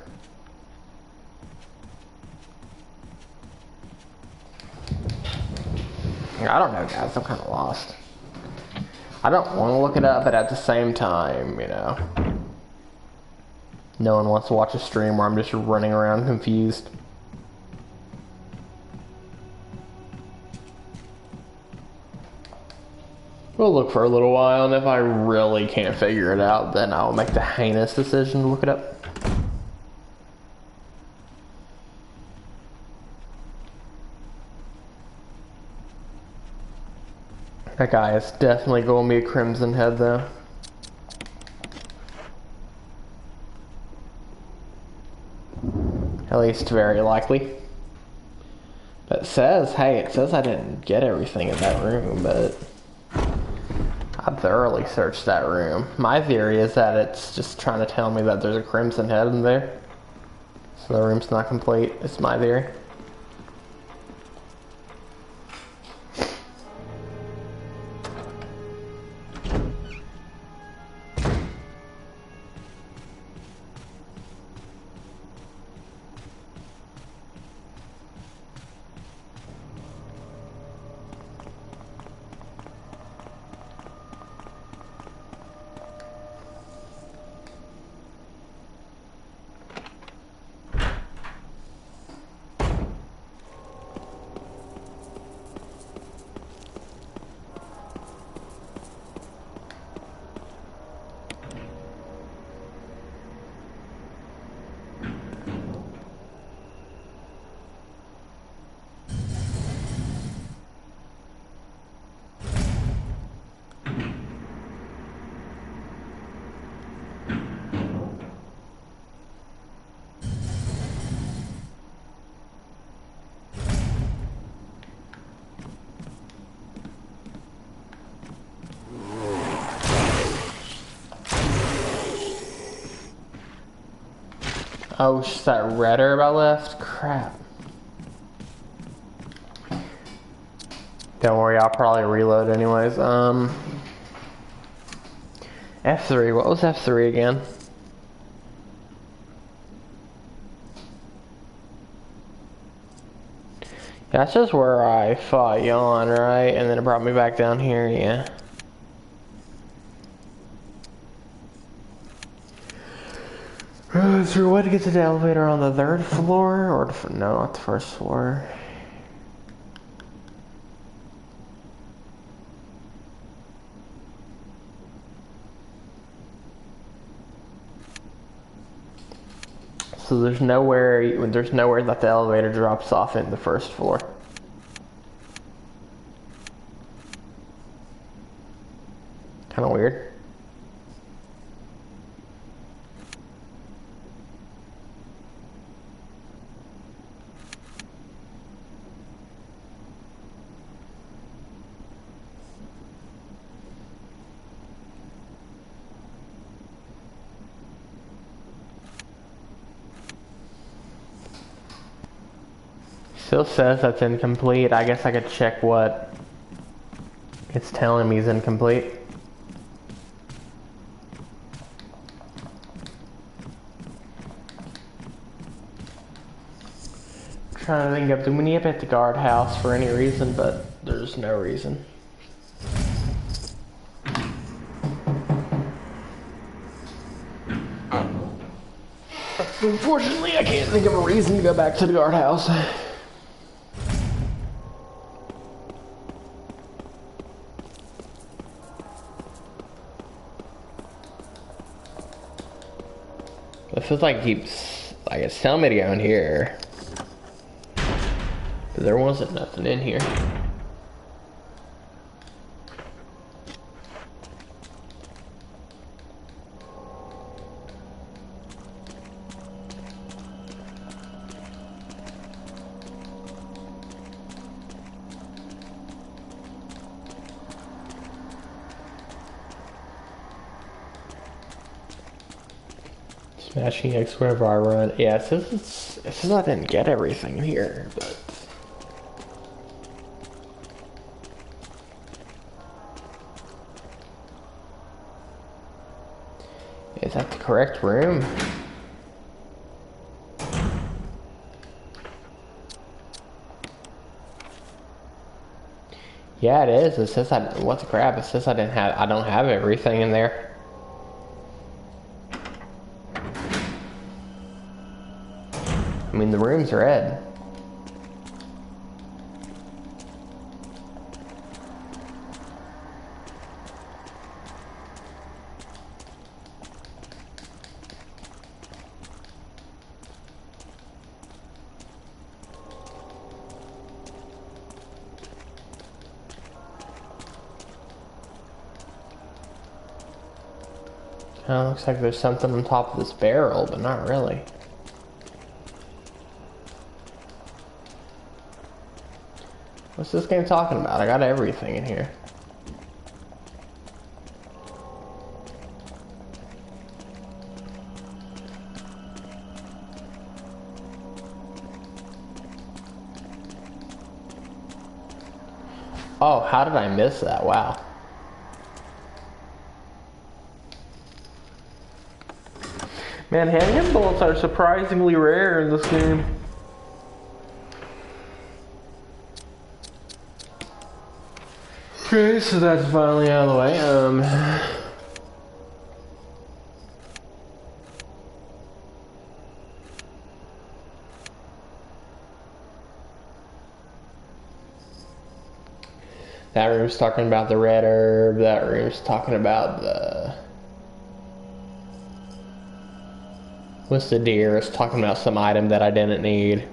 I don't know, guys. I'm kind of lost. I don't want to look it up, but at the same time, you know, no one wants to watch a stream where I'm just running around confused. We'll look for a little while, and if I really can't figure it out, then I'll make the heinous decision to look it up. That guy is definitely going to be a Crimson Head, though. At least very likely. But it says, hey, it says I didn't get everything in that room, but I thoroughly searched that room. My theory is that it's just trying to tell me that there's a Crimson Head in there. So the room's not complete. It's my theory. Oh, it's that red herb I left? Crap. Don't worry, I'll probably reload anyways. F3, what was F3 again? That's just where I fought Yawn, right? And then it brought me back down here, yeah. So what to get to the elevator on the 3rd floor? Or no, not the 1st floor. So there's nowhere that the elevator drops off in the first floor. Kind of weird. Still says that's incomplete. I guess I could check what it's telling me is incomplete. I'm trying to think of, do we need to hit the guardhouse for any reason, but there's no reason. Unfortunately, I can't think of a reason to go back to the guardhouse. It feels like it's telling me to go in here. But there wasn't nothing in here. Smashing X wherever I run. Yeah, it says I didn't get everything here, but... Is that the correct room? Yeah, it is. It says what the crap? It says I don't have everything in there. I mean, the room's red. Kinda looks like there's something on top of this barrel, but not really. What's this game talking about? I got everything in here. Oh, how did I miss that? Wow. Man, handgun bullets are surprisingly rare in this game. Okay, so that's finally out of the way. That room's talking about the red herb. That room's talking about the... What's the deer? It's talking about some item that I didn't need.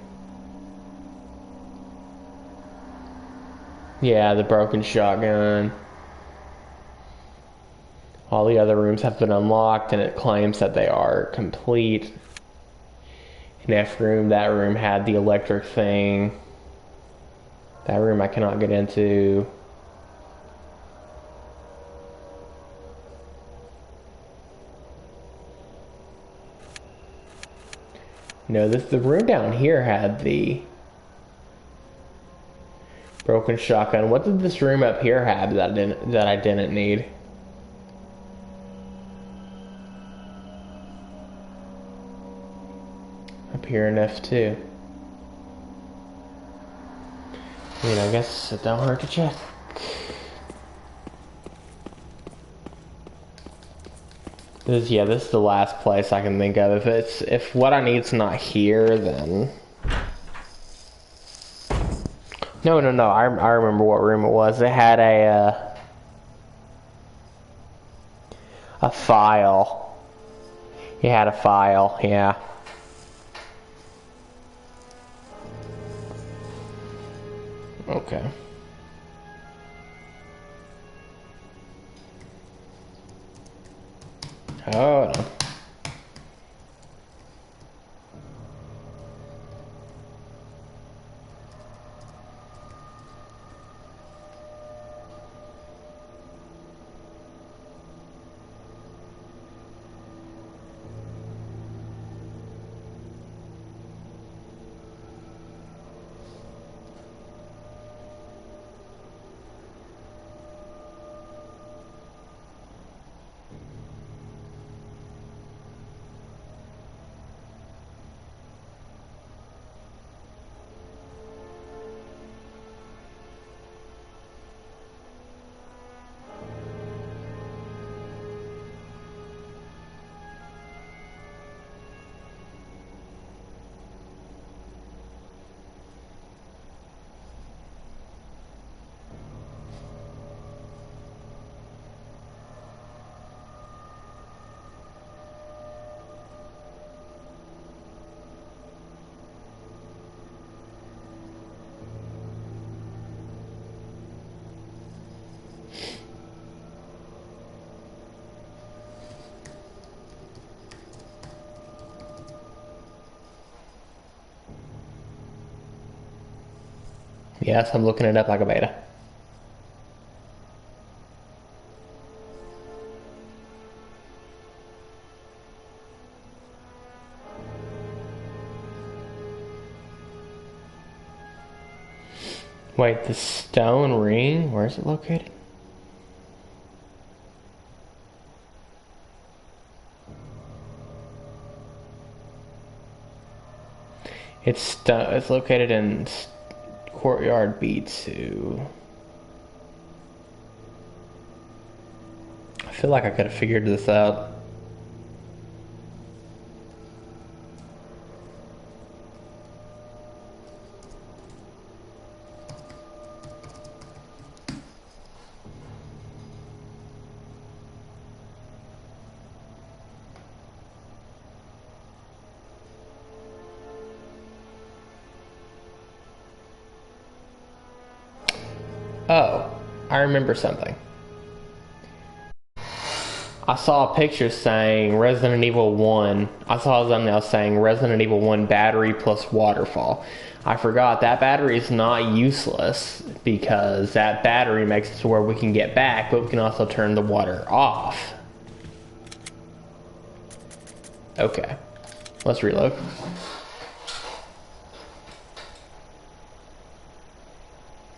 Yeah, the broken shotgun. All the other rooms have been unlocked and it claims that they are complete. In F room, that room had the electric thing. That room I cannot get into. No, the room down here had the broken shotgun. What did this room up here have that I didn't need? Up here in F2. I mean, I guess it don't hurt to check. This is the last place I can think of. If what I need's not here, then... No, I remember what room it was. It had a file. It had a file, yeah. Okay. Hold on. Yes, I'm looking it up like a beta. Wait, the stone ring? Where is it located? It's located in Courtyard B2. I feel like I could have figured this out. Oh, I remember something. I saw a picture saying Resident Evil 1. I saw a thumbnail saying Resident Evil 1 battery plus waterfall. I forgot that battery is not useless because that battery makes it to where we can get back, but we can also turn the water off. Okay, let's reload.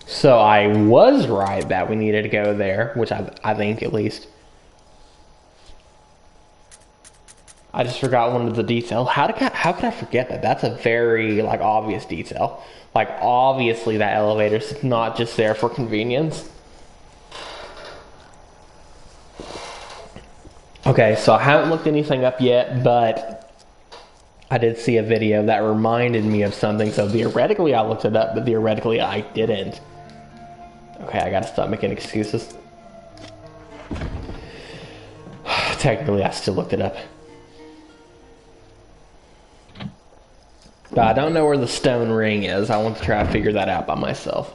So I was right that we needed to go there, which I think at least. I just forgot one of the details. How could I forget that? That's a very like obvious detail. Like obviously that elevator's not just there for convenience. Okay, so I haven't looked anything up yet, but I did see a video that reminded me of something. So theoretically I looked it up, but theoretically I didn't. Okay, I gotta stop making excuses. Technically I still looked it up. But I don't know where the stone ring is. I want to try to figure that out by myself.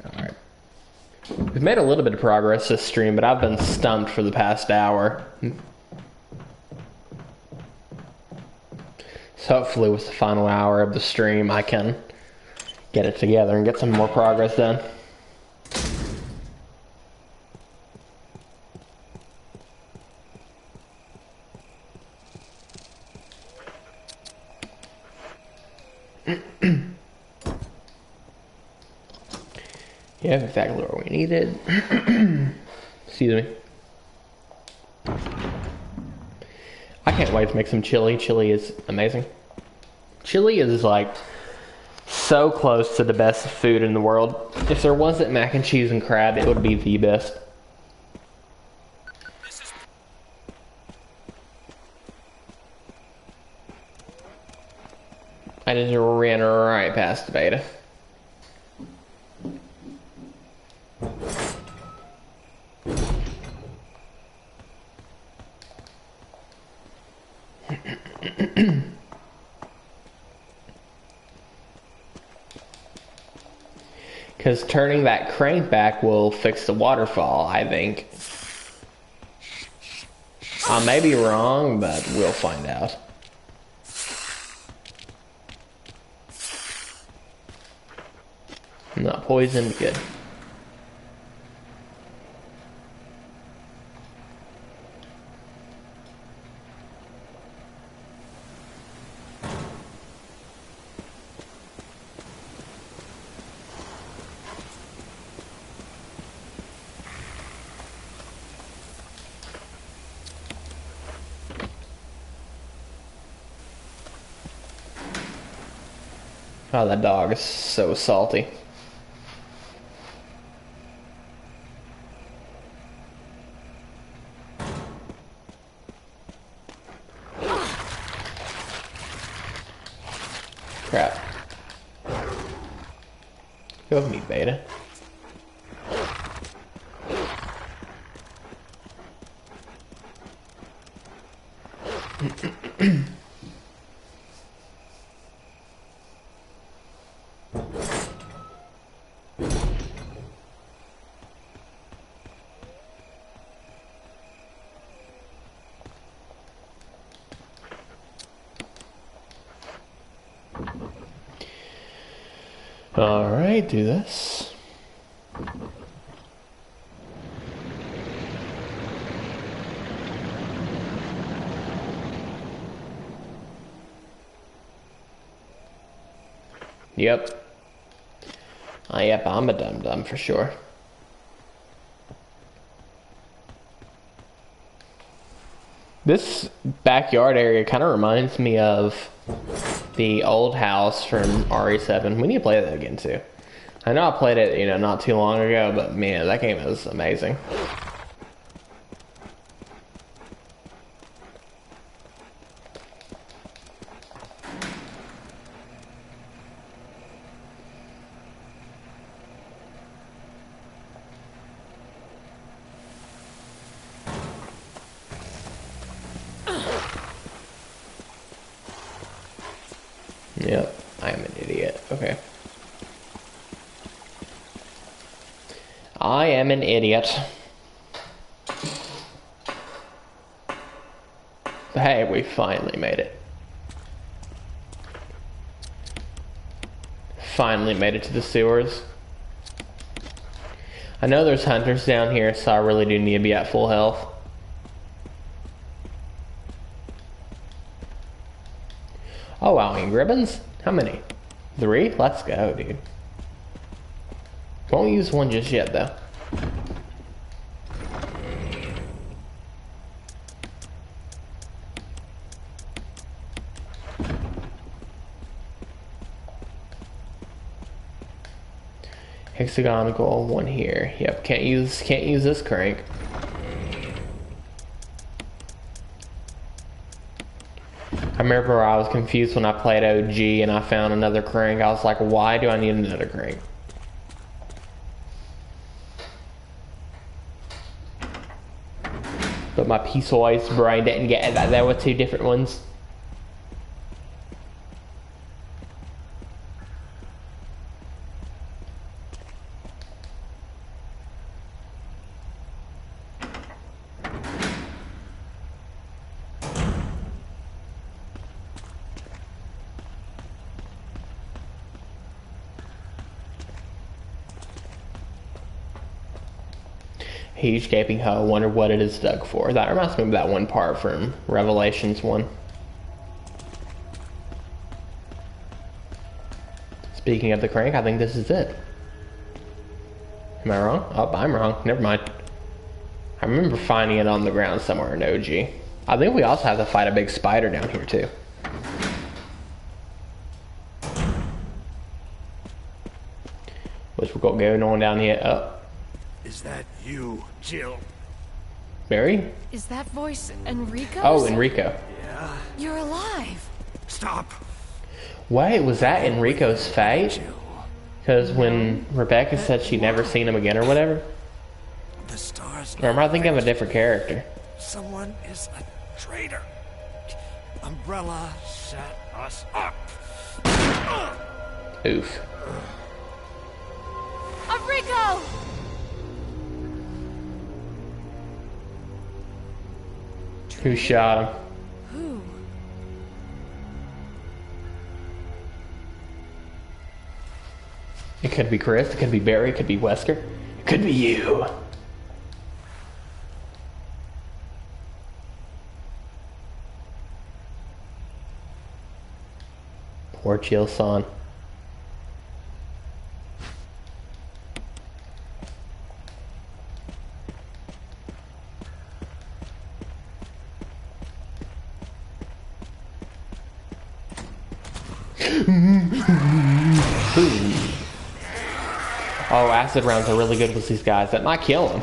Alright. We've made a little bit of progress this stream, but I've been stumped for the past hour. So hopefully with the final hour of the stream, I can get it together and get some more progress done. Yeah, exactly where we needed. Excuse me. I can't wait to make some chili. Chili is amazing. Chili is like so close to the best food in the world. If there wasn't mac and cheese and crab, it would be the best. I just ran right past the beta. Because turning that crank back will fix the waterfall, I think. I may be wrong, but we'll find out. I'm not poisoned, good. Oh, that dog is so salty. Crap. Go with me, Beta. Alright, do this. Yep. Yep, I'm a dum-dum for sure. This backyard area kind of reminds me of the old house from RE7. We need to play that again too. I know I played it, not too long ago, but man, that game is amazing. Yep, I am an idiot. Okay. I am an idiot. But hey, we finally made it. Finally made it to the sewers. I know there's hunters down here, so I really do need to be at full health. Oh wow, ink ribbons? How many? 3? Let's go, dude. Won't use one just yet, though. Hexagonal, one here. Yep, can't use this crank. I remember I was confused when I played OG and I found another crank. I was like, why do I need another crank? But my piece-wise brain didn't get that there were 2 different ones. Huge gaping hole. Wonder what it is dug for. That reminds me of that one part from Revelations 1. Speaking of the crank, I think this is it. Am I wrong? Oh, I'm wrong. Never mind. I remember finding it on the ground somewhere in OG. I think we also have to fight a big spider down here too. Which we've got going on down here. Oh. Is that you, Jill? Barry? Is that voice Enrico's? Oh, Enrico. Yeah. You're alive. Stop. Wait, was that Enrico's fate? Jill. Because when Rebecca said she'd never seen him again or whatever? The stars. Or am I thinking of a different character? Someone is a traitor. Umbrella set us up. Oof. it go? Who shot him? Who? It could be Chris, it could be Barry, it could be Wesker. It could be you. Poor Chill-san. Oh, acid rounds are really good with these guys. That might kill them.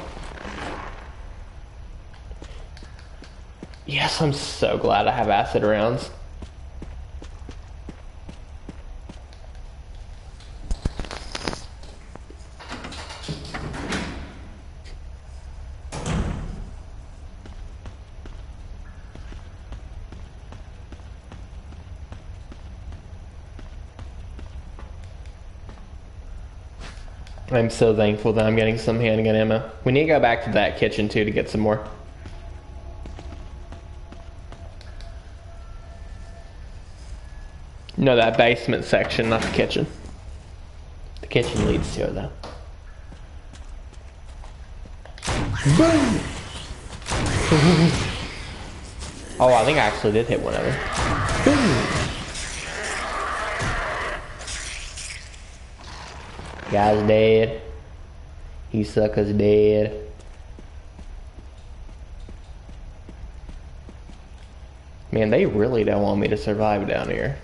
Yes, I'm so glad I have acid rounds. I'm so thankful that I'm getting some handgun ammo. We need to go back to that kitchen too to get some more. No, that basement section, not the kitchen. The kitchen leads to it though. Boom! Oh, I think I actually did hit one of them. Boom! Guy's dead. He sucker's dead. Man, they really don't want me to survive down here.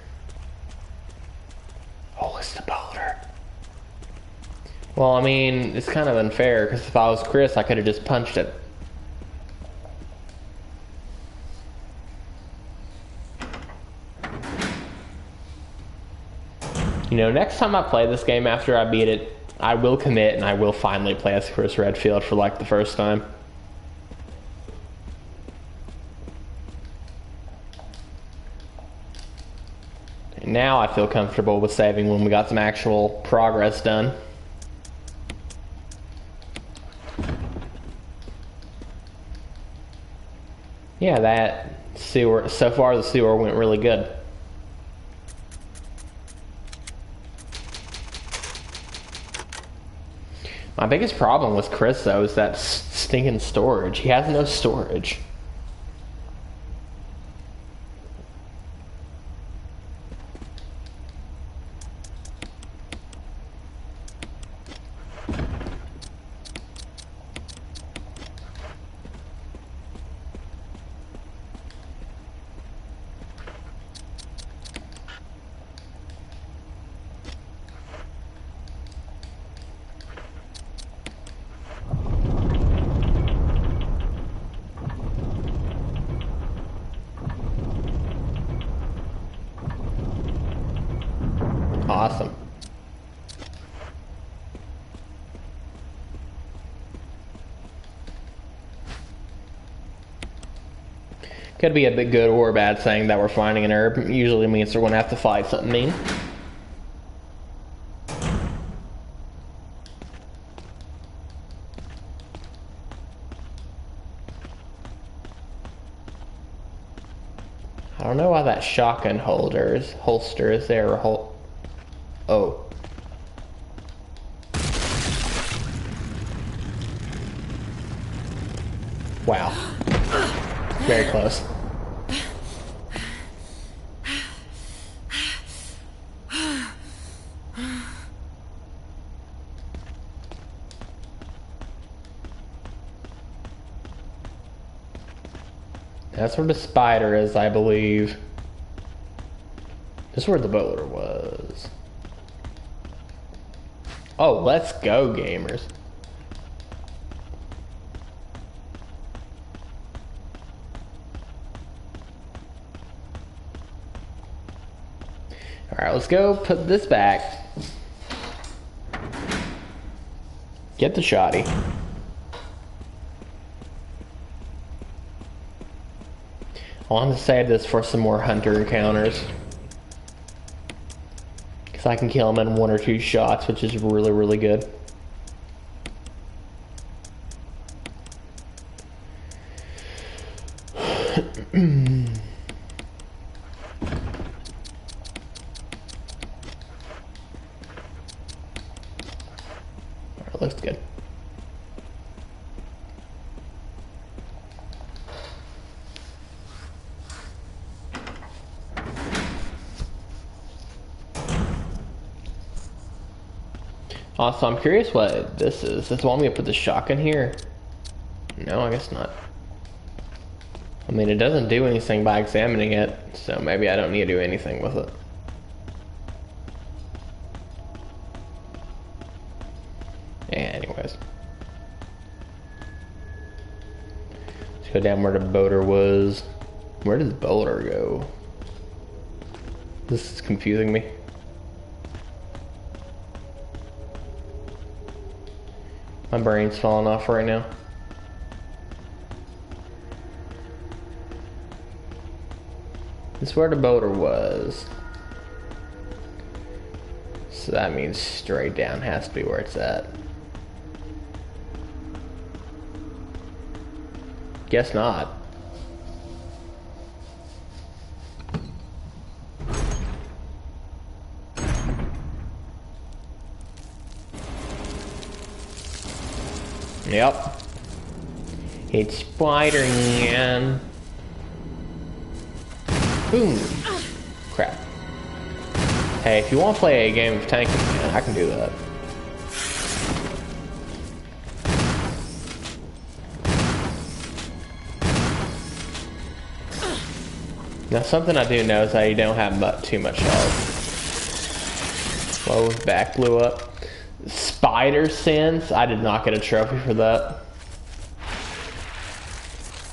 Oh, it's the boulder. Well, I mean, it's kind of unfair, because if I was Chris, I could have just punched it. You know, next time I play this game after I beat it, I will commit and I will finally play as Chris Redfield for like the first time. And now I feel comfortable with saving when we got some actual progress done. Yeah, that sewer, so far the sewer went really good. My biggest problem with Chris, though, is that stinking storage. He has no storage. Awesome. Could be a bit good or bad thing that we're finding an herb. Usually means we're going to have to fight something mean. I don't know why that shotgun holster is there. Or oh. Wow. Very close. That's where the spider is, I believe. This is where the boulder was. Oh, let's go, gamers. Alright, let's go put this back. Get the shotty. I want to save this for some more hunter encounters. Because I can kill them in 1 or 2 shots, which is really, really good. looks good. Also, I'm curious what this is. Does it want me to put the shotgun here? No, I guess not. I mean, it doesn't do anything by examining it, so maybe I don't need to do anything with it. Yeah, anyways. Let's go down where the boulder was. Where did the boulder go? This is confusing me. My brain's falling off right now. This is where the boulder was. So that means straight down has to be where it's at. Guess not. Yep. It's Spider-Man. Boom. Crap. Hey, if you want to play a game of tanking, man, I can do that. Now, something I do know is that you don't have too much health. Whoa, his back blew up. Spider sense. I did not get a trophy for that.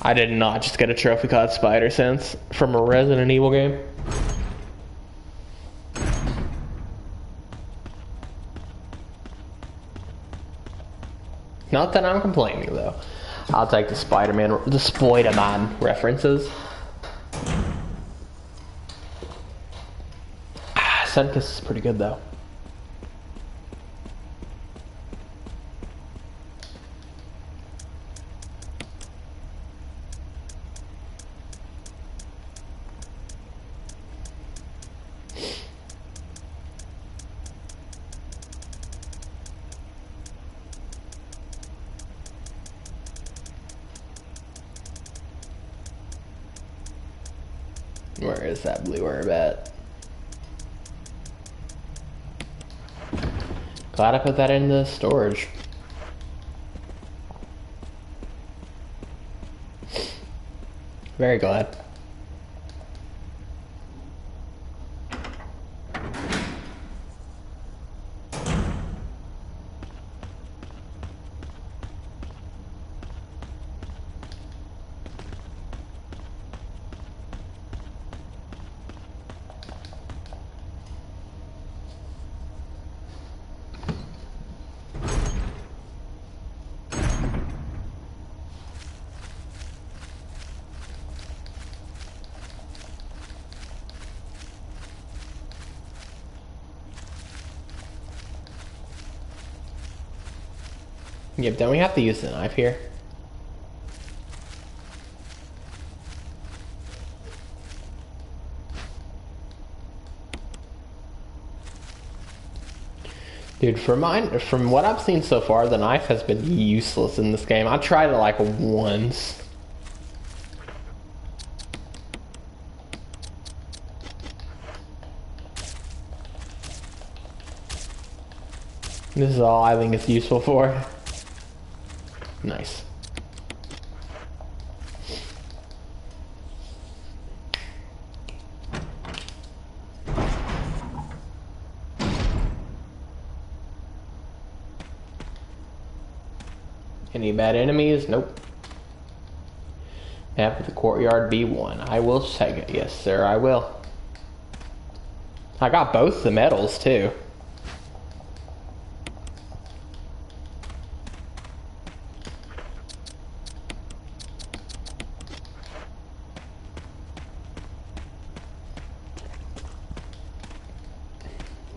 I did not just get a trophy called Spider Sense from a Resident Evil game. Not that I'm complaining though. I'll take the the Spider-Man references. Sunkiss is pretty good though. Where is that blue herb at? Glad I put that in the storage. Very glad. Yep, don't we have to use the knife here? Dude, from what I've seen so far, the knife has been useless in this game. I tried it like once. This is all I think it's useful for. Nice. Any bad enemies? Nope. Map of the courtyard B1. I will take it. Yes, sir, I will. I got both the medals, too.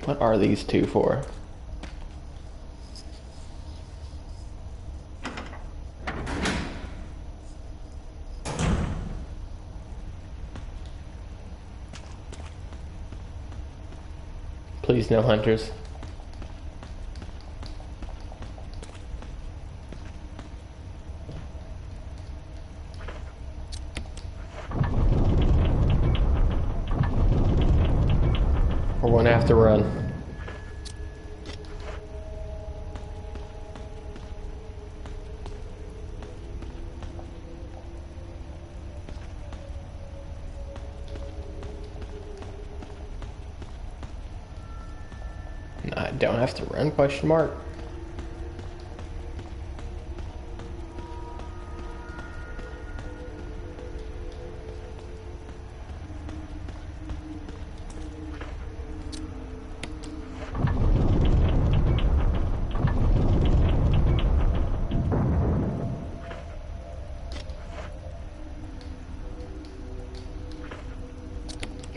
What are these two for? Please no hunters. run. I don't have to run, question mark.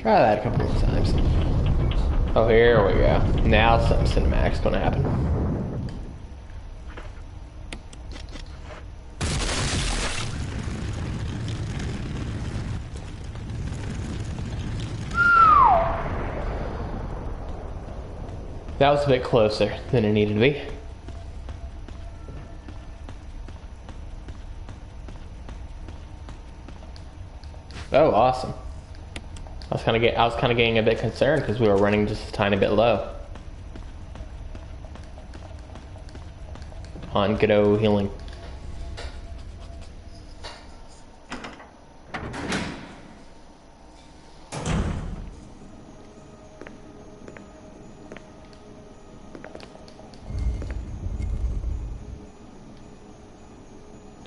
Try that a couple more times. Oh, here we go. Now something cinematic's gonna happen. That was a bit closer than it needed to be. Oh, awesome. I was kind of getting a bit concerned because we were running just a tiny bit low on good old healing.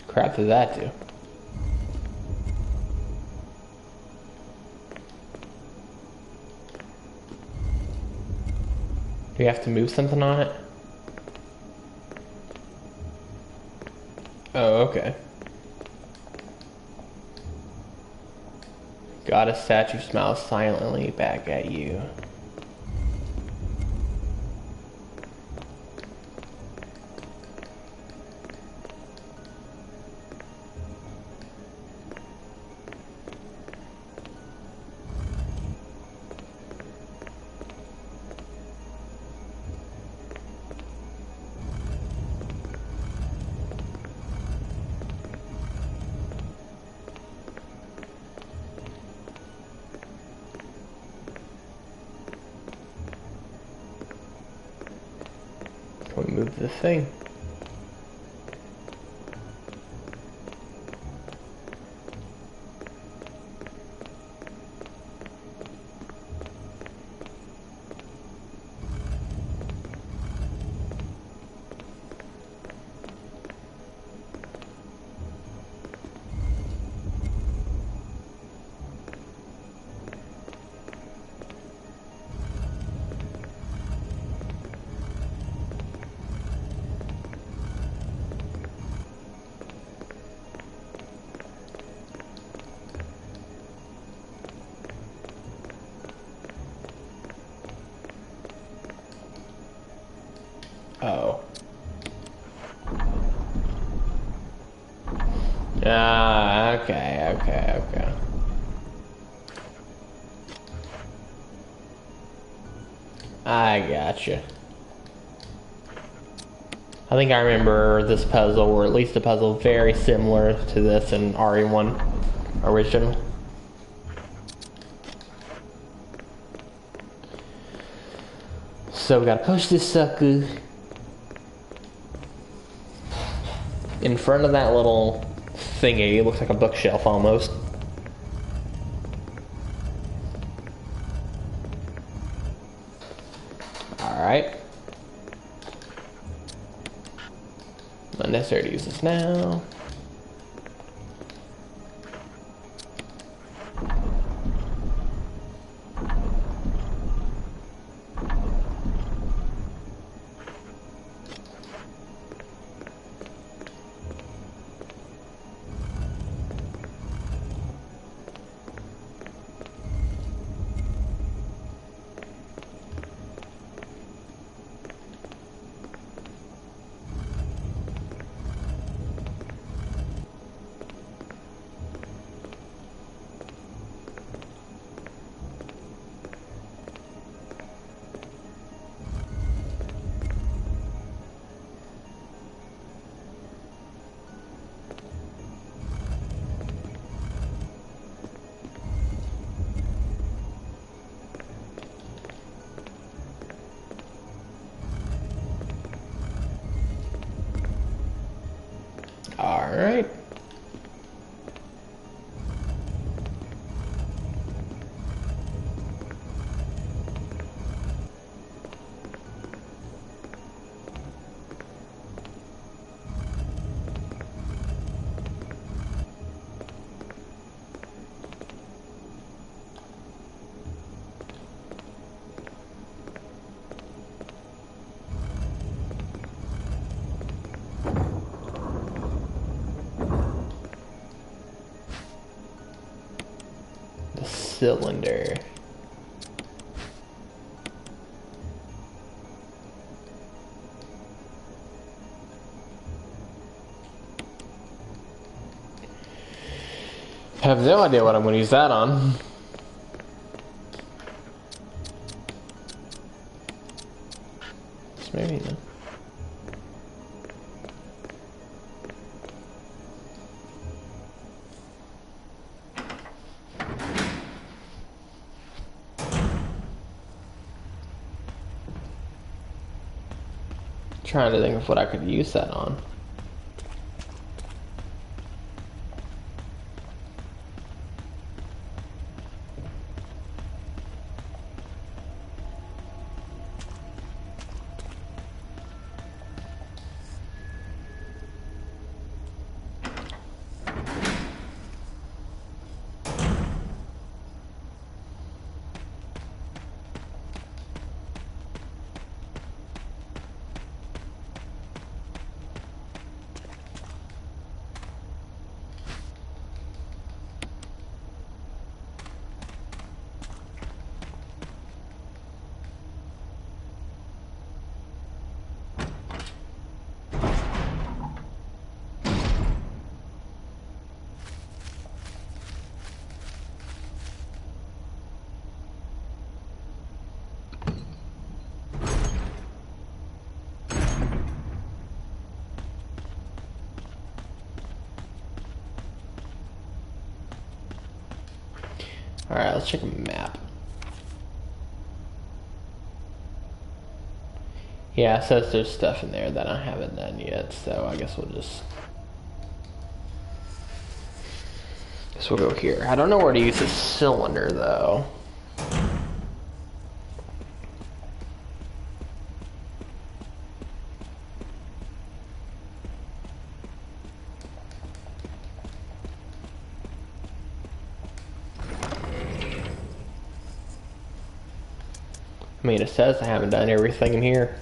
Crap did that do? Do you have to move something on it? Oh, okay. God, a statue smiles silently back at you. Can we move this thing? Oh. Ah, okay. I gotcha. I think I remember this puzzle, or at least a puzzle very similar to this in RE1 original. So we gotta push this sucker in front of that little thingy. It looks like a bookshelf almost. Alright. Unnecessary to use this now. Alright. Cylinder. I have no idea what I'm going to use that on. Maybe no. Trying to think of what I could use that on. Alright, let's check a map. Yeah, it says there's stuff in there that I haven't done yet, so I guess we'll go here. I don't know where to use the cylinder though. I mean, it says I haven't done everything in here.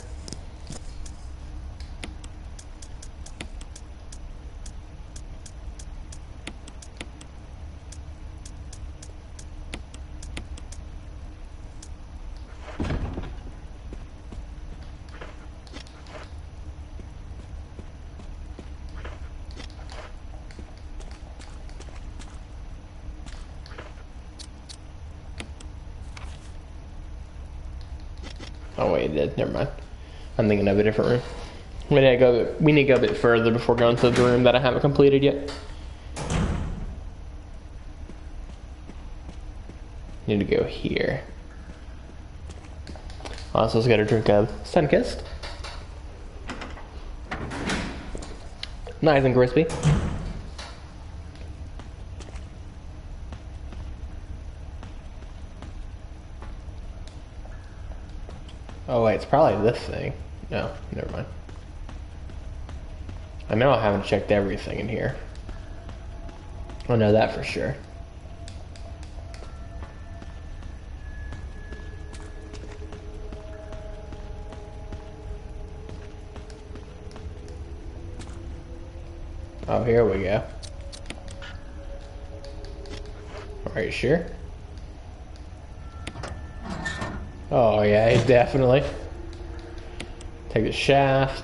Oh wait, never mind. I'm thinking of a different room. We need to go a bit further before going to the room that I haven't completed yet. Need to go here. Also, let's get a drink of Sunkist. Nice and crispy. Oh wait, it's probably this thing. No, never mind. I know I haven't checked everything in here. I know that for sure. Oh, here we go. Are you sure? Oh yeah, definitely. Take the shaft.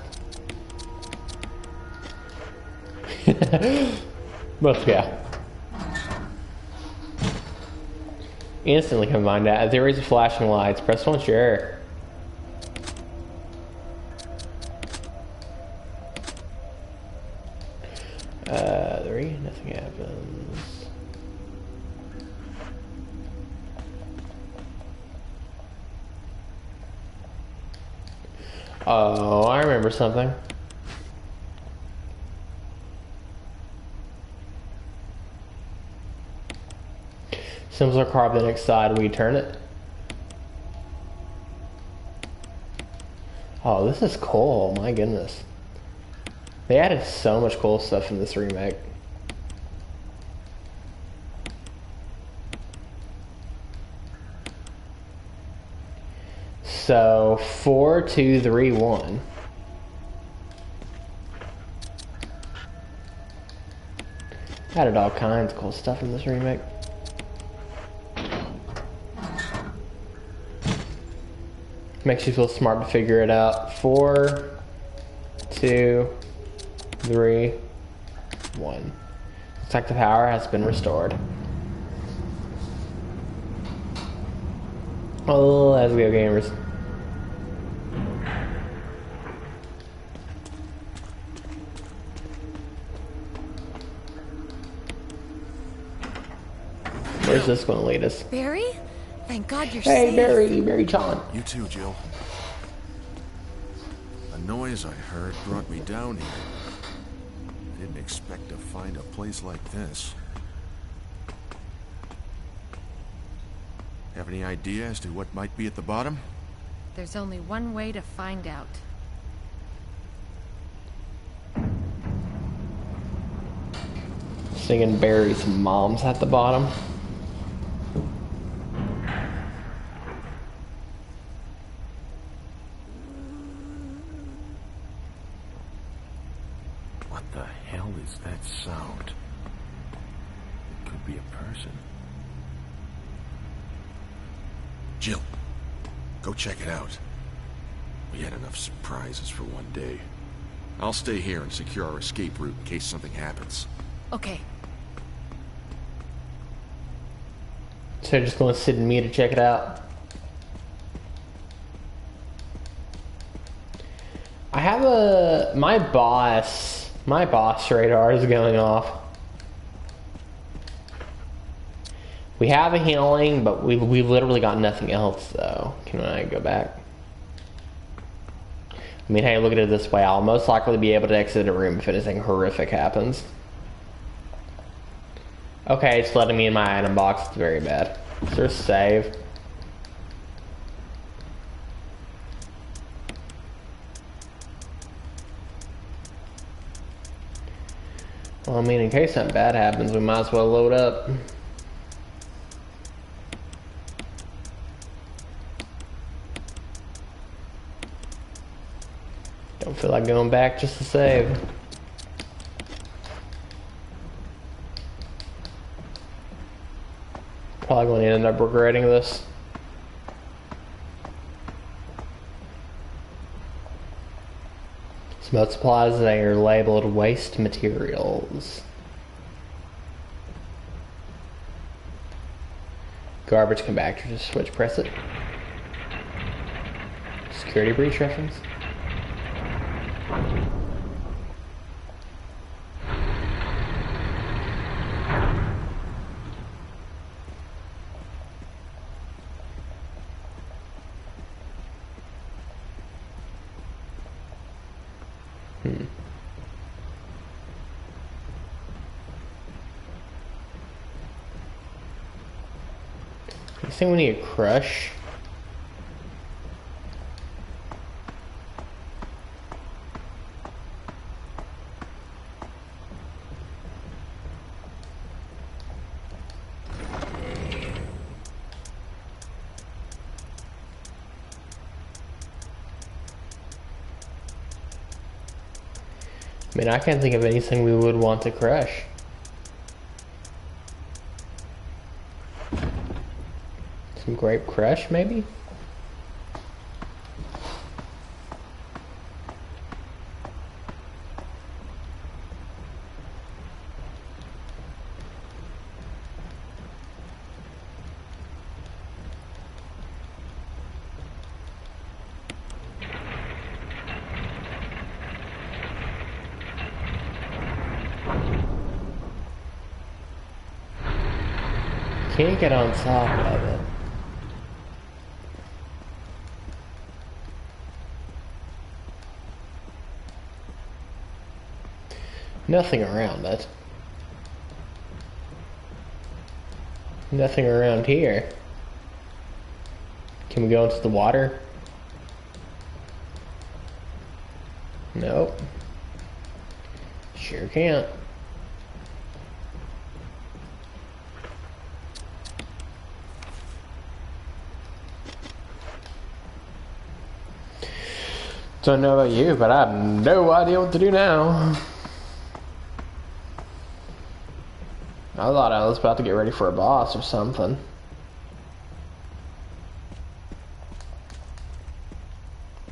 But yeah. Instantly combine that. There is flashing lights. Press one, sure. Three, nothing happens. Oh, I remember something. Similar carbonic side, we turn it. Oh, this is cool. My goodness. They added so much cool stuff in this remake. So, 4, 2, 3, 1. Added all kinds of cool stuff in this remake. Makes you feel smart to figure it out. 4, 2, 3, 1. Looks like the power has been restored. Oh, let's go, gamers. Where's this going to lead us? Barry? Thank God you're Hey, safe. Barry John. You too, Jill. A noise I heard brought me down here. I didn't expect to find a place like this. Have any idea as to what might be at the bottom? There's only one way to find out. Singing Barry's mom's at the bottom. What the hell is that sound? It could be a person. Jill, go check it out. We had enough surprises for one day. I'll stay here and secure our escape route in case something happens. Okay. So just going to sit and me to check it out. I have my boss radar is going off. We have a healing, but we've literally got nothing else though. Can I go back? I mean, hey, look at it this way. I'll most likely be able to exit a room if anything horrific happens. Okay, it's letting me in my item box. It's very bad. Is there a save? Well, I mean, in case something bad happens, we might as well load up. Don't feel like going back just to save. Probably going to end up regretting this. Smoke supplies, they are labeled waste materials. Garbage compactor, just switch, press it. Security breach reference. I think we need a crush. I mean, I can't think of anything we would want to crush. Some grape crush, maybe? Can't get on top of it. Nothing around it. Nothing around here. Can we go into the water? Nope. Sure can't. Don't know about you, but I have no idea what to do now. I thought I was about to get ready for a boss or something.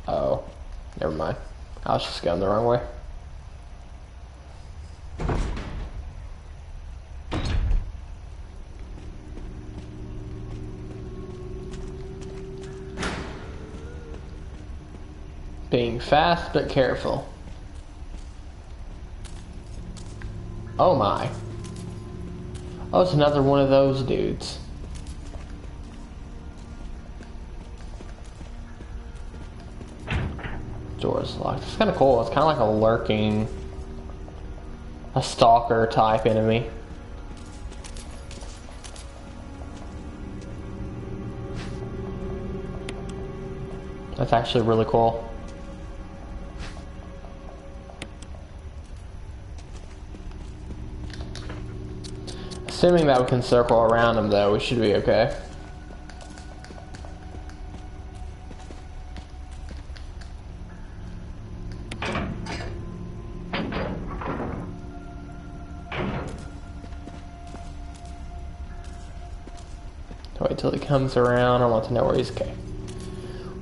Oh, never mind. I was just going the wrong way. Being fast but careful. Oh my. Oh, it's another one of those dudes. Door's locked. It's kind of cool. It's kind of like a lurking, a stalker type enemy. That's actually really cool. Assuming that we can circle around him though, we should be okay. Wait till he comes around. I want to know where he's okay.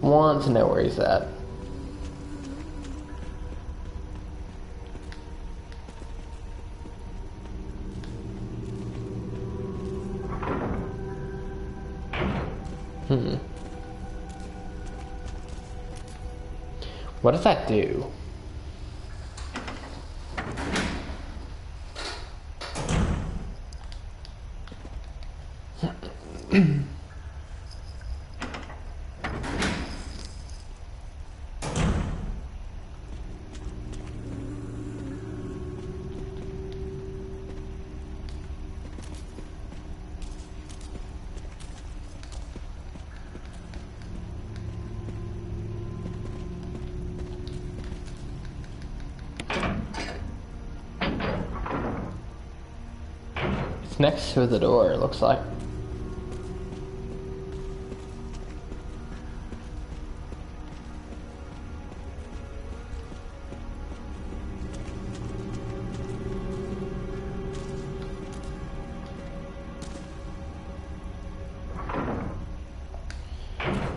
Want to know where he's at. What does that do? It's next to the door, it looks like.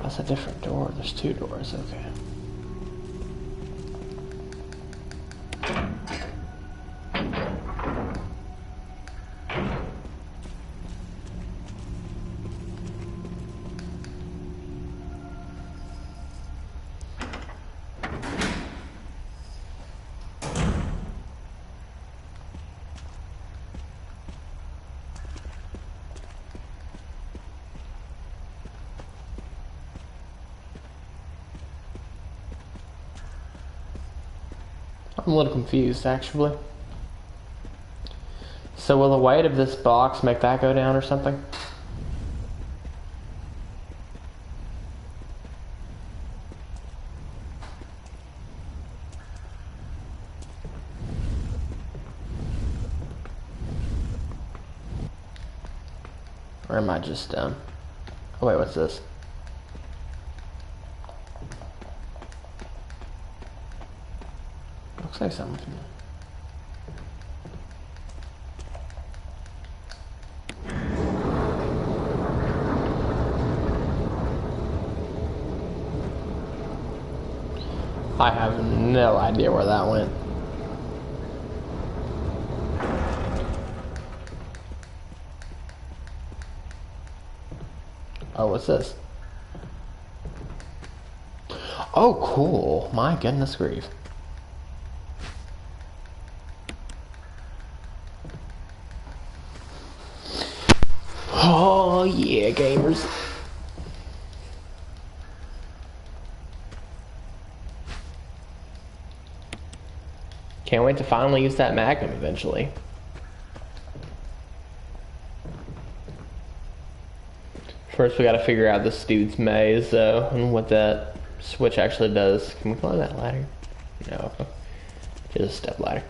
That's a different door. There's two doors, okay. I'm a little confused, actually. So will the weight of this box make that go down or something? Or am I just dumb? Oh wait, what's this? Looks like something. I have no idea where that went. Oh, what's this? Oh, cool. My goodness grief. Oh, yeah, gamers. Can't wait to finally use that magnum eventually. First, we gotta figure out this dude's maze, though, and what that switch actually does. Can we climb that ladder? No. Just a step ladder.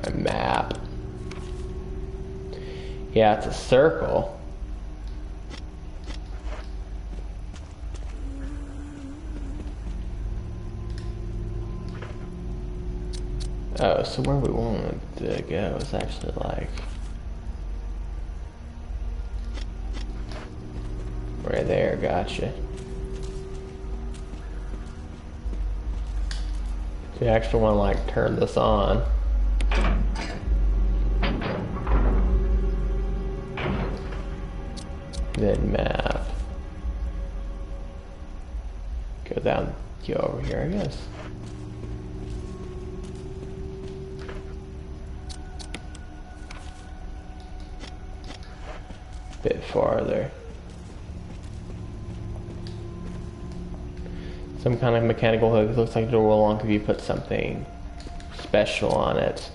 A map. Yeah, it's a circle. Oh, so where we wanted to go is actually like right there. Gotcha. So you actually want to like turn this on. Then map. Go down, go over here, I guess. Bit farther. Some kind of mechanical hook. It looks like the door will unlock if you put something special on it.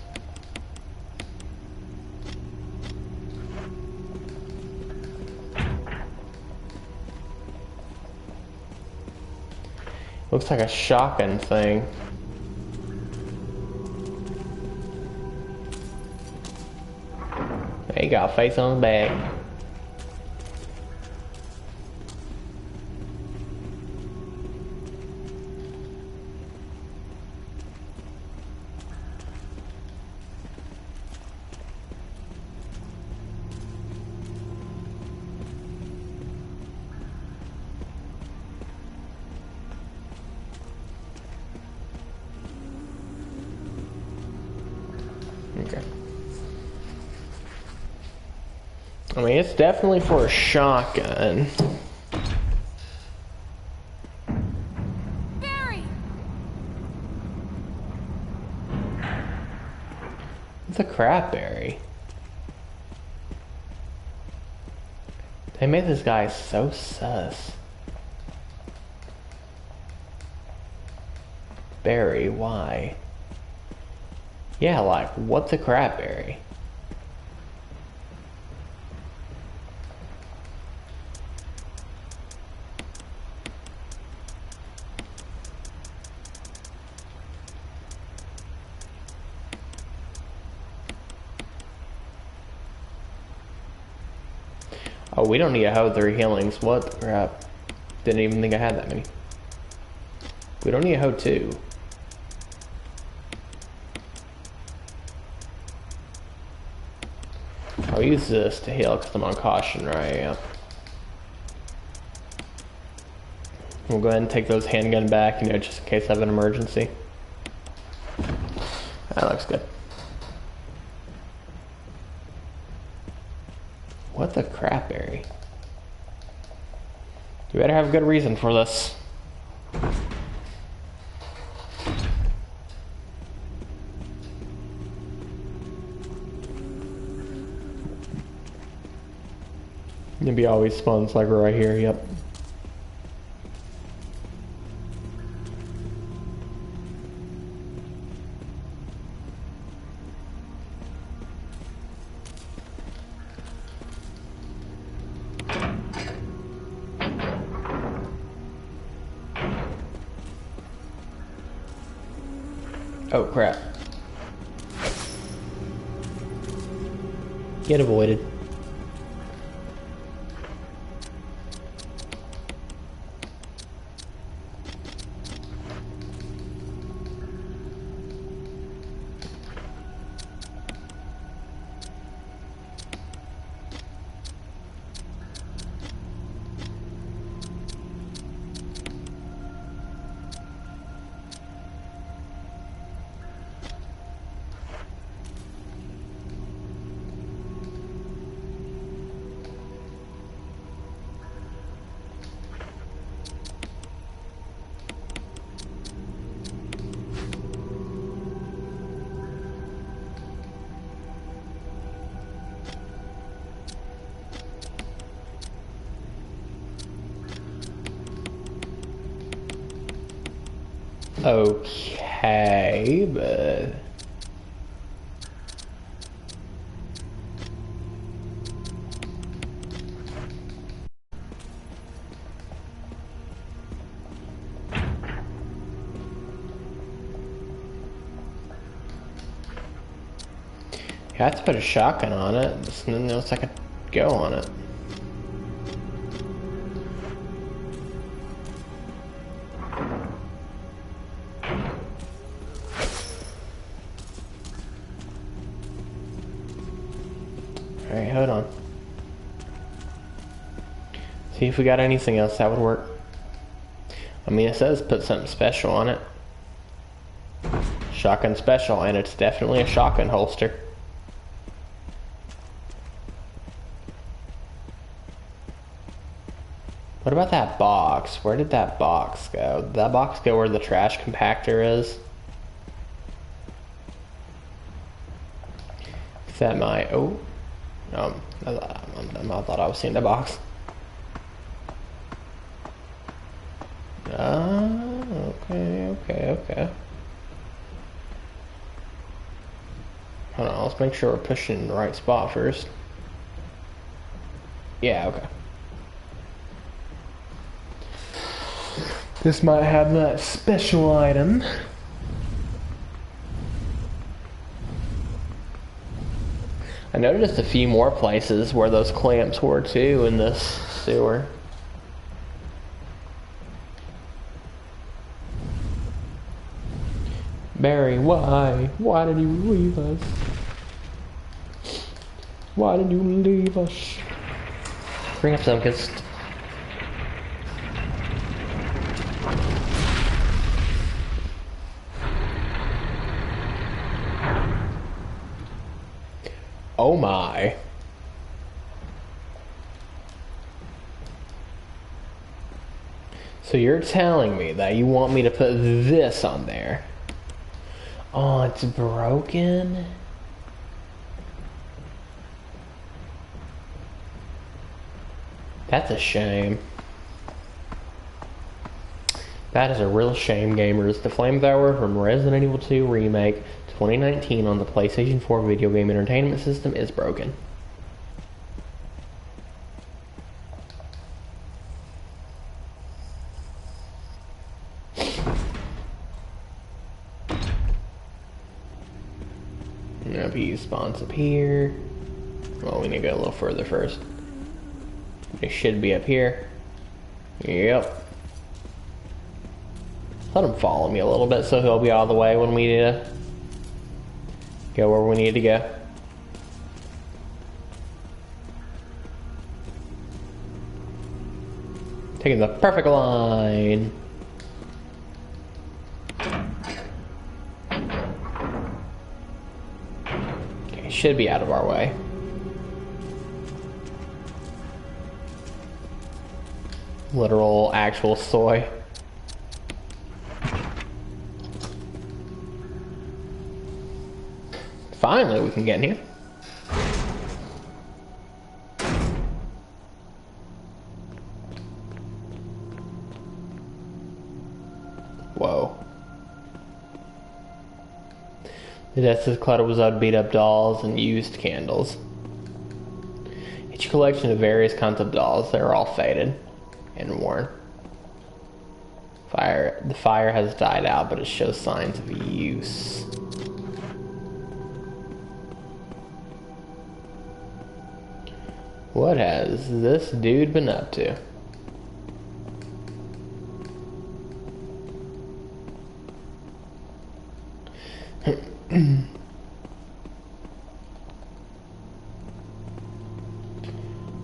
Looks like a shotgun thing. There you got a face on the back. Okay. I mean, it's definitely for a shotgun. Barry! It's a crapberry. They made this guy so sus. Barry, why? Yeah, like, what's a crapberry? Oh, we don't need a hoe 3 healings. What the crap? Didn't even think I had that many. We don't need a hoe 2. I'll use this to heal because I'm on caution right now. We'll go ahead and take those handgun back, you know, just in case I have an emergency. That looks good. What the crapberry? You better have a good reason for this. Maybe always spawns like right here, yep. Oh crap. Get avoided. Okay, but... You have to put a shotgun on it, and then there's like a go on it. Alright, hold on. See if we got anything else that would work. I mean, it says put something special on it. Shotgun special, and it's definitely a shotgun holster. What about that box? Where did that box go? Did that box go where the trash compactor is? Is that my... Oh. I thought I was seeing the box. Okay. Hold on, let's make sure we're pushing in the right spot first. Yeah, okay. This might have that special item. I noticed a few more places where those clamps were too in this sewer. Barry, why? Why did you leave us? Why did you leave us? Bring up some kids. Oh my. So you're telling me that you want me to put this on there? Oh, it's broken? That's a shame. That is a real shame, gamers. The flamethrower from Resident Evil 2 Remake 2019 on the PlayStation 4 video game entertainment system is broken. He spawns up here. Well, we need to go a little further first. They should be up here. Yep. Let him follow me a little bit so he'll be out of the way when we need to go where we need to go. Taking the perfect line. Okay, should be out of our way. Literal, actual soy. Finally, we can get in here. Whoa. The desk is cluttered with beat up dolls and used candles. Each collection of various kinds of dolls, they're all faded and worn. The fire has died out, but it shows signs of use. What has this dude been up to?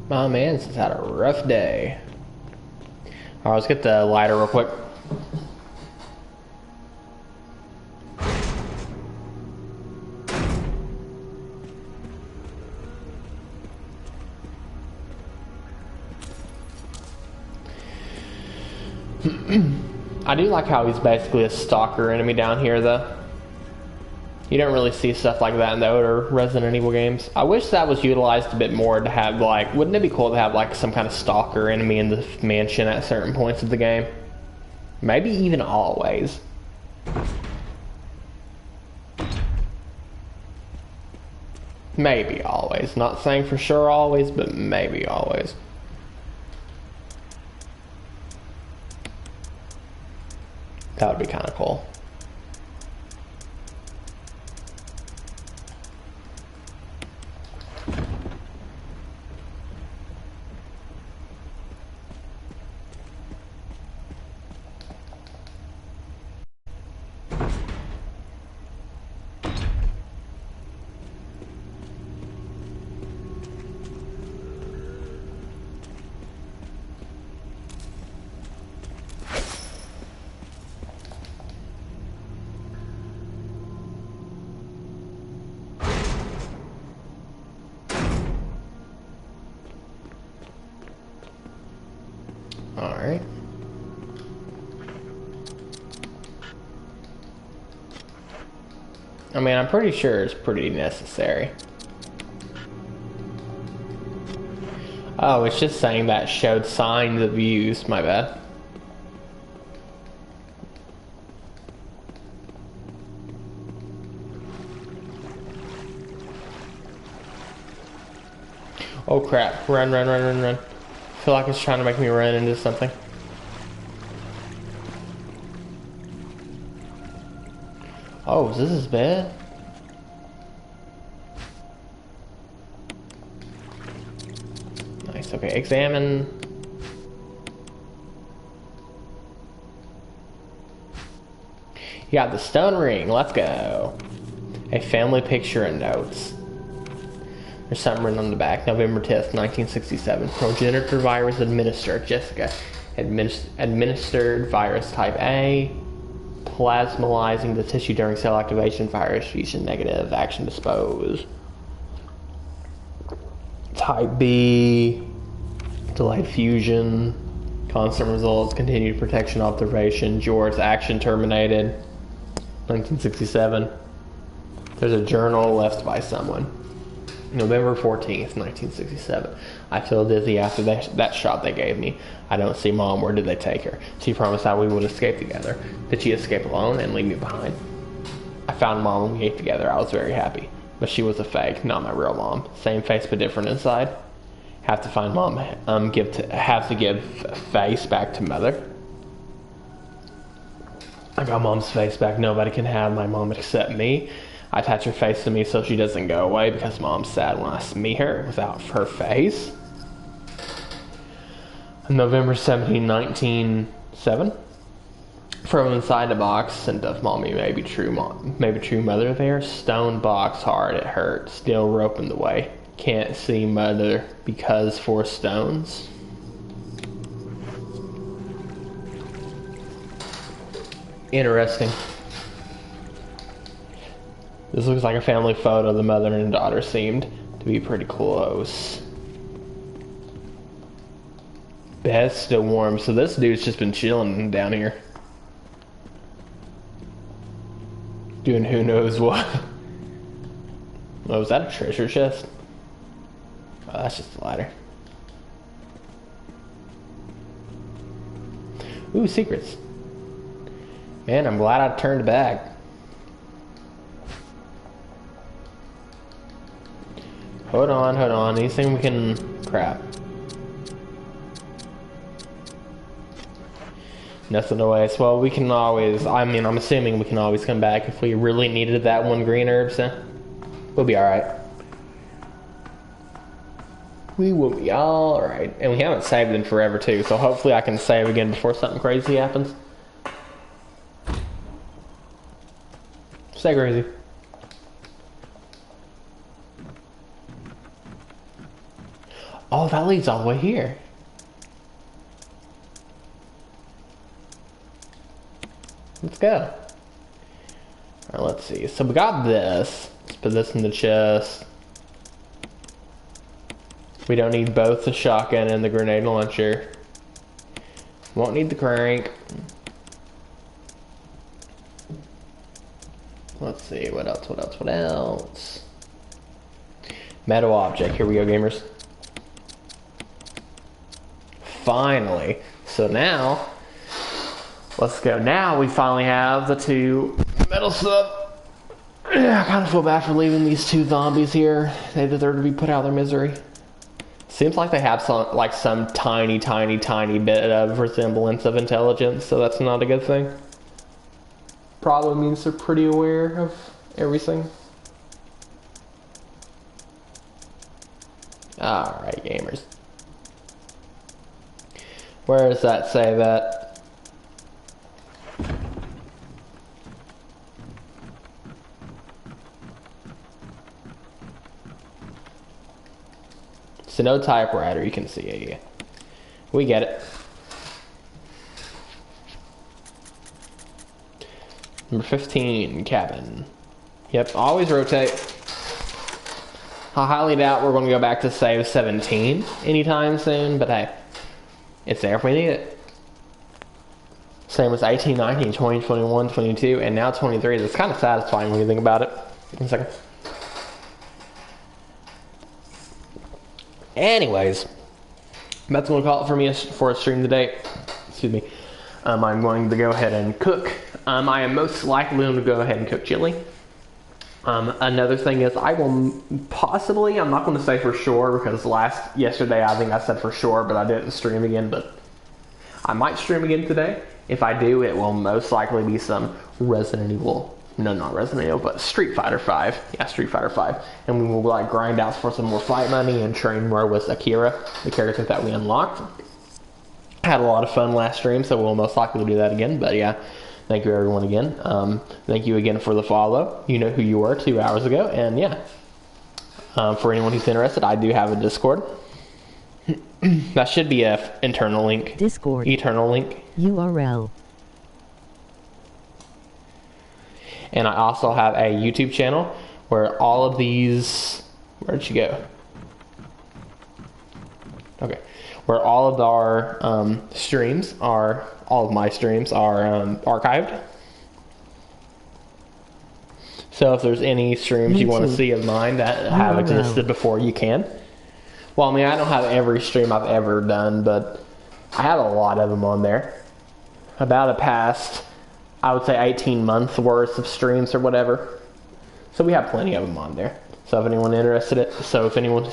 My man's just had a rough day. Alright, let's get the lighter real quick. I do like how he's basically a stalker enemy down here, though. You don't really see stuff like that in the older Resident Evil games. I wish that was utilized a bit more to have, like, wouldn't it be cool to have, like, some kind of stalker enemy in the mansion at certain points of the game? Maybe even always. Maybe always. Not saying for sure always, but maybe always. That would be kind of cool. Alright. I mean, I'm pretty sure it's pretty necessary. Oh, it's just saying that showed signs of use. My bad. Oh crap. Run, run, run, run, run. I feel like it's trying to make me run into something. Oh, is this his bed? Nice, okay, examine. You got the stone ring, let's go. A family picture and notes. There's something written on the back. November 10th, 1967. Progenitor virus administered. Jessica. Administered virus type A. Plasmalizing the tissue during cell activation. Virus fusion negative. Action dispose. Type B. Delayed fusion. Constant results. Continued protection observation. George. Action terminated. 1967. There's a journal left by someone. November 14th, 1967. I feel dizzy after that shot they gave me. I don't see Mom. Where did they take her? She promised that we would escape together. Did she escape alone and leave me behind? I found Mom and we ate together. I was very happy. But she was a fake, not my real mom. Same face but different inside. Have to find Mom. Have to give face back to Mother. I got Mom's face back. Nobody can have my mom except me. I attach her face to me so she doesn't go away because Mom's sad when I meet her without her face. November 17, 1907. From inside the box, sent of Mommy, maybe true mother there. Stone box hard, it hurts. Still rope in the way. Can't see Mother because 4 stones. Interesting. This looks like a family photo. The mother and daughter seemed to be pretty close. Bed's still warm, so this dude's just been chilling down here. Doing who knows what. Oh, is that a treasure chest? Oh, that's just a ladder. Ooh, secrets. Man, I'm glad I turned back. Hold on, hold on. Anything we can... Crap. Nothing to waste. Well, we can always... I mean, I'm assuming we can always come back if we really needed that one green herb, so... We'll be alright. We will be alright. And we haven't saved in forever, too, so hopefully I can save again before something crazy happens. Stay crazy. Oh, that leads all the way here. Let's go. Alright, let's see. So we got this. Let's put this in the chest. We don't need both the shotgun and the grenade launcher. Won't need the crank. Let's see, what else, what else, what else? Metal object, here we go, gamers. Finally. So now, Let's go. Now we finally have the 2 metal sub. Yeah, I kind of feel bad for leaving these 2 zombies here. They deserve to be put out of their misery. Seems like they have some tiny bit of resemblance of intelligence, so that's not a good thing. Probably means they're pretty aware of everything. Alright, gamers. Where does that say that? So no typewriter, you can see it. Yeah. We get it. Number 15, cabin. Yep, always rotate. I highly doubt we're going to go back to save 17 anytime soon, but hey, it's there if we need it. Same as 18, 19, 20, 21, 22, and now 23. That's kind of satisfying when you think about it. One second. Anyways, that's going to call it for me for a stream today. Excuse me. I'm going to go ahead and cook. I am most likely going to go ahead and cook chili. Another thing is I will possibly, I'm not going to say for sure because yesterday I think I said for sure, but I didn't stream again, but I might stream again today. If I do, it will most likely be some Resident Evil. No, not Resident Evil, but Street Fighter 5. Yeah, Street Fighter 5. And we will like grind out for some more fight money and train more with Akira, the character that we unlocked. Had a lot of fun last stream, so we'll most likely do that again. But yeah, thank you everyone again. Thank you again for the follow. You know who you were 2 hours ago. And yeah, for anyone who's interested, I do have a Discord. That should be a internal link. Discord. Eternal link. URL. And I also have a YouTube channel where all of these... Where'd you go? Okay. Where all of our streams are... All of my streams are archived. So if there's any streams you want to see of mine that have existed before, you can. Well, I mean, I don't have every stream I've ever done, but I have a lot of them on there. About a past... I would say 18 months worth of streams or whatever. So we have plenty of them on there. So if anyone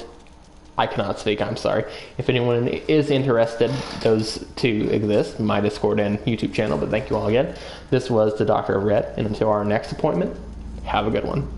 I cannot speak, I'm sorry. If anyone is interested, those 2 exist, my Discord and YouTube channel. But thank you all again. This was the Doctor of Red, and until our next appointment, have a good one.